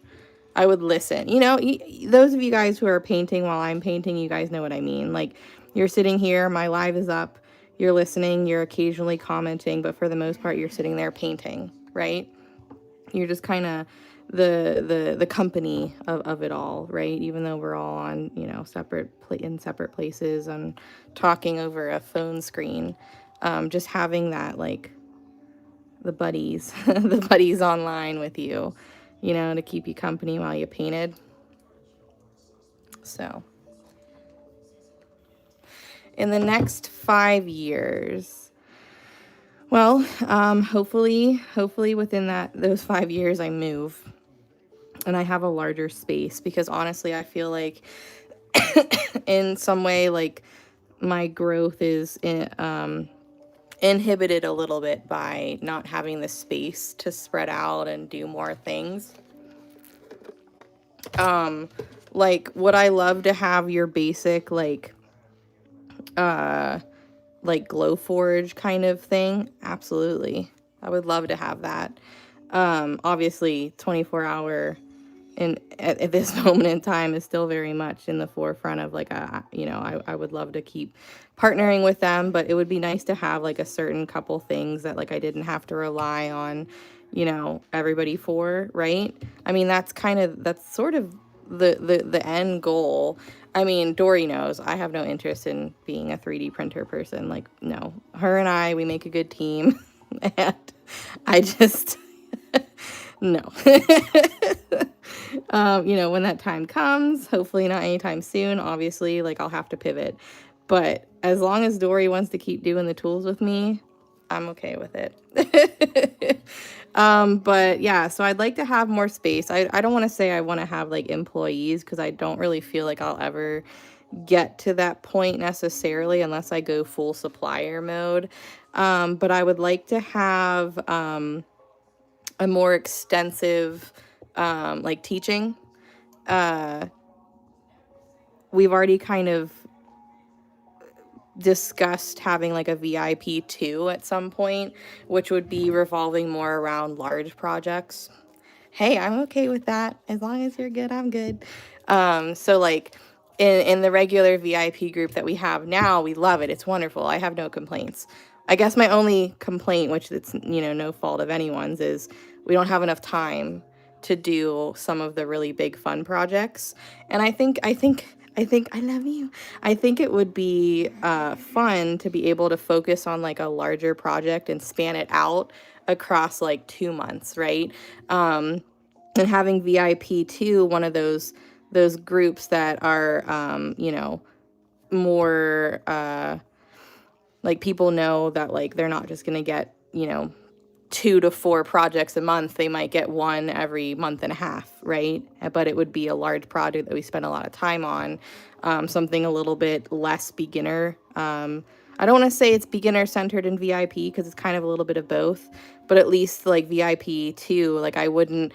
I would listen. You know, those of you guys who are painting while I'm painting, you guys know what I mean. Like you're sitting here, my live is up, you're listening, you're occasionally commenting, but for the most part, you're sitting there painting, right? You're just kind of the company of it all, right? Even though we're all on, you know, in separate places and talking over a phone screen, just having that like the buddies, the buddies online with you, you know, to keep you company while you painted. So in the next 5 years, well, hopefully within those 5 years I move and I have a larger space, because honestly I feel like in some way like my growth is inhibited a little bit by not having the space to spread out and do more things. Like would I love to have your basic like glow forge kind of thing? Absolutely. I would love to have that. Obviously 24-hour and at this moment in time is still very much in the forefront of like you know, I would love to keep partnering with them, but it would be nice to have like a certain couple things that like I didn't have to rely on, you know, everybody for, right? I mean, that's sort of the end goal. I mean, Dory knows I have no interest in being a 3D printer person. Like, no, her and we make a good team. And I just, no. You know, when that time comes, hopefully not anytime soon, obviously, like I'll have to pivot. But as long as Dory wants to keep doing the tools with me, I'm okay with it. But yeah, so I'd like to have more space. I don't want to say I want to have like employees, because I don't really feel like I'll ever get to that point necessarily unless I go full supplier mode. But I would like to have a more extensive like teaching. We've already kind of discussed having like a VIP 2 at some point, which would be revolving more around large projects. Hey, I'm okay with that. As long as you're good, I'm good. So like in the regular VIP group that we have now, we love it. It's wonderful. I have no complaints. I guess my only complaint, which it's, you know, no fault of anyone's, is we don't have enough time to do some of the really big fun projects. And I think I love you. I think it would be fun to be able to focus on like a larger project and span it out across like 2 months, right? And having VIP too, one of those groups that are, you know, more, like people know that like they're not just going to get, you know, 2 to 4 projects a month. They might get one every month and a half, right? But it would be a large project that we spend a lot of time on, something a little bit less beginner. I don't want to say it's beginner centered in VIP because it's kind of a little bit of both, but at least like VIP too, like I wouldn't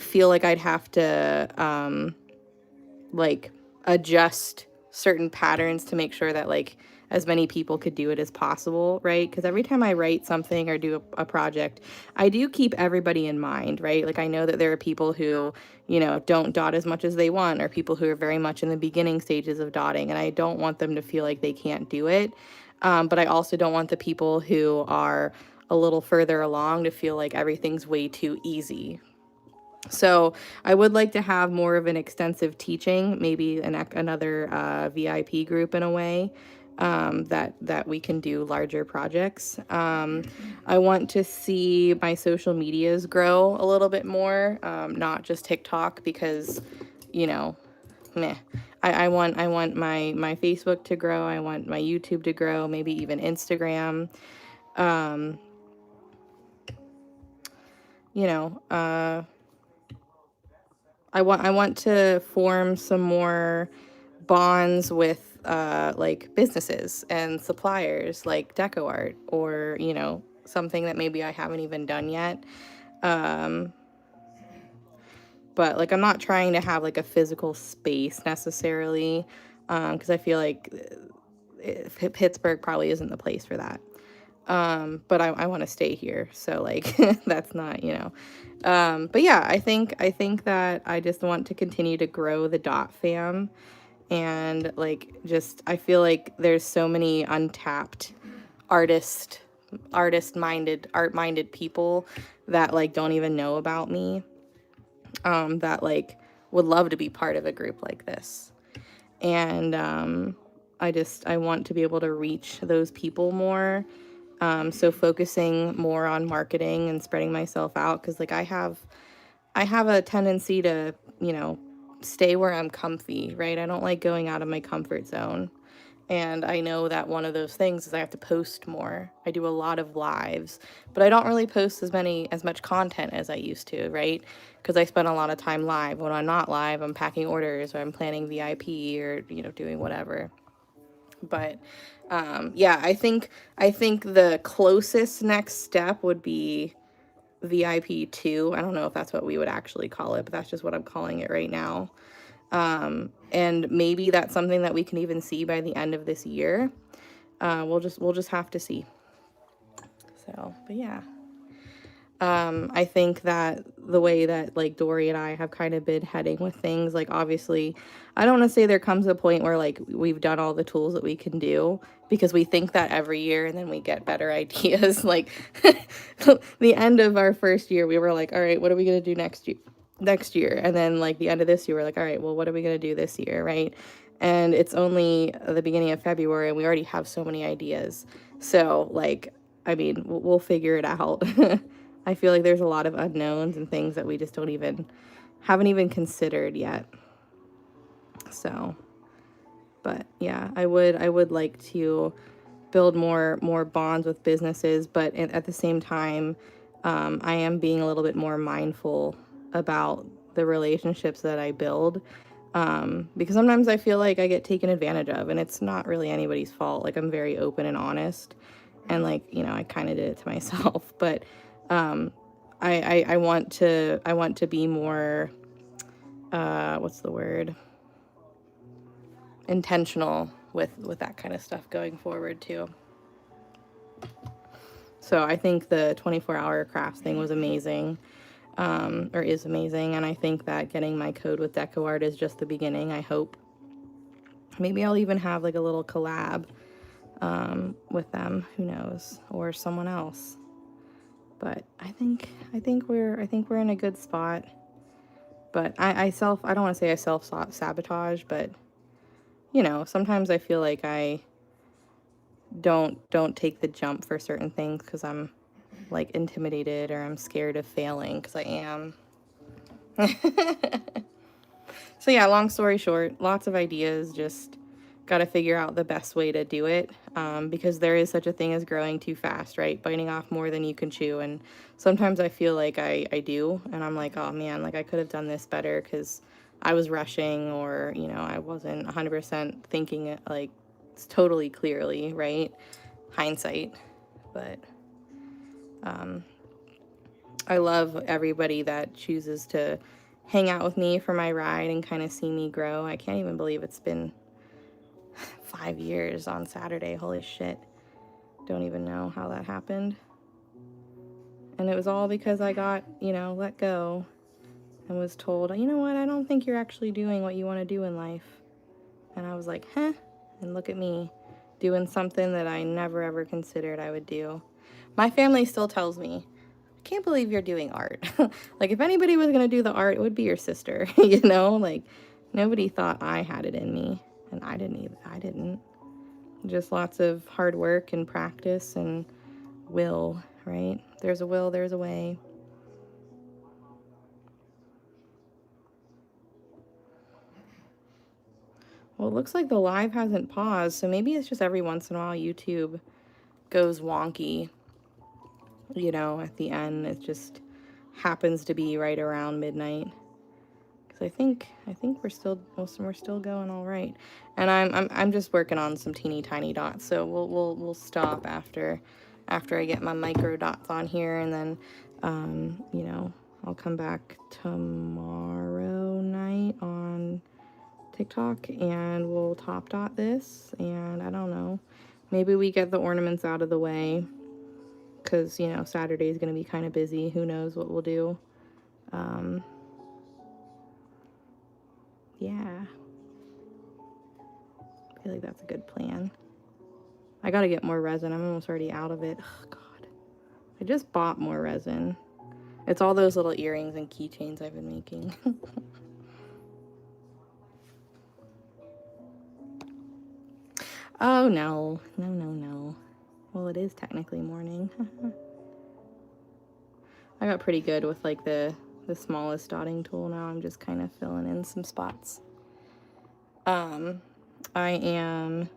feel like I'd have to like adjust certain patterns to make sure that like as many people could do it as possible, right? Because every time I write something or do a project, I do keep everybody in mind, right? Like I know that there are people who, you know, don't dot as much as they want, or people who are very much in the beginning stages of dotting, and I don't want them to feel like they can't do it. But I also don't want the people who are a little further along to feel like everything's way too easy. So I would like to have more of an extensive teaching, maybe another VIP group in a way, that we can do larger projects. I want to see my social medias grow a little bit more, not just TikTok because, you know, meh. I want my Facebook to grow. I want my YouTube to grow, maybe even Instagram. You know, I want to form some more bonds with like businesses and suppliers like Deco Art, or you know, something that maybe I haven't even done yet. But like I'm not trying to have like a physical space necessarily, because I feel like Pittsburgh probably isn't the place for that. But I want to stay here, so like that's not, you know. But yeah, I think that I just want to continue to grow the Dot fam, and like just I feel like there's so many untapped artist art minded people that like don't even know about me, that like would love to be part of a group like this. And I want to be able to reach those people more. So focusing more on marketing and spreading myself out, because like I have a tendency to, you know, stay where I'm comfy, right? I don't like going out of my comfort zone. And I know that one of those things is I have to post more. I do a lot of lives, but I don't really post as much content as I used to, right? Because I spend a lot of time live. When I'm not live, I'm packing orders, or I'm planning VIP, or, you know, doing whatever. But yeah, I think the closest next step would be VIP 2. I don't know if that's what we would actually call it, but that's just what I'm calling it right now. And maybe that's something that we can even see by the end of this year. We'll just have to see. So, but yeah. I think that the way that like Dory and I have kind of been heading with things, like obviously, I don't want to say there comes a point where like we've done all the tools that we can do, because we think that every year and then we get better ideas. Like the end of our first year, we were like, all right, what are we going to do next year? And then like the end of this year, we're like, all right, well, what are we going to do this year? Right. And it's only the beginning of February and we already have so many ideas. So like, I mean, we'll figure it out. I feel like there's a lot of unknowns and things that we just haven't even considered yet. So, but yeah, I would like to build more bonds with businesses, but at the same time, I am being a little bit more mindful about the relationships that I build, because sometimes I feel like I get taken advantage of, and it's not really anybody's fault. Like I'm very open and honest, and like, you know, I kind of did it to myself, but I want to be more, what's the word? Intentional with that kind of stuff going forward too. So I think the 24-hour crafts thing was amazing, or is amazing, and I think that getting my code with Deco Art is just the beginning. I hope maybe I'll even have like a little collab with them, who knows, or someone else. But I think we're in a good spot. But I don't want to say I self-sabotage, but you know, sometimes I feel like I don't take the jump for certain things because I'm like intimidated, or I'm scared of failing, because I am. So yeah, long story short, lots of ideas, just got to figure out the best way to do it, because there is such a thing as growing too fast, right? Biting off more than you can chew. And sometimes I feel like I do, and I'm like, oh man, like I could have done this better because I was rushing, or, you know, I wasn't 100% thinking it like totally clearly, right? Hindsight. But I love everybody that chooses to hang out with me for my ride and kind of see me grow. I can't even believe it's been 5 years on Saturday. Holy shit. Don't even know how that happened. And it was all because I got, you know, let go and was told, you know what, I don't think you're actually doing what you want to do in life. And I was like, huh? And look at me doing something that I never ever considered I would do. My family still tells me, I can't believe you're doing art. Like, if anybody was going to do the art, it would be your sister, you know? Like, nobody thought I had it in me. And I didn't. Just lots of hard work and practice and will, right? There's a will, there's a way. Well, it looks like the live hasn't paused, so maybe it's just every once in a while YouTube goes wonky. You know, at the end, it just happens to be right around midnight. Because I think we're still going all right. And I'm just working on some teeny tiny dots, so we'll stop after I get my micro dots on here, and then you know, I'll come back tomorrow night on TikTok and we'll top dot this, and I don't know, maybe we get the ornaments out of the way because, you know, Saturday is going to be kind of busy. Who knows what we'll do. Yeah, I feel like that's a good plan. I gotta get more resin. I'm almost already out of it. Oh god, I just bought more resin. It's all those little earrings and keychains I've been making. Oh no. Well, it is technically morning. I got pretty good with like the smallest dotting tool. Now I'm just kind of filling in some spots. I am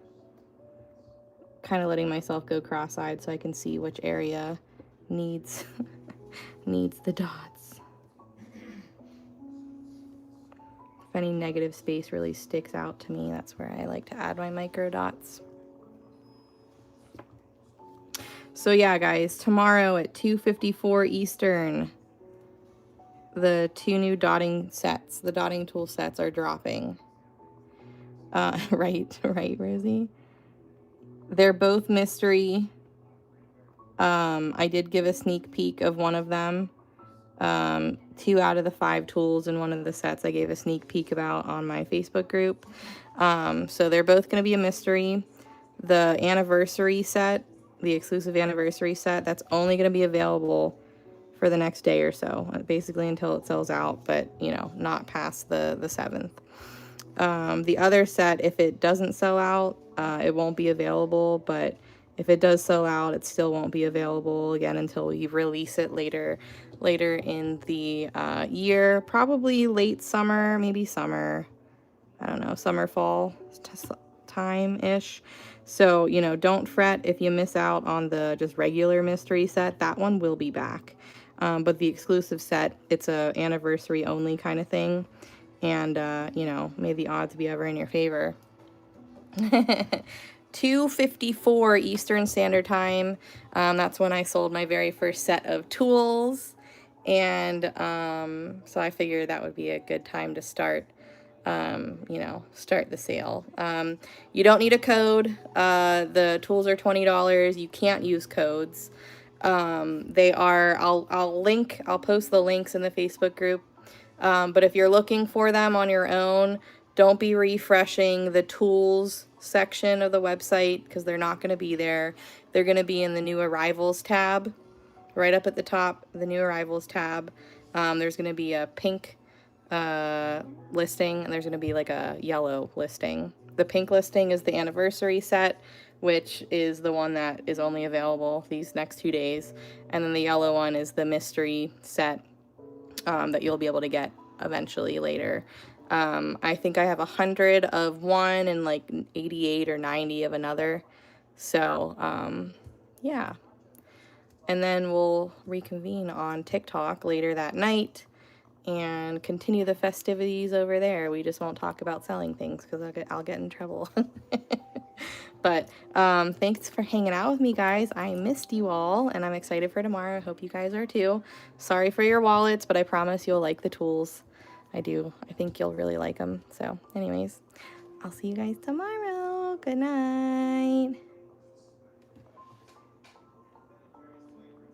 kind of letting myself go cross-eyed so I can see which area needs needs the dots. If any negative space really sticks out to me, that's where I like to add my micro dots. So yeah, guys, tomorrow at 2:54 Eastern, the 2 new dotting sets, the dotting tool sets, are dropping. Right, Rosie? They're both mystery. I did give a sneak peek of one of them. 2 out of the 5 tools in one of the sets I gave a sneak peek about on my Facebook group. So they're both going to be a mystery. The anniversary set, the exclusive anniversary set, that's only going to be available for the next day or so, basically until it sells out, but, you know, not past the 7th. The other set, if it doesn't sell out, it won't be available, but if it does sell out, it still won't be available again until we release it later in the year, probably late summer, maybe summer, I don't know, summer, fall time-ish. So, you know, don't fret if you miss out on the just regular mystery set. That one will be back. But the exclusive set, it's a anniversary only kind of thing. And, you know, may the odds be ever in your favor. 2:54 Eastern Standard Time. That's when I sold my very first set of tools. And so I figured that would be a good time to start, you know, start the sale. You don't need a code. The tools are $20. You can't use codes. They are, I'll post the links in the Facebook group. But if you're looking for them on your own, don't be refreshing the tools section of the website because they're not going to be there. They're going to be in the new arrivals tab, right up at the top, the new arrivals tab. There's going to be a pink listing, and there's going to be like a yellow listing. The pink listing is the anniversary set, which is the one that is only available these next 2 days. And then the yellow one is the mystery set that you'll be able to get eventually later. I think I have 100 of one and like 88 or 90 of another. So, yeah. And then we'll reconvene on TikTok later that night and continue the festivities over there. We just won't talk about selling things because I'll get in trouble. But thanks for hanging out with me, guys. I missed you all, and I'm excited for tomorrow. I hope you guys are too. Sorry for your wallets, but I promise you'll like the tools. I do. I think you'll really like them. So anyways, I'll see you guys tomorrow. Good night.